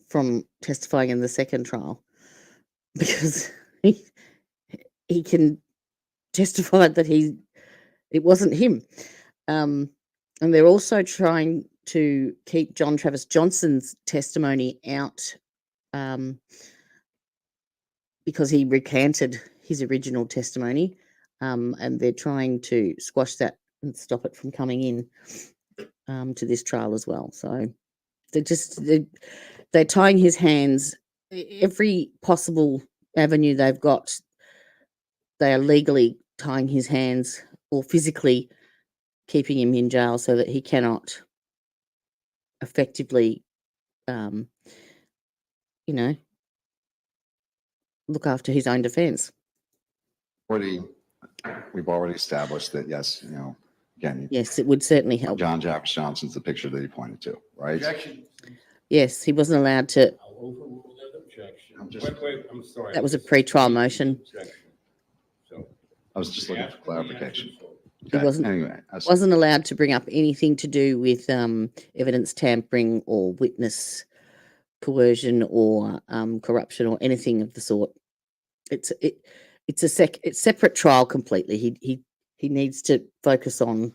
Speaker 12: from testifying in the second trial because he can testify that it wasn't him. And they're also trying to keep John Travis Johnson's testimony out because he recanted his original testimony, and they're trying to squash that and stop it from coming in to this trial as well. So they're tying his hands. Every possible avenue they've got, they are legally tying his hands or physically keeping him in jail so that he cannot effectively, look after his own defense.
Speaker 14: We've already established that, yes, again.
Speaker 12: Yes, it would certainly help.
Speaker 14: John Travis Johnson's the picture that he pointed to, right?
Speaker 13: Objection.
Speaker 12: Yes, he wasn't allowed to.
Speaker 13: I'll overrule that objection.
Speaker 14: I'm just.
Speaker 16: Wait, I'm sorry.
Speaker 12: That was a pre-trial motion.
Speaker 14: I was just looking for clarification.
Speaker 12: He wasn't
Speaker 14: Anyway,
Speaker 12: wasn't allowed to bring up anything to do with evidence tampering or witness coercion or corruption or anything of the sort. It's a separate trial completely. He needs to focus on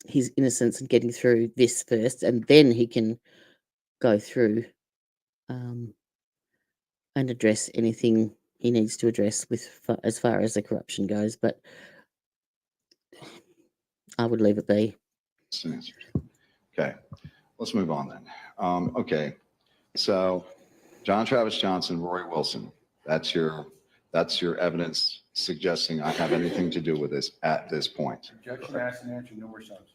Speaker 12: his innocence and getting through this first, and then he can go through and address anything he needs to address as far as the corruption goes. But I would leave it be.
Speaker 14: Okay, let's move on then. Okay, so John Travis Johnson, Roy Wilson. That's your evidence suggesting I have anything to do with this at this point.
Speaker 16: Objection asked and answered, no more subs.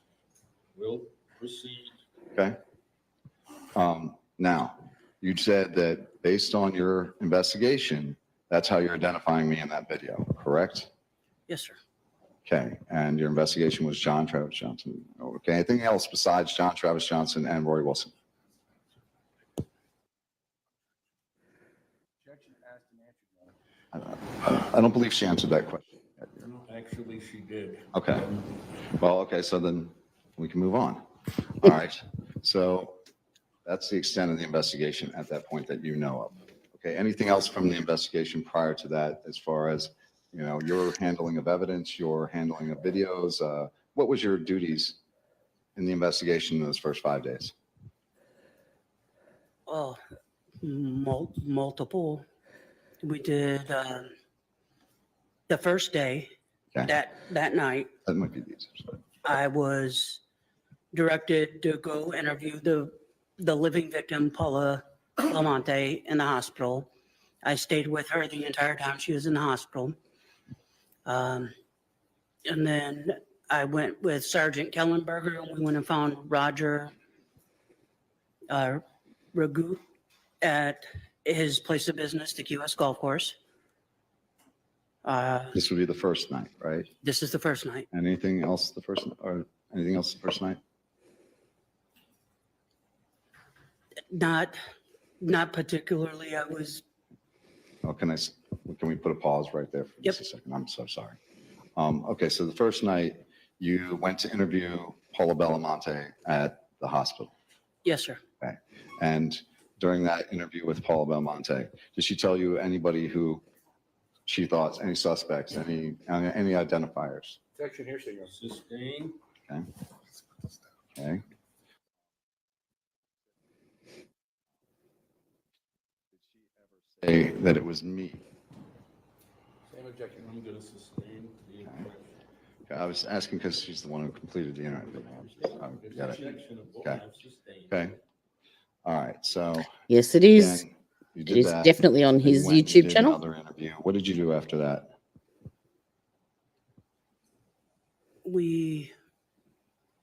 Speaker 16: We'll proceed.
Speaker 14: Okay. Now, you said that based on your investigation, that's how you're identifying me in that video, correct?
Speaker 17: Yes, sir.
Speaker 14: Okay, and your investigation was John Travis Johnson. Okay, anything else besides John Travis Johnson and Roy Wilson?
Speaker 16: Objection asked and answered.
Speaker 14: I don't believe she answered that question.
Speaker 16: Actually, she did.
Speaker 14: Okay. Well, okay, so then we can move on. All right. So that's the extent of the investigation at that point that you know of. Okay. Anything else from the investigation prior to that, as far as, you know, your handling of evidence, your handling of videos? What was your duties in the investigation in those first 5 days?
Speaker 17: Well, multiple. We did the first day.
Speaker 14: Okay.
Speaker 17: That night,
Speaker 14: That might be the easiest.
Speaker 17: I was directed to go interview the living victim, Paula Lamonte, in the hospital. I stayed with her the entire time she was in the hospital. And then I went with Sergeant Kellenberger, and we went and found Roger Ragout at his place of business, the QS Golf Course.
Speaker 14: This would be the first night, right?
Speaker 17: This is the first night.
Speaker 14: Anything else the first night?
Speaker 17: Not particularly. I was.
Speaker 14: Oh, can we put a pause right there for just a second? I'm so sorry. Okay, so the first night you went to interview Paula Belamonte at the hospital.
Speaker 17: Yes, sir.
Speaker 14: Okay. And during that interview with Paula Belmonte, did she tell you anybody who she thought, any suspects, any identifiers?
Speaker 16: Objection, hearsay, Your Honor. Sustained.
Speaker 14: Okay. Okay. Say that it was me.
Speaker 16: Same objection. I'm going to sustain the objection.
Speaker 14: Okay, I was asking because she's the one who completed the interview. Got it. Okay. Okay. All right. So.
Speaker 12: Yes, it is.
Speaker 14: Again, you
Speaker 12: it
Speaker 14: did
Speaker 12: is
Speaker 14: that.
Speaker 12: definitely on
Speaker 14: Then you
Speaker 12: his
Speaker 14: went and
Speaker 12: YouTube
Speaker 14: did
Speaker 12: channel.
Speaker 14: Another interview. What did you do after that?
Speaker 17: We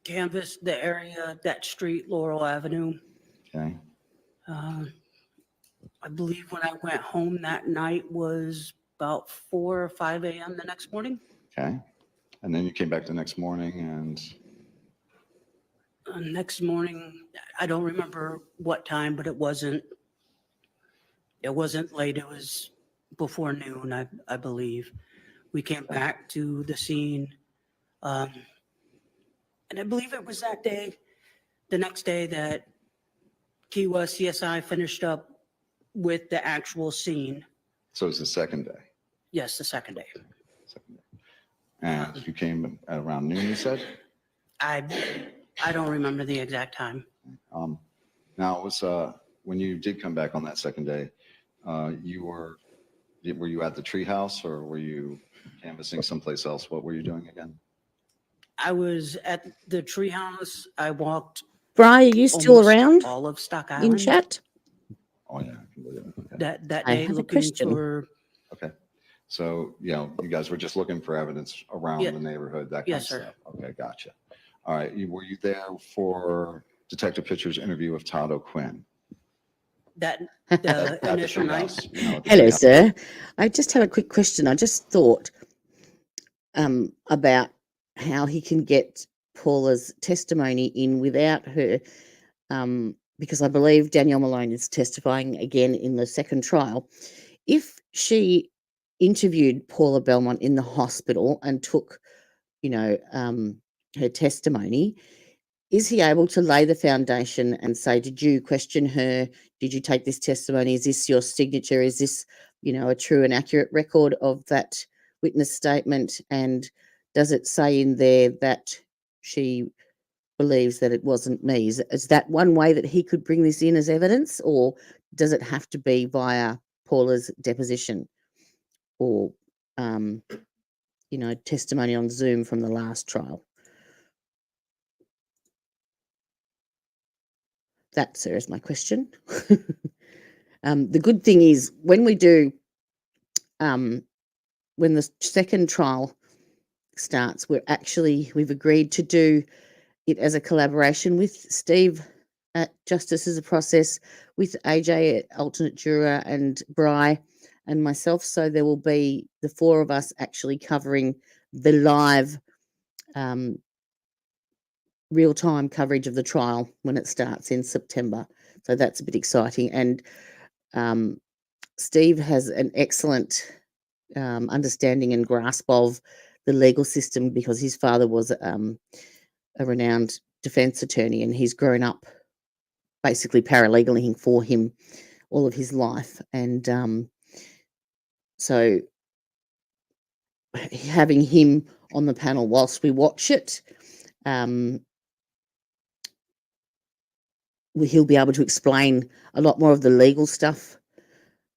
Speaker 17: canvassed the area, that street, Laurel Avenue.
Speaker 14: Okay.
Speaker 17: I believe when I went home that night was about 4 or 5 a.m. the next morning.
Speaker 14: Okay. And then you came back the next morning and.
Speaker 17: Next morning, I don't remember what time, but it wasn't late. It was before noon, I believe. We came back to the scene. And I believe it was that day, the next day, that Key West CSI finished up with the actual scene.
Speaker 14: So it's the second day.
Speaker 17: Yes, the second day.
Speaker 14: And you came at around noon, you said?
Speaker 17: I don't remember the exact time.
Speaker 14: Now it was when you did come back on that second day, were you at the Treehouse or were you canvassing someplace else? What were you doing again?
Speaker 17: I was at the Treehouse. I walked.
Speaker 12: Bri, are you still
Speaker 17: almost
Speaker 12: around
Speaker 17: all of Stock Island
Speaker 12: in chat?
Speaker 14: Oh yeah, I can believe it. Okay.
Speaker 17: That
Speaker 12: I
Speaker 17: day,
Speaker 12: have a
Speaker 17: looking
Speaker 12: question.
Speaker 17: for.
Speaker 14: Okay. So, you guys were just looking for evidence around
Speaker 17: Yeah.
Speaker 14: the neighborhood, that kind
Speaker 17: Yes,
Speaker 14: of
Speaker 17: sir.
Speaker 14: stuff. Okay, gotcha. All right. Were you there for Detective Pritchers' interview with Todd O'Quinn?
Speaker 17: That
Speaker 14: At
Speaker 17: the
Speaker 14: the
Speaker 17: initial night.
Speaker 14: Treehouse, at the
Speaker 12: Hello,
Speaker 14: Treehouse.
Speaker 12: sir. I just have a quick question. I just thought about how he can get Paula's testimony in without her because I believe Danielle Malone is testifying again in the second trial, if she interviewed Paula Belmont in the hospital and took, her testimony, is he able to lay the foundation and say, did you question her? Did you take this testimony? Is this your signature? Is this, a true and accurate record of that witness statement? And does it say in there that she believes that it wasn't me? Is that one way that he could bring this in as evidence, or does it have to be via Paula's deposition or, testimony on Zoom from the last trial? That, sir, is my question. The good thing is when we do, when the second trial starts, we've agreed to do it as a collaboration with Steve at Justice as a Process, with AJ at alternate juror, and Bri and myself. So there will be the four of us actually covering the live real-time coverage of the trial when it starts in September. So that's a bit exciting. And Steve has an excellent understanding and grasp of the legal system because his father was a renowned defense attorney, and he's grown up basically paralegaling for him all of his life. And so having him on the panel whilst we watch it, he'll be able to explain a lot more of the legal stuff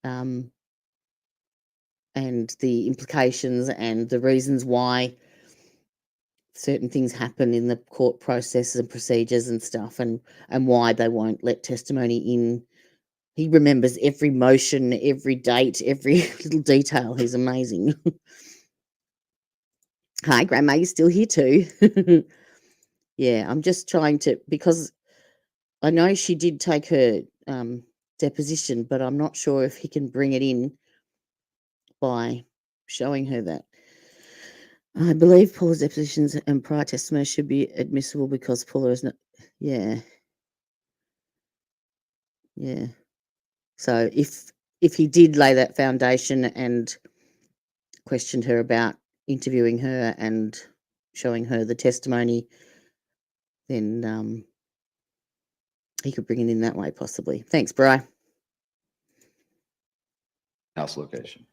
Speaker 12: and the implications and the reasons why certain things happen in the court processes and procedures and stuff, and why they won't let testimony in. He remembers every motion, every date, every little detail. He's amazing. Hi, Grandma, you're still here too. Yeah, I'm just trying to, because I know she did take her deposition, but I'm not sure if he can bring it in by showing her that. I believe Paula's depositions and prior testimony should be admissible because Paula is not. Yeah. Yeah. So if he did lay that foundation and questioned her about interviewing her and showing her the testimony, then he could bring it in that way, possibly. Thanks, Bri.
Speaker 14: House location.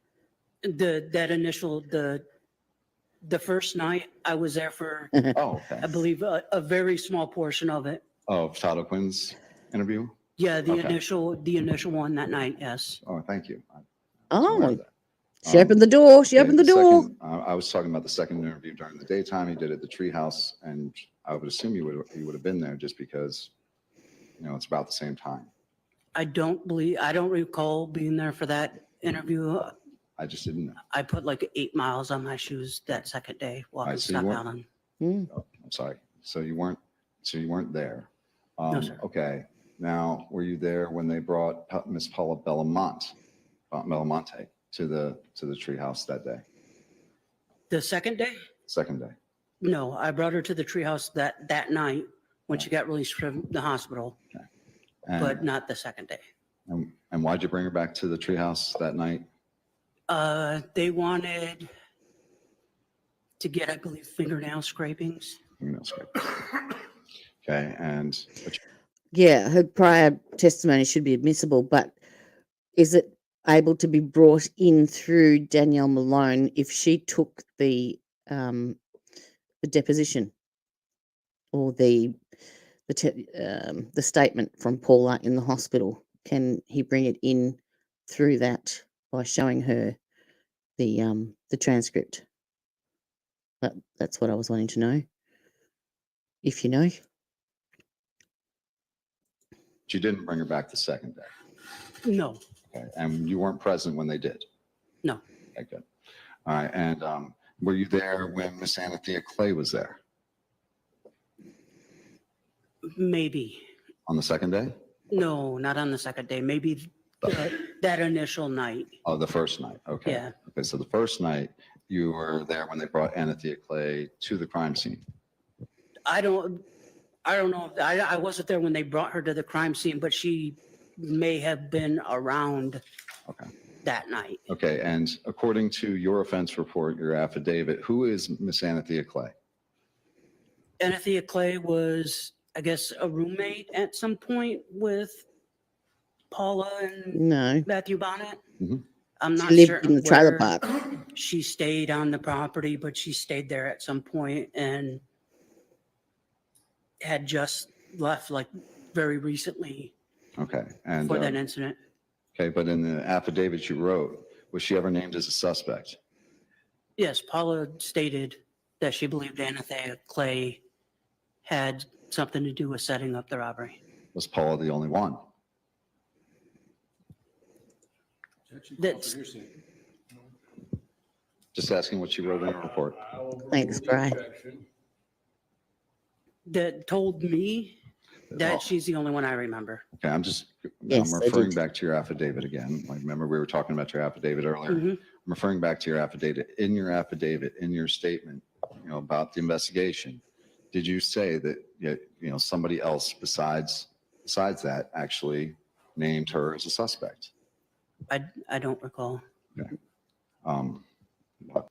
Speaker 17: The first night I was there for,
Speaker 14: Oh, okay.
Speaker 17: I believe, a very small portion of it.
Speaker 14: Oh, Todd Quinn's interview?
Speaker 17: Yeah, the
Speaker 14: Okay.
Speaker 17: initial one that night. Yes.
Speaker 14: Oh, thank you.
Speaker 12: Oh, she opened the door. She opened the door.
Speaker 14: Second, I was talking about the second interview during the daytime. He did it at the Treehouse, and I would assume he would have been there just because, it's about the same time.
Speaker 17: I don't recall being there for that interview.
Speaker 14: I just didn't know.
Speaker 17: I put like 8 miles on my shoes that second day walking
Speaker 14: so you
Speaker 17: Stop
Speaker 14: weren't-
Speaker 17: Allen.
Speaker 14: Oh, I'm sorry. So you weren't there.
Speaker 17: No, sir.
Speaker 14: Okay. Now, were you there when they brought Miss Paula Bellamont to the Treehouse that day?
Speaker 17: The second day?
Speaker 14: Second day.
Speaker 17: No, I brought her to the Treehouse that night when she got released from the hospital,
Speaker 14: And,
Speaker 17: but not the second day.
Speaker 14: and why'd you bring her back to the Treehouse that night?
Speaker 17: They wanted to get, I believe, fingernail scrapings.
Speaker 14: Fingernail scrapings. Okay. And
Speaker 12: Yeah, her prior testimony should be admissible, but is it able to be brought in through Danielle Malone if she took the deposition or the statement from Paula in the hospital? Can he bring it in through that by showing her the transcript? That's what I was wanting to know. If you know.
Speaker 14: you didn't bring her back the second day.
Speaker 17: No,
Speaker 14: Okay. And you weren't present when they did.
Speaker 17: no.
Speaker 14: Okay, good. All right. And were you there when Miss Anthea Clay was there
Speaker 17: Maybe.
Speaker 14: on the second day?
Speaker 17: No, not on the second day. Maybe that initial night.
Speaker 14: Oh, the first night. Okay.
Speaker 17: Yeah.
Speaker 14: Okay. So the first night you were there when they brought Anthea Clay to the crime scene.
Speaker 17: I I don't know. I wasn't there when they brought her to the crime scene, but she may have been around that night.
Speaker 14: Okay, and according to your offense report, your affidavit, who is Miss Anthea Clay?
Speaker 17: Anthea Clay was, I guess, a roommate at some point with Paula and
Speaker 12: No.
Speaker 17: Matthew Bonnett.
Speaker 14: Mhm.
Speaker 17: I'm
Speaker 12: She
Speaker 17: not
Speaker 12: lived
Speaker 17: certain
Speaker 12: in the trailer
Speaker 17: where
Speaker 12: park.
Speaker 17: she stayed on the property, but she stayed there at some point and had just left like very recently
Speaker 14: Okay, and
Speaker 17: for that incident.
Speaker 14: okay, but in the affidavit you wrote, was she ever named as a suspect?
Speaker 17: Yes, Paula stated that she believed Anthea Clay had something to do with setting up the robbery.
Speaker 14: Was Paula the only one?
Speaker 17: That's
Speaker 14: Just asking what she wrote in her report.
Speaker 12: Thanks, Bri.
Speaker 17: that told me that
Speaker 14: Well-
Speaker 17: she's the only one I remember.
Speaker 14: Okay, I'm just,
Speaker 12: Yes,
Speaker 14: I'm
Speaker 12: I
Speaker 14: referring
Speaker 12: did.
Speaker 14: back to your affidavit again. Like, remember we were talking about your affidavit earlier?
Speaker 17: Mhm.
Speaker 14: I'm referring back to your affidavit. In your affidavit, in your statement, about the investigation, did you say that, somebody else besides that actually named her as a suspect?
Speaker 17: I don't recall.
Speaker 14: Um,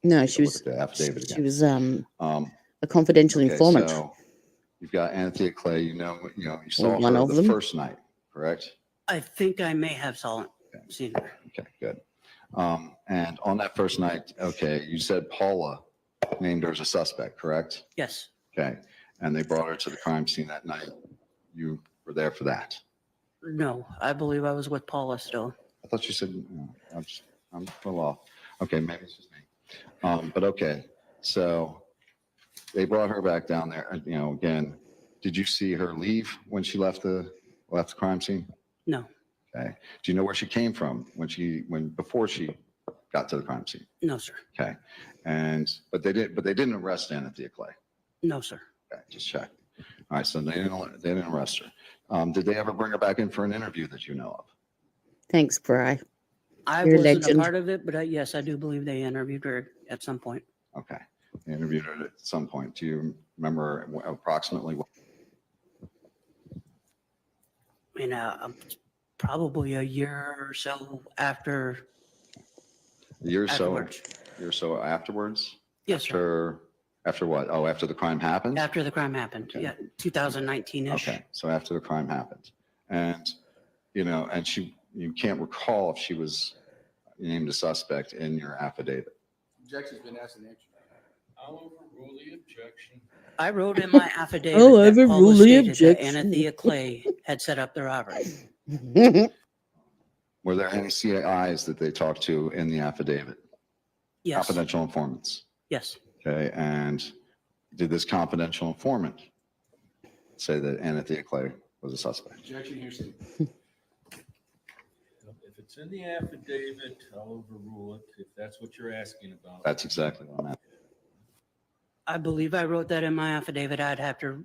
Speaker 12: No,
Speaker 14: take
Speaker 12: she
Speaker 14: a look
Speaker 12: was.
Speaker 14: at the affidavit
Speaker 12: She
Speaker 14: again.
Speaker 12: was
Speaker 14: Um,
Speaker 12: a confidential
Speaker 14: okay,
Speaker 12: informant.
Speaker 14: so you've got Anthea Clay, you saw
Speaker 12: One
Speaker 14: her
Speaker 12: of
Speaker 14: the
Speaker 12: them.
Speaker 14: first night, correct?
Speaker 17: I think I may have seen her.
Speaker 14: Okay, good. And on that first night, okay, you said Paula named her as a suspect, correct?
Speaker 17: Yes.
Speaker 14: Okay, and they brought her to the crime scene that night. You were there for that.
Speaker 17: No, I believe I was with Paula still.
Speaker 14: I thought you said, I'm a little off. Okay, maybe it's just me. But okay, so they brought her back down there. Again, did you see her leave when she left the crime scene?
Speaker 17: No,
Speaker 14: Okay. Do you know where she came from before she got to the crime scene?
Speaker 17: no, sir.
Speaker 14: Okay. But they didn't arrest Anthea Clay.
Speaker 17: No, sir.
Speaker 14: Okay, just check. All right, so they didn't arrest her. Did they ever bring her back in for an interview that you know of?
Speaker 12: Thanks, Bri.
Speaker 17: I
Speaker 12: You're a
Speaker 17: wasn't a
Speaker 12: legend.
Speaker 17: part of it, but yes, I do believe they interviewed her at some point.
Speaker 14: Okay. They interviewed her at some point. Do you remember approximately what?
Speaker 17: I mean, probably a year or so after.
Speaker 14: A year or so?
Speaker 17: Afterwards.
Speaker 14: A year or so afterwards?
Speaker 17: Yes, sir.
Speaker 14: After what? Oh, after the crime happened?
Speaker 17: After the crime happened.
Speaker 14: Okay.
Speaker 17: Yeah, 2019-ish.
Speaker 14: Okay, so after the crime happened. And, and you can't recall if she was named a suspect in your affidavit.
Speaker 18: Objection's been asked and answered.
Speaker 13: I'll overrule the objection.
Speaker 17: I wrote in my affidavit
Speaker 12: Oh,
Speaker 17: that
Speaker 12: overrule
Speaker 17: Paula
Speaker 12: the
Speaker 17: stated that
Speaker 12: objection.
Speaker 17: Anthea Clay had set up the robbery.
Speaker 14: Were there any CIs that they talked to in the affidavit?
Speaker 17: Yes.
Speaker 14: Confidential informants?
Speaker 17: Yes.
Speaker 14: Okay, and did this confidential informant say that Anthea Clay was a suspect?
Speaker 18: Objection, hearsay.
Speaker 13: If it's in the affidavit, I'll overrule it, if that's what you're asking about.
Speaker 14: That's exactly what I'm asking.
Speaker 17: I believe I wrote that in my affidavit. I'd have to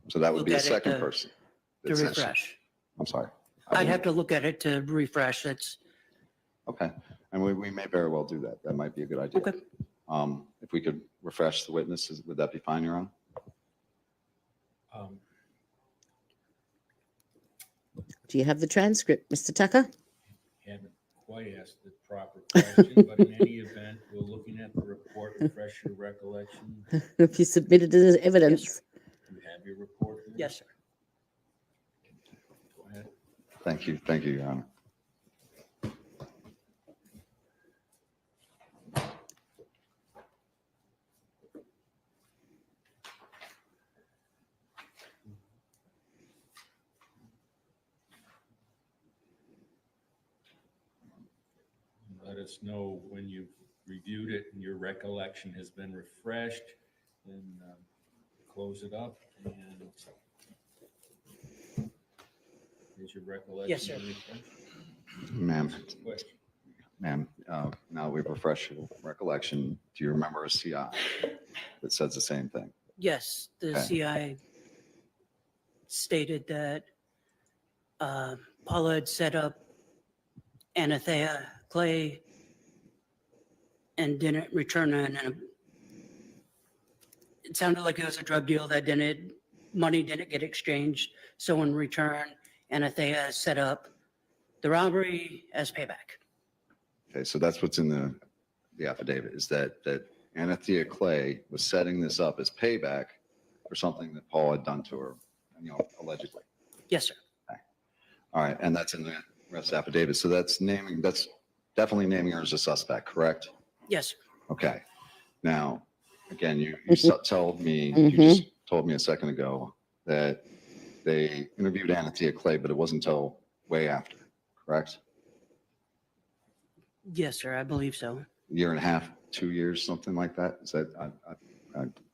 Speaker 14: So that would
Speaker 17: look
Speaker 14: be a
Speaker 17: at it
Speaker 14: second
Speaker 17: to-
Speaker 14: person.
Speaker 17: to
Speaker 14: that says-
Speaker 17: refresh.
Speaker 14: I'm sorry.
Speaker 17: I'd have to look at it to refresh. It's
Speaker 14: Okay, and we may very well do that. That might be a good idea.
Speaker 17: okay.
Speaker 14: If we could refresh the witnesses, would that be fine, Your Honor?
Speaker 12: Do you have the transcript, Mr. Tucker?
Speaker 13: Haven't quite asked the proper question, but in any event, we're looking at the report, refresh your recollection.
Speaker 12: If you submitted it as evidence.
Speaker 13: You have your report? there?
Speaker 17: Yes, sir.
Speaker 13: Go ahead.
Speaker 14: Thank you, Your Honor.
Speaker 13: Let us know when you've reviewed it and your recollection has been refreshed, and close it up. And is your recollection
Speaker 17: Yes, sir.
Speaker 13: refreshed?
Speaker 14: Ma'am,
Speaker 13: Question.
Speaker 14: now that we've refreshed your recollection, do you remember a CI that says the same thing?
Speaker 17: Yes, the
Speaker 14: Okay.
Speaker 17: CI stated that Paula had set up Anthea Clay and didn't return her. And it sounded like it was a drug deal that didn't money didn't get exchanged. So in return, Anathea set up the robbery as payback.
Speaker 14: Okay, so that's what's in the affidavit, is that Anathea Clay was setting this up as payback for something that Paul had done to her, allegedly.
Speaker 17: Yes, sir.
Speaker 14: Okay. All right, and that's in the arrest affidavit. So that's definitely naming her as a suspect, correct?
Speaker 17: Yes, sir.
Speaker 14: Okay. Now, again, you told me, you just told me a second ago that they interviewed Anathea Clay, but it wasn't until way after, correct?
Speaker 17: Yes, sir. I believe so.
Speaker 14: Year and a half, 2 years, something like that? Is that,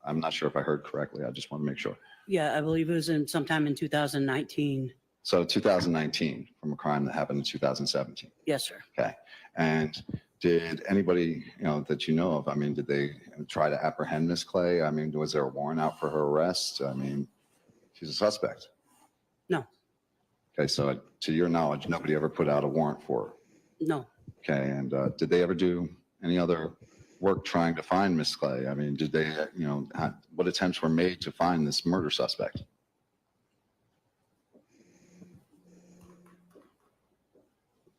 Speaker 14: I'm not sure if I heard correctly. I just want to make sure.
Speaker 17: Yeah, I believe it was sometime in 2019.
Speaker 14: So 2019 from a crime that happened in 2017.
Speaker 17: Yes, sir.
Speaker 14: Okay. And did anybody, that you know of, did they try to apprehend Miss Clay? Was there a warrant out for her arrest? She's a suspect.
Speaker 17: No.
Speaker 14: Okay. So to your knowledge, nobody ever put out a warrant for her?
Speaker 17: No.
Speaker 14: Okay. And did they ever do any other work trying to find Miss Clay? Did they, what attempts were made to find this murder suspect?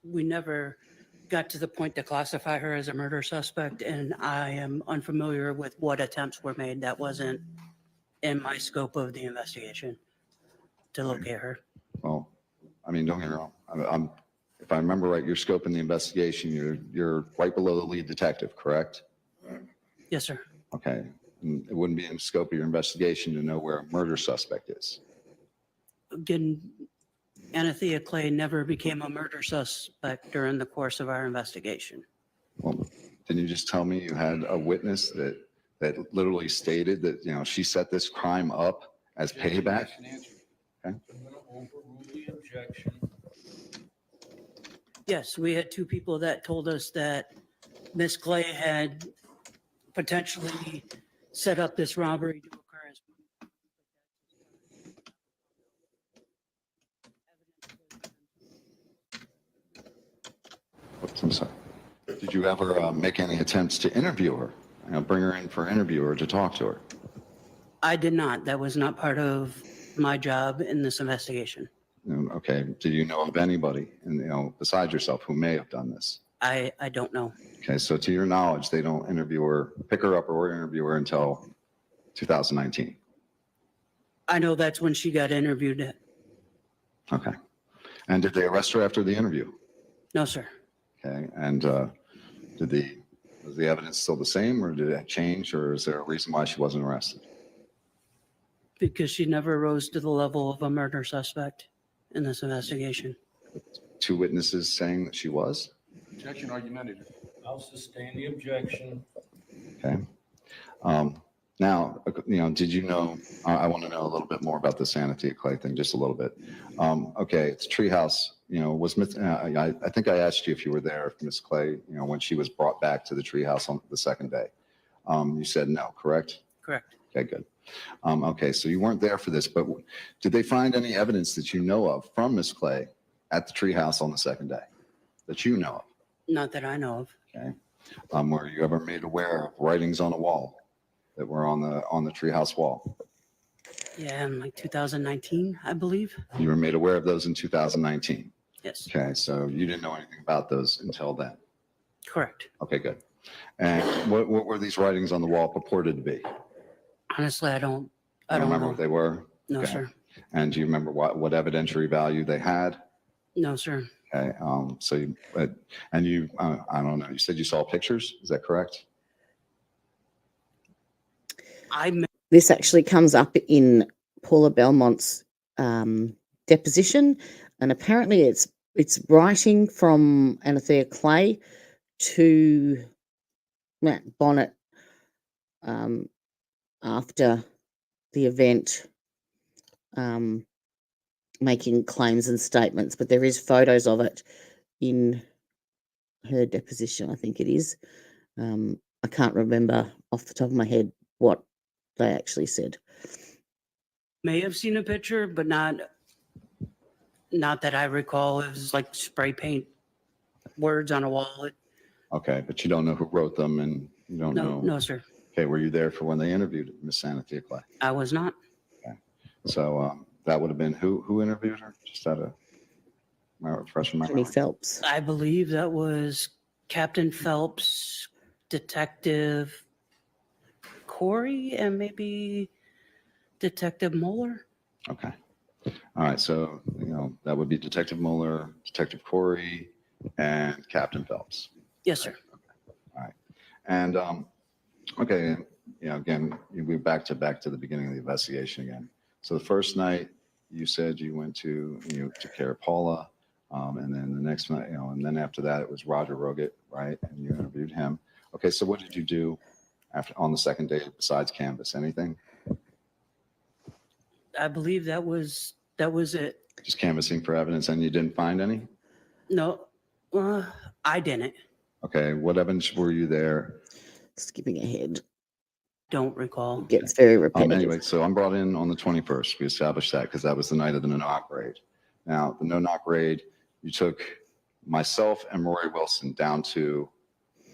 Speaker 17: We never got to the point to classify her as a murder suspect, and I am unfamiliar with what attempts were made. That wasn't in my scope of the investigation to locate her.
Speaker 14: Well, don't get me wrong. If I remember right, your scope in the investigation, you're right below the lead detective, correct?
Speaker 17: Yes, sir.
Speaker 14: Okay. And it wouldn't be in the scope of your investigation to know where a murder suspect is.
Speaker 17: Again, Anathea Clay never became a murder suspect during the course of our investigation.
Speaker 14: Well, didn't you just tell me you had a witness that literally stated that, she set this crime up as payback? Okay.
Speaker 13: I'm going to overrule the objection.
Speaker 17: Yes, we had two people that told us that Miss Clay had potentially set up this robbery to occur as
Speaker 14: Oops, I'm sorry. Did you ever make any attempts to interview her? Bring her in for an interview or to talk to her?
Speaker 17: I did not. That was not part of my job in this investigation.
Speaker 14: Okay. Do you know of anybody, besides yourself, who may have done this?
Speaker 17: I don't know.
Speaker 14: Okay. So to your knowledge, they don't interview her, pick her up or interview her until 2019.
Speaker 17: I know that's when she got interviewed.
Speaker 14: Okay. And did they arrest her after the interview?
Speaker 17: No, sir.
Speaker 14: Okay. And was the evidence still the same, or did it change, or is there a reason why she wasn't arrested?
Speaker 17: Because she never rose to the level of a murder suspect in this investigation.
Speaker 14: Two witnesses saying that she was?
Speaker 16: Objection argumentative.
Speaker 13: I'll sustain the objection.
Speaker 14: Okay. Now, did you know, I want to know a little bit more about the Anathea Clay thing, just a little bit. Okay, it's Treehouse, I think I asked you if you were there, if Miss Clay, when she was brought back to the Treehouse on the second day. You said no, correct?
Speaker 17: Correct.
Speaker 14: Okay, good. Okay, so you weren't there for this, but did they find any evidence that you know of from Miss Clay at the Treehouse on the second day that you know of?
Speaker 17: Not that I know of.
Speaker 14: Okay. Were you ever made aware of writings on a wall that were on the Treehouse wall?
Speaker 17: Yeah, in like 2019, I believe.
Speaker 14: You were made aware of those in 2019?
Speaker 17: Yes.
Speaker 14: Okay, so you didn't know anything about those until then?
Speaker 17: Correct.
Speaker 14: Okay, good. And what were these writings on the wall purported to be?
Speaker 17: Honestly, I don't
Speaker 14: remember
Speaker 17: know.
Speaker 14: what they were?
Speaker 17: No,
Speaker 14: Okay.
Speaker 17: sir.
Speaker 14: And do you remember what evidentiary value they had?
Speaker 17: No, sir.
Speaker 14: Okay, so you, I don't know, you said you saw pictures, is that correct?
Speaker 12: This actually comes up in Paula Belmont's deposition, and apparently it's writing from Anathea Clay to Matt Bonnett after the event, making claims and statements, but there is photos of it in her deposition, I think it is. I can't remember off the top of my head what they actually said.
Speaker 17: May have seen a picture, but not that I recall. It was like spray paint words on a wall.
Speaker 14: Okay, but you don't know who wrote them, and you don't know?
Speaker 17: No, sir.
Speaker 14: Okay, were you there for when they interviewed Miss Anathea Clay?
Speaker 17: I was not.
Speaker 14: Okay. So that would have been who interviewed her? Just out of my refreshing my
Speaker 12: Anthony
Speaker 14: memory.
Speaker 12: Phelps.
Speaker 17: I believe that was Captain Phelps, Detective Corey, and maybe Detective Moeller.
Speaker 14: Okay. All right. So, that would be Detective Mueller, Detective Corey, and Captain Phelps.
Speaker 17: Yes, sir.
Speaker 14: All right. And, okay. Again, we're back to the beginning of the investigation again. So the first night you said you went to, took care of Paula. And then the next night, and then after that it was Roger Roget, right? And you interviewed him. Okay. So what did you do on the second day besides canvas? Anything?
Speaker 17: I believe that was it.
Speaker 14: Just canvassing for evidence, and you didn't find any?
Speaker 17: No, I didn't.
Speaker 14: Okay, what evidence were you there?
Speaker 12: Skipping ahead.
Speaker 17: Don't recall.
Speaker 12: Gets very repetitive.
Speaker 14: Anyway, so I'm brought in on the 21st. We established that because that was the night of the no-knock raid. Now, the no-knock raid, you took myself and Rory Wilson down to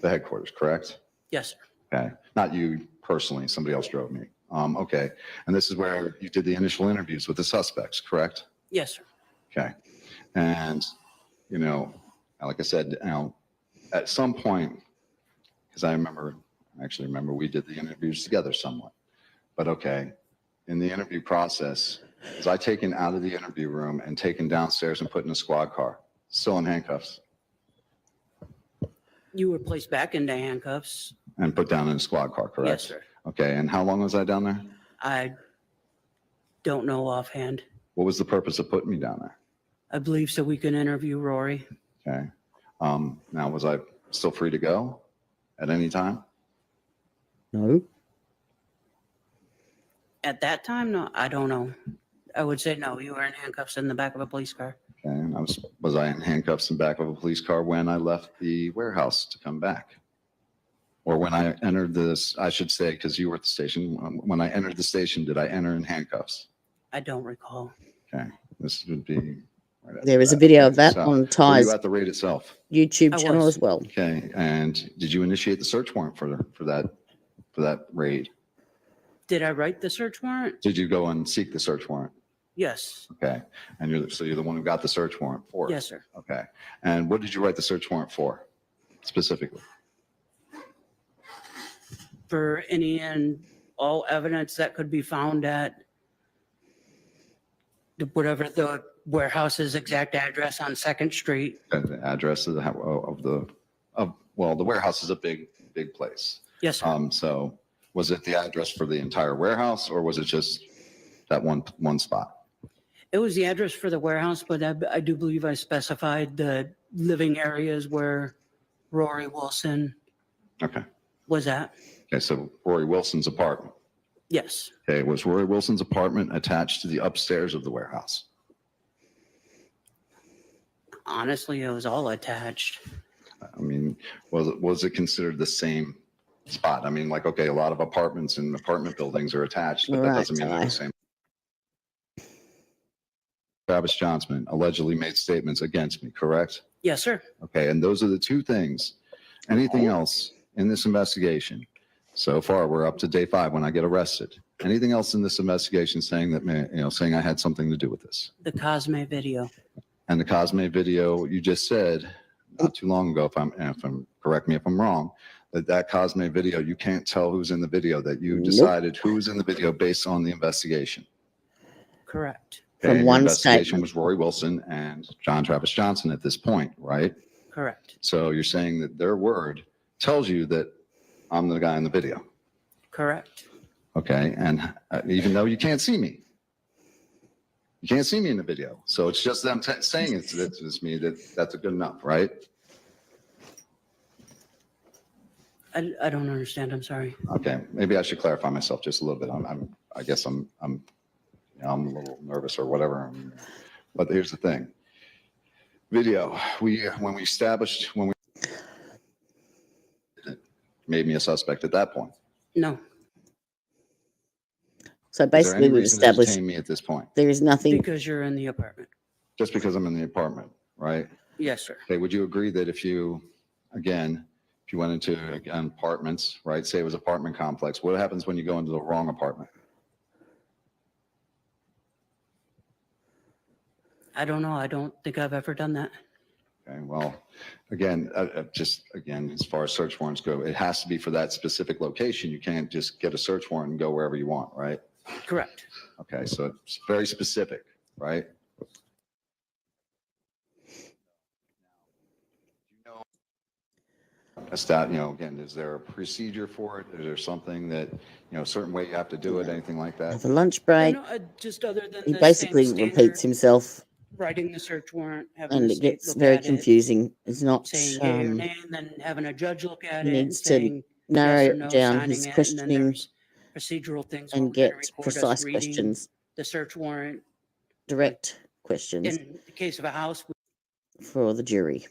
Speaker 14: the headquarters, correct?
Speaker 17: Yes, sir.
Speaker 14: Okay, not you personally. Somebody else drove me. Okay, and this is where you did the initial interviews with the suspects, correct?
Speaker 17: Yes, sir.
Speaker 14: Okay, and like I said, at some point, because I actually remember we did the interviews together somewhat, but okay, in the interview process, was I taken out of the interview room and taken downstairs and put in a squad car, still in handcuffs?
Speaker 17: You were placed back into handcuffs.
Speaker 14: And put down in a squad car, correct?
Speaker 17: Yes, sir.
Speaker 14: Okay, and how long was I down there?
Speaker 17: I don't know offhand.
Speaker 14: What was the purpose of putting me down there?
Speaker 17: I believe so we can interview Rory.
Speaker 14: Okay. Now, was I still free to go at any time?
Speaker 12: No.
Speaker 17: At that time, no, I don't know. I would say no. You were in handcuffs in the back of a police car.
Speaker 14: Okay, and was I in handcuffs in the back of a police car when I left the warehouse to come back? Or when I entered this, I should say, because you were at the station, when I entered the station, did I enter in handcuffs?
Speaker 17: I don't recall.
Speaker 14: Okay, this would be.
Speaker 12: There is a video of that
Speaker 14: So,
Speaker 12: on
Speaker 14: were
Speaker 12: Ty's
Speaker 14: you at the raid itself?
Speaker 12: YouTube channel as well.
Speaker 14: Okay, and did you initiate the search warrant for that raid?
Speaker 17: Did I write the search warrant?
Speaker 14: Did you go and seek the search warrant?
Speaker 17: Yes.
Speaker 14: Okay, and you're the one who got the search warrant for it?
Speaker 17: Yes, sir.
Speaker 14: Okay, and what did you write the search warrant for specifically?
Speaker 17: For any and all evidence that could be found at whatever the warehouse's exact address on 2nd Street.
Speaker 14: And the address of the warehouse is a big place.
Speaker 17: Yes, sir.
Speaker 14: So was it the address for the entire warehouse, or was it just that one spot?
Speaker 17: It was the address for the warehouse, but I do believe I specified the living areas where Rory Wilson
Speaker 14: Okay.
Speaker 17: was at.
Speaker 14: Okay, so Rory Wilson's apartment.
Speaker 17: Yes.
Speaker 14: Okay, was Rory Wilson's apartment attached to the upstairs of the warehouse?
Speaker 17: Honestly, it was all attached.
Speaker 14: I mean, was it considered the same spot? I mean, like, okay, a lot of apartments and apartment buildings are attached, but that doesn't mean they're the same. Travis Johnson allegedly made statements against me, correct?
Speaker 17: Yes, sir.
Speaker 14: Okay, and those are the two things. Anything else in this investigation? So far, we're up to day 5 when I get arrested. Anything else in this investigation saying that, saying I had something to do with this?
Speaker 17: The Cosme video.
Speaker 14: And the Cosme video, you just said not too long ago, if I'm correct me if I'm wrong, that Cosme video, you can't tell who's in the video, that you decided who's in the video based on the investigation.
Speaker 17: Correct.
Speaker 14: Okay,
Speaker 12: From one
Speaker 14: the investigation
Speaker 12: statement.
Speaker 14: was Rory Wilson and John Travis Johnson at this point, right?
Speaker 17: Correct.
Speaker 14: So you're saying that their word tells you that I'm the guy in the video.
Speaker 17: Correct.
Speaker 14: Okay, and even though you can't see me, you can't see me in the video. So it's just them saying it's me, that's good enough, right?
Speaker 17: I don't understand. I'm sorry.
Speaker 14: Okay, maybe I should clarify myself just a little bit. I guess I'm a little nervous or whatever. But here's the thing. Video, when we it made me a suspect at that point.
Speaker 17: No.
Speaker 12: So
Speaker 14: Is there
Speaker 12: basically,
Speaker 14: any
Speaker 12: we've
Speaker 14: reason to
Speaker 12: established
Speaker 14: detain me at this point?
Speaker 12: there is nothing.
Speaker 17: Because you're in the apartment.
Speaker 14: Just because I'm in the apartment, right?
Speaker 17: Yes, sir.
Speaker 14: Okay, would you agree that if you went into apartments, right? Say it was apartment complex, what happens when you go into the wrong apartment?
Speaker 17: I don't know. I don't think I've ever done that.
Speaker 14: Okay, well, again, as far as search warrants go, it has to be for that specific location. You can't just get a search warrant and go wherever you want, right?
Speaker 17: Correct.
Speaker 14: Okay, so it's very specific, right? That, again, is there a procedure for it? Is there something that, a certain way you have to do it, anything like that?
Speaker 12: Have a lunch break.
Speaker 17: No, just other than
Speaker 12: He
Speaker 17: the
Speaker 12: basically
Speaker 17: same
Speaker 12: repeats
Speaker 17: standard,
Speaker 12: himself,
Speaker 17: writing the search warrant, having
Speaker 12: and
Speaker 17: the
Speaker 12: it
Speaker 17: state
Speaker 12: gets
Speaker 17: look
Speaker 12: very
Speaker 17: at it,
Speaker 12: confusing. It's not.
Speaker 17: saying yea or nay, and then having a judge look at
Speaker 12: He
Speaker 17: it and
Speaker 12: needs to
Speaker 17: saying
Speaker 12: narrow
Speaker 17: yes or
Speaker 12: it
Speaker 17: no,
Speaker 12: down
Speaker 17: signing
Speaker 12: his
Speaker 17: it, and then
Speaker 12: questioning
Speaker 17: there's procedural things where
Speaker 12: and
Speaker 17: we're going to
Speaker 12: get
Speaker 17: record us
Speaker 12: precise
Speaker 17: reading
Speaker 12: questions,
Speaker 17: the search warrant.
Speaker 12: direct questions
Speaker 17: In the case of a house,
Speaker 12: for the jury.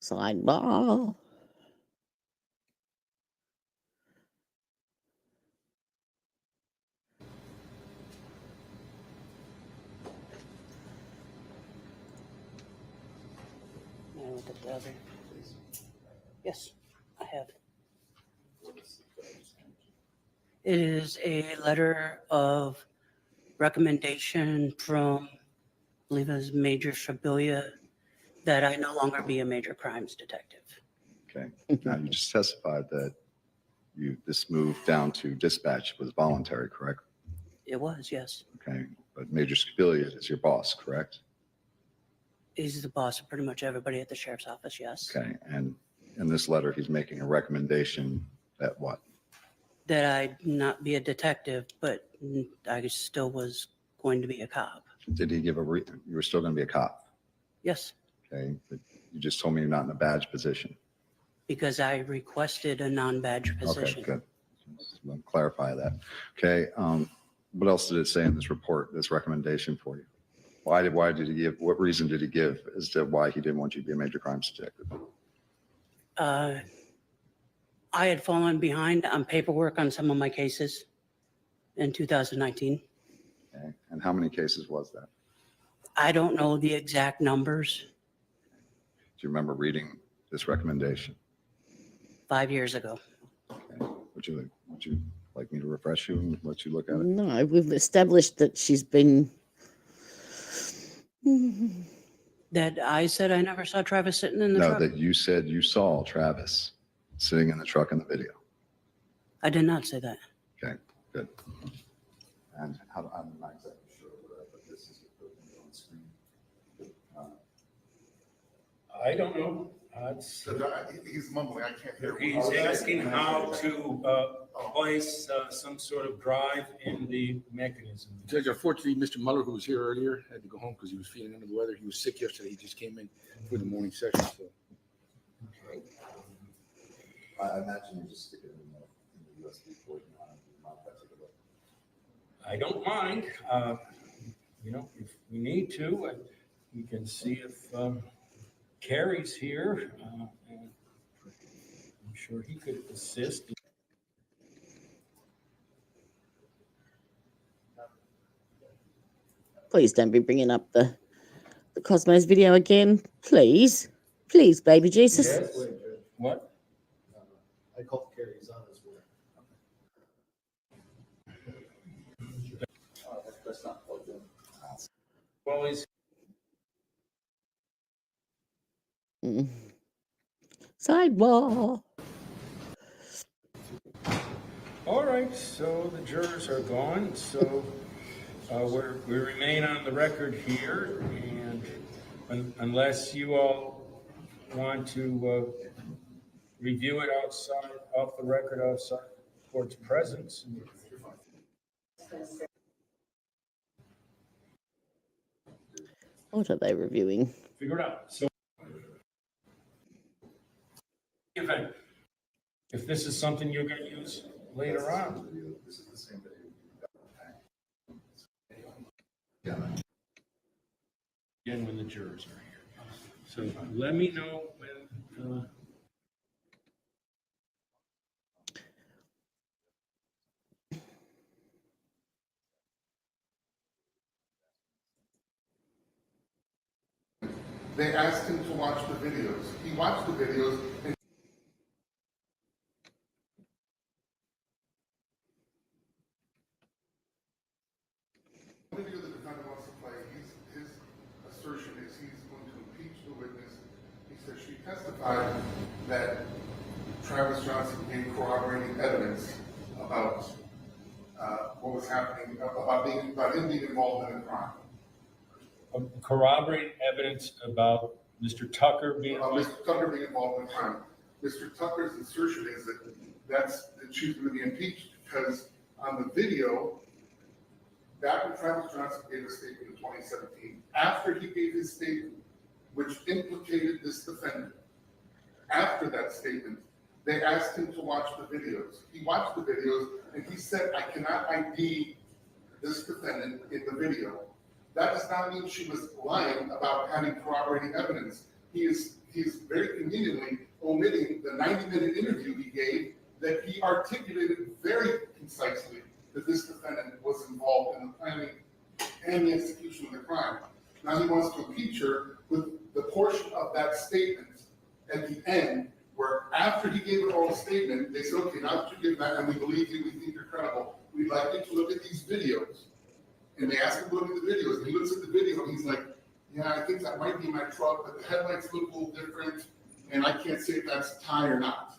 Speaker 12: Sidebar.
Speaker 17: May I look at the other? Yes, I have. It is a letter of recommendation from, I believe it was Major Shabuya, that I no longer be a major crimes detective.
Speaker 14: Okay, now you just testified that this move down to dispatch was voluntary, correct?
Speaker 17: It was, yes.
Speaker 14: Okay, but Major Scabilia is your boss, correct?
Speaker 17: He's the boss of pretty much everybody at the sheriff's office, yes.
Speaker 14: Okay, and in this letter, he's making a recommendation that what?
Speaker 17: That I not be a detective, but I still was going to be a cop.
Speaker 14: Did he give you were still going to be a cop?
Speaker 17: Yes,
Speaker 14: Okay, but you just told me you're not in a badge position.
Speaker 17: because I requested a non-badge position.
Speaker 14: Okay, good. Just want to clarify that. Okay, what else did it say in this report, this recommendation for you? Why did he give, what reason did he give as to why he didn't want you to be a major crimes detective?
Speaker 17: I had fallen behind on paperwork on some of my cases in 2019.
Speaker 14: Okay, and how many cases was that?
Speaker 17: I don't know the exact numbers.
Speaker 14: Do you remember reading this recommendation?
Speaker 17: 5 years ago.
Speaker 14: Okay. Would you like me to refresh you and let you look at it?
Speaker 12: No, we've established that she's been.
Speaker 17: That I said I never saw Travis sitting in the truck?
Speaker 14: No, that you said you saw Travis sitting in the truck in the video.
Speaker 17: I did not say that.
Speaker 14: Okay, good. And I'm not exactly sure, but this is on screen.
Speaker 13: I don't know.
Speaker 4: He's mumbling. I can't hear.
Speaker 13: He's asking how to place some sort of drive in the mechanism.
Speaker 16: Judge, unfortunately, Mr. Mueller, who was here earlier, had to go home because he was feeling under the weather. He was sick yesterday. He just came in for the morning session. So
Speaker 14: I imagine you just stick it in the USB port.
Speaker 13: I don't mind. If we need to, we can see if Carrie's here. And I'm sure he could assist.
Speaker 12: Please don't be bringing up the Cosmos video again, please, baby Jesus.
Speaker 13: Yes. What?
Speaker 18: I called Carrie. He's on his way. That's not plugged in.
Speaker 13: Well, he's
Speaker 12: Sidebar.
Speaker 13: all right. So the jurors are gone. So we remain on the record here, and unless you all want to review it outside, off the record, outside the court's presence.
Speaker 12: What are they reviewing?
Speaker 13: Figure it out. So, event, if this is something you're going to use later on.
Speaker 14: This is the same video.
Speaker 13: Again, when the jurors are here. So let me know when.
Speaker 20: They asked him to watch the videos. He watched the videos and the video the defendant wants to play, his assertion is he's going to impeach the witness. He says she testified that Travis Johnson gave corroborating evidence about what was happening, about him being involved in a crime.
Speaker 13: Corroborating evidence about Mr. Tucker being involved?
Speaker 20: Mr. Tucker being involved in a crime. Mr. Tucker's assertion is that she's going to be impeached because on the video, back when Travis Johnson gave a statement in 2017, after he gave his statement, which implicated this defendant, after that statement, they asked him to watch the videos. He watched the videos and he said, I cannot ID this defendant in the video. That does not mean she was lying about having corroborating evidence. He is very conveniently omitting the 90-minute interview he gave that he articulated very concisely that this defendant was involved in the planning and the execution of the crime. Now he wants to impeach her with the portion of that statement at the end where after he gave an oral statement, they said, okay, now that you give that and we believe you, we think you're credible, we'd like you to look at these videos. And they ask him to look at the videos, and he looks at the video and he's like, yeah, I think that might be my truck, but the headlights look a little different, and I can't say if that's Ty or not.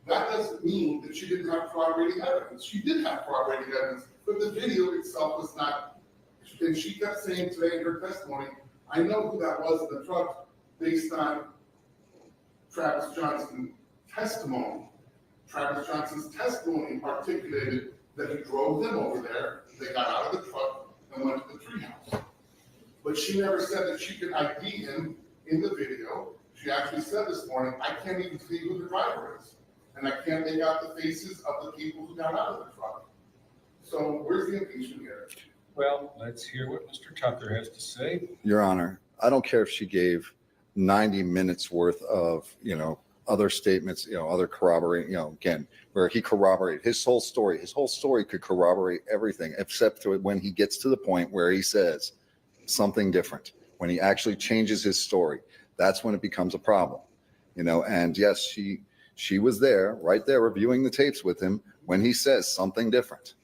Speaker 20: That doesn't mean that she didn't have corroborating evidence. She did have corroborating evidence, but the video itself was not. And she kept saying today in her testimony, I know who that was in the truck based on Travis Johnson's testimony. Travis Johnson's testimony articulated that he drove them over there, they got out of the truck and went to the treehouse. But she never said that she could ID him in the video. She actually said this morning, I can't even see who the driver is. And I can't make out the faces of the people who got out of the truck. So where's the impeachment here?
Speaker 13: Well, let's hear what Mr. Tucker has to say.
Speaker 14: Your Honor, I don't care if she gave 90 minutes worth of, other statements, other corroborating, again, where he corroborated his whole story. His whole story could corroborate everything except when he gets to the point where he says something different. When he actually changes his story, that's when it becomes a problem, and yes, she was there, right there, reviewing the tapes with him when he says something different.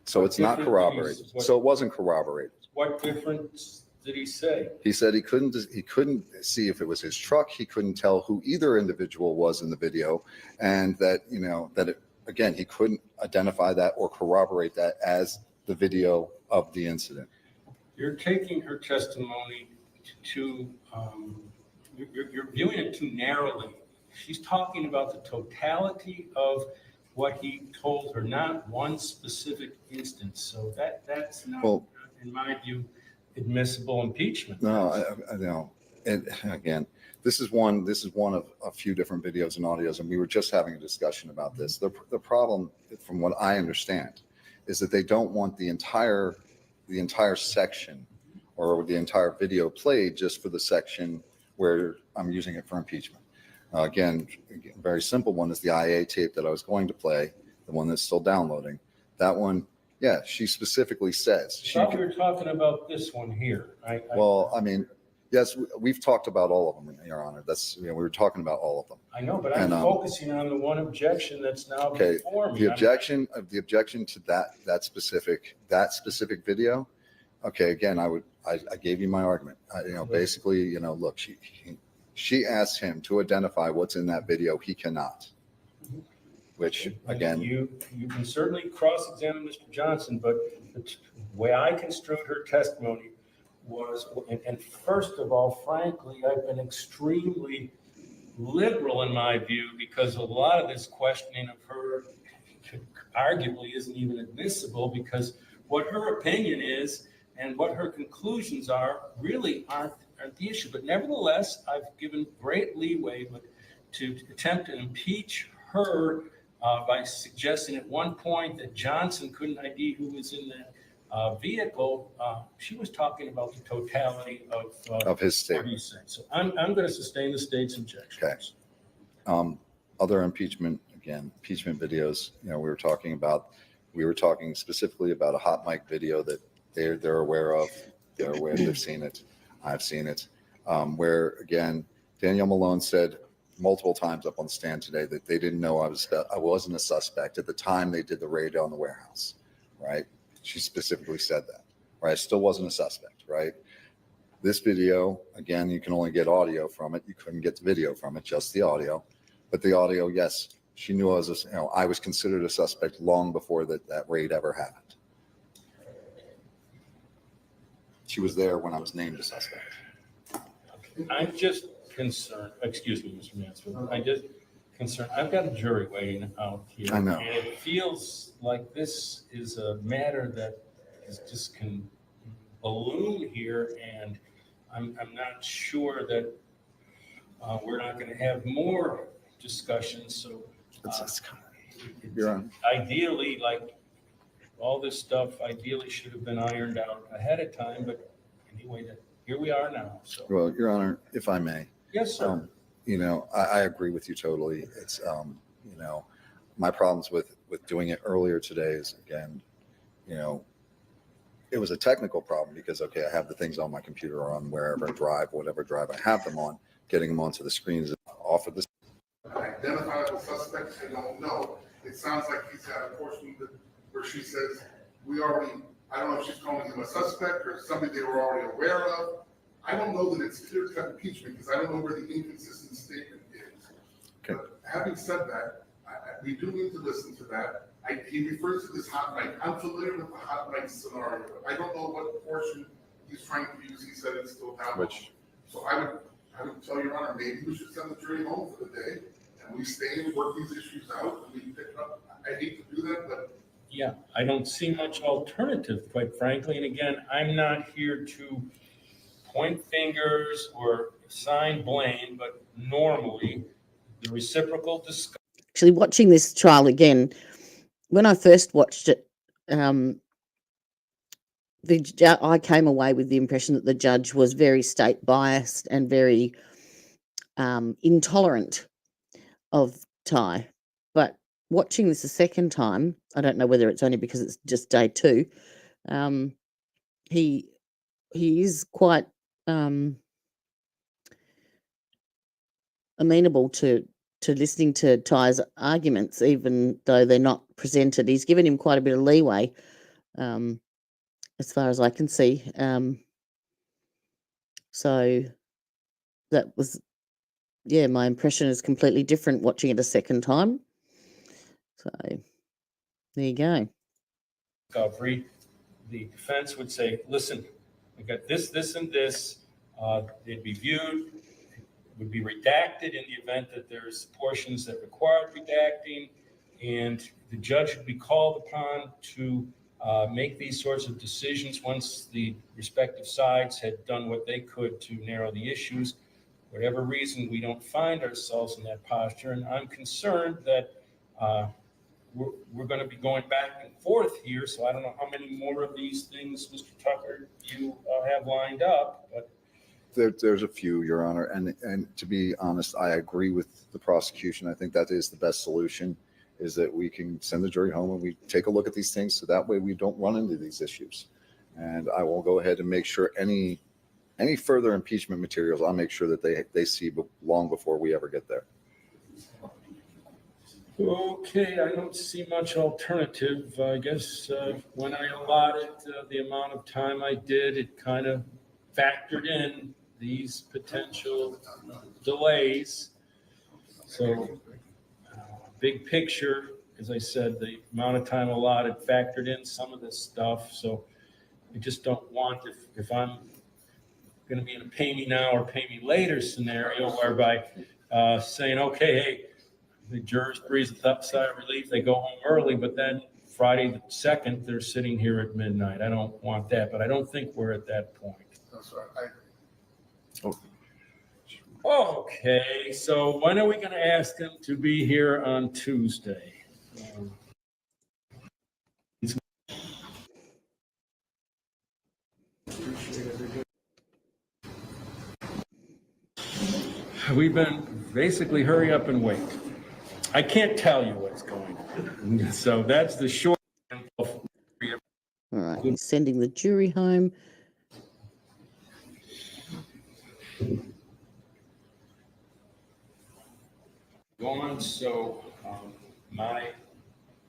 Speaker 14: So it's not corroborated. So it wasn't corroborated.
Speaker 13: What difference did he say?
Speaker 14: He said he couldn't see if it was his truck. He couldn't tell who either individual was in the video, and that again, he couldn't identify that or corroborate that as the video of the incident.
Speaker 13: You're taking her testimony you're viewing it too narrowly. She's talking about the totality of what he told her, not one specific instance. So that's not, in my view, admissible impeachment.
Speaker 14: No, I know. And again, this is one of a few different videos and audios, and we were just having a discussion about this. The problem, from what I understand, is that they don't want the entire section or the entire video played just for the section where I'm using it for impeachment. Again, very simple one is the IA tape that I was going to play, the one that's still downloading. That one, yeah, she specifically says.
Speaker 13: I thought we were talking about this one here.
Speaker 14: Yes, we've talked about all of them, Your Honor. We were talking about all of them.
Speaker 13: I know, but I'm focusing on the one objection that's now before me.
Speaker 14: The objection to that specific video. Okay, again, I gave you my argument. Basically, look, she asked him to identify what's in that video. He cannot. Which again,
Speaker 13: you can certainly cross-examine Mr. Johnson, but the way I construed her testimony was, and first of all, frankly, I've been extremely liberal in my view because a lot of this questioning of her arguably isn't even admissible because what her opinion is and what her conclusions are really aren't the issue. But nevertheless, I've given great leeway to attempt to impeach her by suggesting at one point that Johnson couldn't ID who was in that vehicle. She was talking about the totality
Speaker 14: of his statement.
Speaker 13: So I'm going to sustain the state's objections.
Speaker 14: Okay. Other impeachment videos. We were talking specifically about a hot mic video that they're aware of. They're aware. They've seen it. I've seen it. where, again, Danielle Malone said multiple times up on the stand today that they didn't know I wasn't a suspect at the time they did the raid on the warehouse, right? She specifically said that, right? I still wasn't a suspect, right? This video, again, you can only get audio from it. You couldn't get the video from it, just the audio. But the audio, yes, she knew I was considered a suspect long before that raid ever happened. She was there when I was named a suspect.
Speaker 13: I'm just concerned, excuse me, Mr. Mansfield, I'm just concerned, I've got a jury waiting out here.
Speaker 14: I know.
Speaker 13: And it feels like this is a matter that is just can balloon here, and I'm not sure that we're not going to have more discussions. So ideally, like all this stuff, ideally should have been ironed out ahead of time. But anyway, here we are now. So,
Speaker 14: Well, Your Honor, if I may.
Speaker 13: Yes, sir.
Speaker 14: I agree with you totally. It's, my problems with doing it earlier today is, again, it was a technical problem because, okay, I have the things on my computer or on wherever whatever drive I have them on, getting them onto the screens off of the.
Speaker 20: Identifiable suspects, I don't know. It sounds like he's got a portion where she says, I don't know if she's calling him a suspect or somebody they were already aware of. I don't know that it's clear-cut impeachment because I don't know where the inconsistent statement is. Okay. But having said that, we do need to listen to that. He refers to this hot mic. I'm familiar with the hot mic scenario. I don't know what portion he's trying to use. He said it's still down. So I would tell Your Honor, maybe we should send the jury home for the day and we stay and work these issues out and we pick it up. I hate to do that, but
Speaker 13: yeah, I don't see much alternative, quite frankly. And again, I'm not here to point fingers or assign blame, but normally the reciprocal discussion.
Speaker 12: Actually, watching this trial again, when I first watched it, I came away with the impression that the judge was very state biased and very intolerant of Ty. But watching this a second time, I don't know whether it's only because it's just day two, he is quite amenable to listening to Ty's arguments, even though they're not presented. He's given him quite a bit of leeway, as far as I can see. So that was, my impression is completely different watching it a second time. So there you go.
Speaker 13: Discovery, the defense would say, listen, we got this, this, and this. They'd be viewed, would be redacted in the event that there's portions that required redacting, and the judge would be called upon to make these sorts of decisions once the respective sides had done what they could to narrow the issues. Whatever reason, we don't find ourselves in that posture, and I'm concerned that we're going to be going back and forth here, so I don't know how many more of these things, Mr. Tucker, you have lined up, but
Speaker 14: There's a few, Your Honor, and to be honest, I agree with the prosecution. I think that is the best solution, is that we can send the jury home and we take a look at these things, so that way we don't run into these issues. And I will go ahead and make sure any further impeachment materials, I'll make sure that they see long before we ever get there.
Speaker 13: okay, I don't see much alternative. I guess when I allotted the amount of time I did, it kind of factored in these potential delays. So big picture, as I said, the amount of time allotted factored in some of this stuff. So I just don't want, if I'm going to be in a pay me now or pay me later scenario whereby saying, okay, hey, the jurors breathe a sigh of relief, they go home early, but then Friday the 2nd, they're sitting here at midnight. I don't want that, but I don't think we're at that point.
Speaker 20: that's right.
Speaker 13: Okay, so when are we going to ask them to be here on Tuesday? We've been basically hurry up and wait. I can't tell you what's going on. So that's the short.
Speaker 12: All right, he's sending the jury home.
Speaker 13: Go on. So my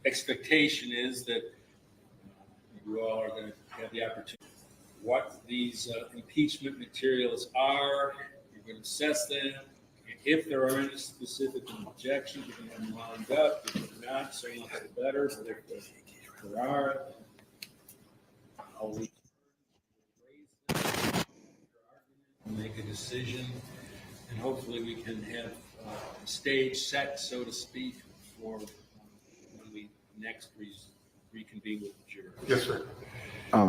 Speaker 13: expectation is that you all are going to have the opportunity. What these impeachment materials are, you're going to assess them. And if there are any specific objections, you're going to have them lined up. If not, so much the better. But if there are, I'll raise them, make a decision, and hopefully we can have a stage set, so to speak, for when we next reconvene with the jury.
Speaker 20: Yes, sir.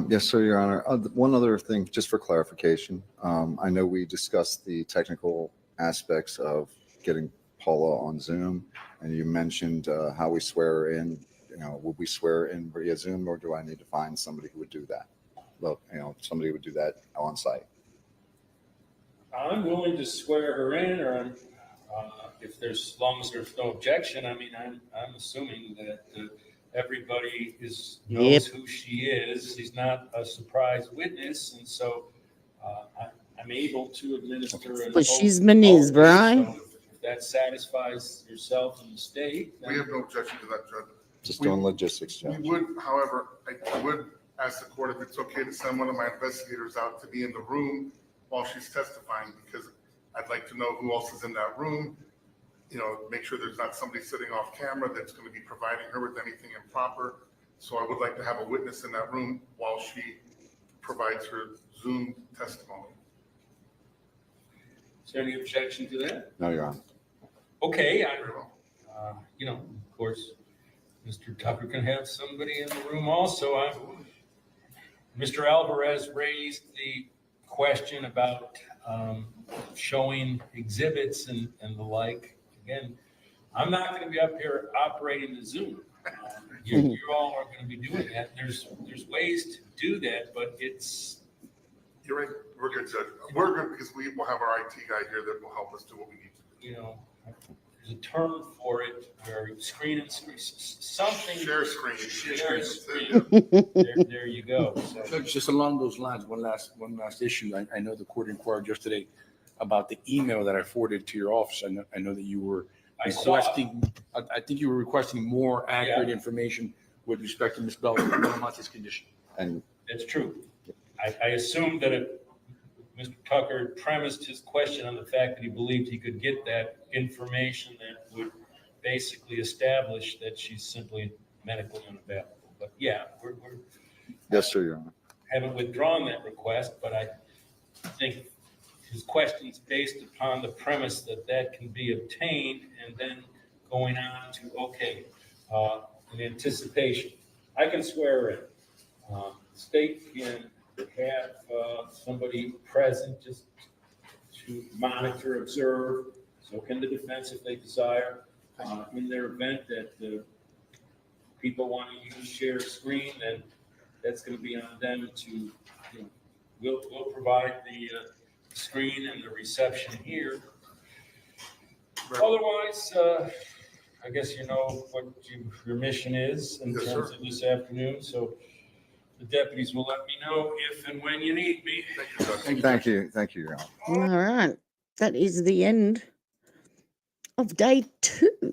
Speaker 14: Yes, sir, Your Honor. One other thing, just for clarification. I know we discussed the technical aspects of getting Paula on Zoom, and you mentioned how we swear in. Would we swear in via Zoom, or do I need to find somebody who would do that? Well, somebody would do that on site.
Speaker 13: I'm willing to swear her in, or if there's, as long as there's no objection. I mean, I'm assuming that everybody knows who she is. She's not a surprise witness, and so I'm able to administer an
Speaker 12: But she's
Speaker 13: oath.
Speaker 12: Muniz, right?
Speaker 13: So if that satisfies yourself and the state, then
Speaker 20: We have no objection to that, Judge.
Speaker 14: Just doing logistics, Judge.
Speaker 20: We would, however, I would ask the court if it's okay to send one of my investigators out to be in the room while she's testifying, because I'd like to know who else is in that room. Make sure there's not somebody sitting off camera that's going to be providing her with anything improper. So I would like to have a witness in that room while she provides her Zoom testimony.
Speaker 13: is there any objection to that?
Speaker 14: No, Your Honor.
Speaker 13: Okay, of course, Mr. Tucker can have somebody in the room also. Mr. Alvarez raised the question about showing exhibits and the like. Again, I'm not going to be up here operating the Zoom. You all are going to be doing that. There's ways to do that, but it's...
Speaker 20: You're right. We're good, Judge. We're good because we will have our IT guy here that will help us do what we need to do.
Speaker 13: There's a term for it where screen and screen, something.
Speaker 20: Share screen.
Speaker 13: Share screen. There you go. So,
Speaker 16: Just along those lines, one last issue. I know the court inquired yesterday about the email that I forwarded to your office. I know that you were requesting, I think you were requesting more accurate information with respect to Ms. Belmonte's condition.
Speaker 14: And
Speaker 13: that's true. I assumed that Mr. Tucker premised his question on the fact that he believed he could get that information that would basically establish that she's simply medically unavailable. But yeah, we're
Speaker 14: yes, sir, Your Honor.
Speaker 13: Haven't withdrawn that request, but I think his question is based upon the premise that can be obtained, and then going on to, in anticipation. I can swear in. State can have somebody present just to monitor, observe. So can the defense if they desire. In their event that people want to use share screen, then that's going to be on them to, we'll provide the screen and the reception here. Otherwise, I guess you know what your mission is in terms of this afternoon. So the deputies will let me know if and when you need me.
Speaker 14: Thank you, Your Honor.
Speaker 12: All right. That is the end of day 2.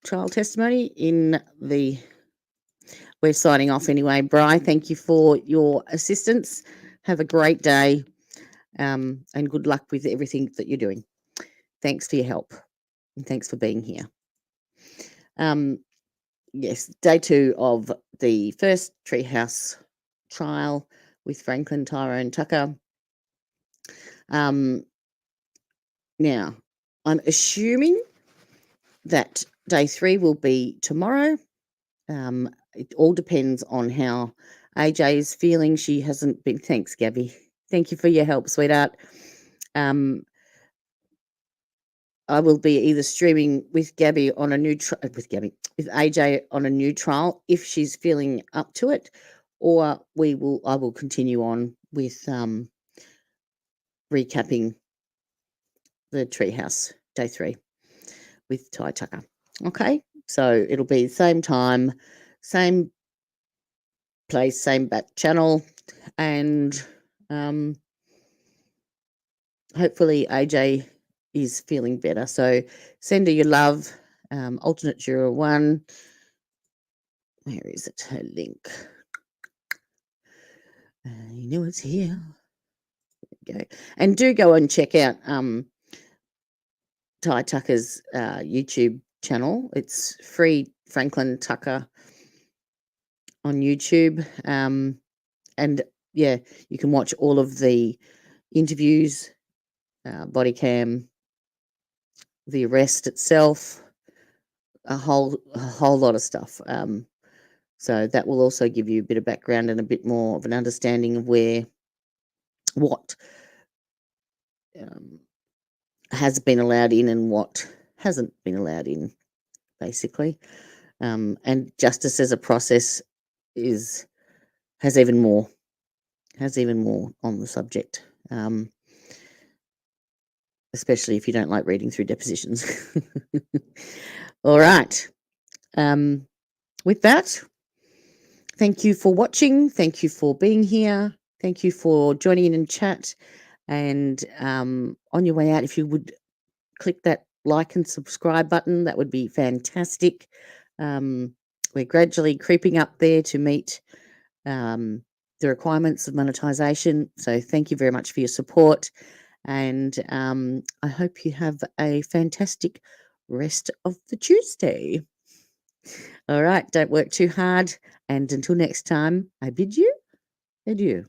Speaker 12: Trial testimony we're signing off anyway. Bri, thank you for your assistance. Have a great day, and good luck with everything that you're doing. Thanks for your help, and thanks for being here. Yes, day 2 of the first Treehouse trial with Franklin Tyrone Tucker. Now, I'm assuming that day 3 will be tomorrow. It all depends on how AJ is feeling. She hasn't been. Thanks, Gabby. Thank you for your help, sweetheart. I will be either streaming with Gabby on a new with AJ on a new trial if she's feeling up to it, or I will continue on with recapping the Treehouse day 3 with Ty Tucker. Okay, so it'll be the same time, same place, same back channel, and hopefully AJ is feeling better. So send her your love. Alternate juror 1. Where is it? Her link. You know it's here. There we go. And do go and check out Ty Tucker's YouTube channel. It's free Franklin Tucker on YouTube. And yeah, you can watch all of the interviews, body cam, the arrest itself, a whole lot of stuff. So that will also give you a bit of background and a bit more of an understanding of what has been allowed in and what hasn't been allowed in, basically. And justice as a process has even more on the subject, especially if you don't like reading through depositions. All right. With that, thank you for watching. Thank you for being here. Thank you for joining in chat. And on your way out, if you would click that like and subscribe button, that would be fantastic. We're gradually creeping up there to meet the requirements of monetization. So thank you very much for your support. And I hope you have a fantastic rest of the Tuesday. All right, don't work too hard. And until next time, I bid you adieu.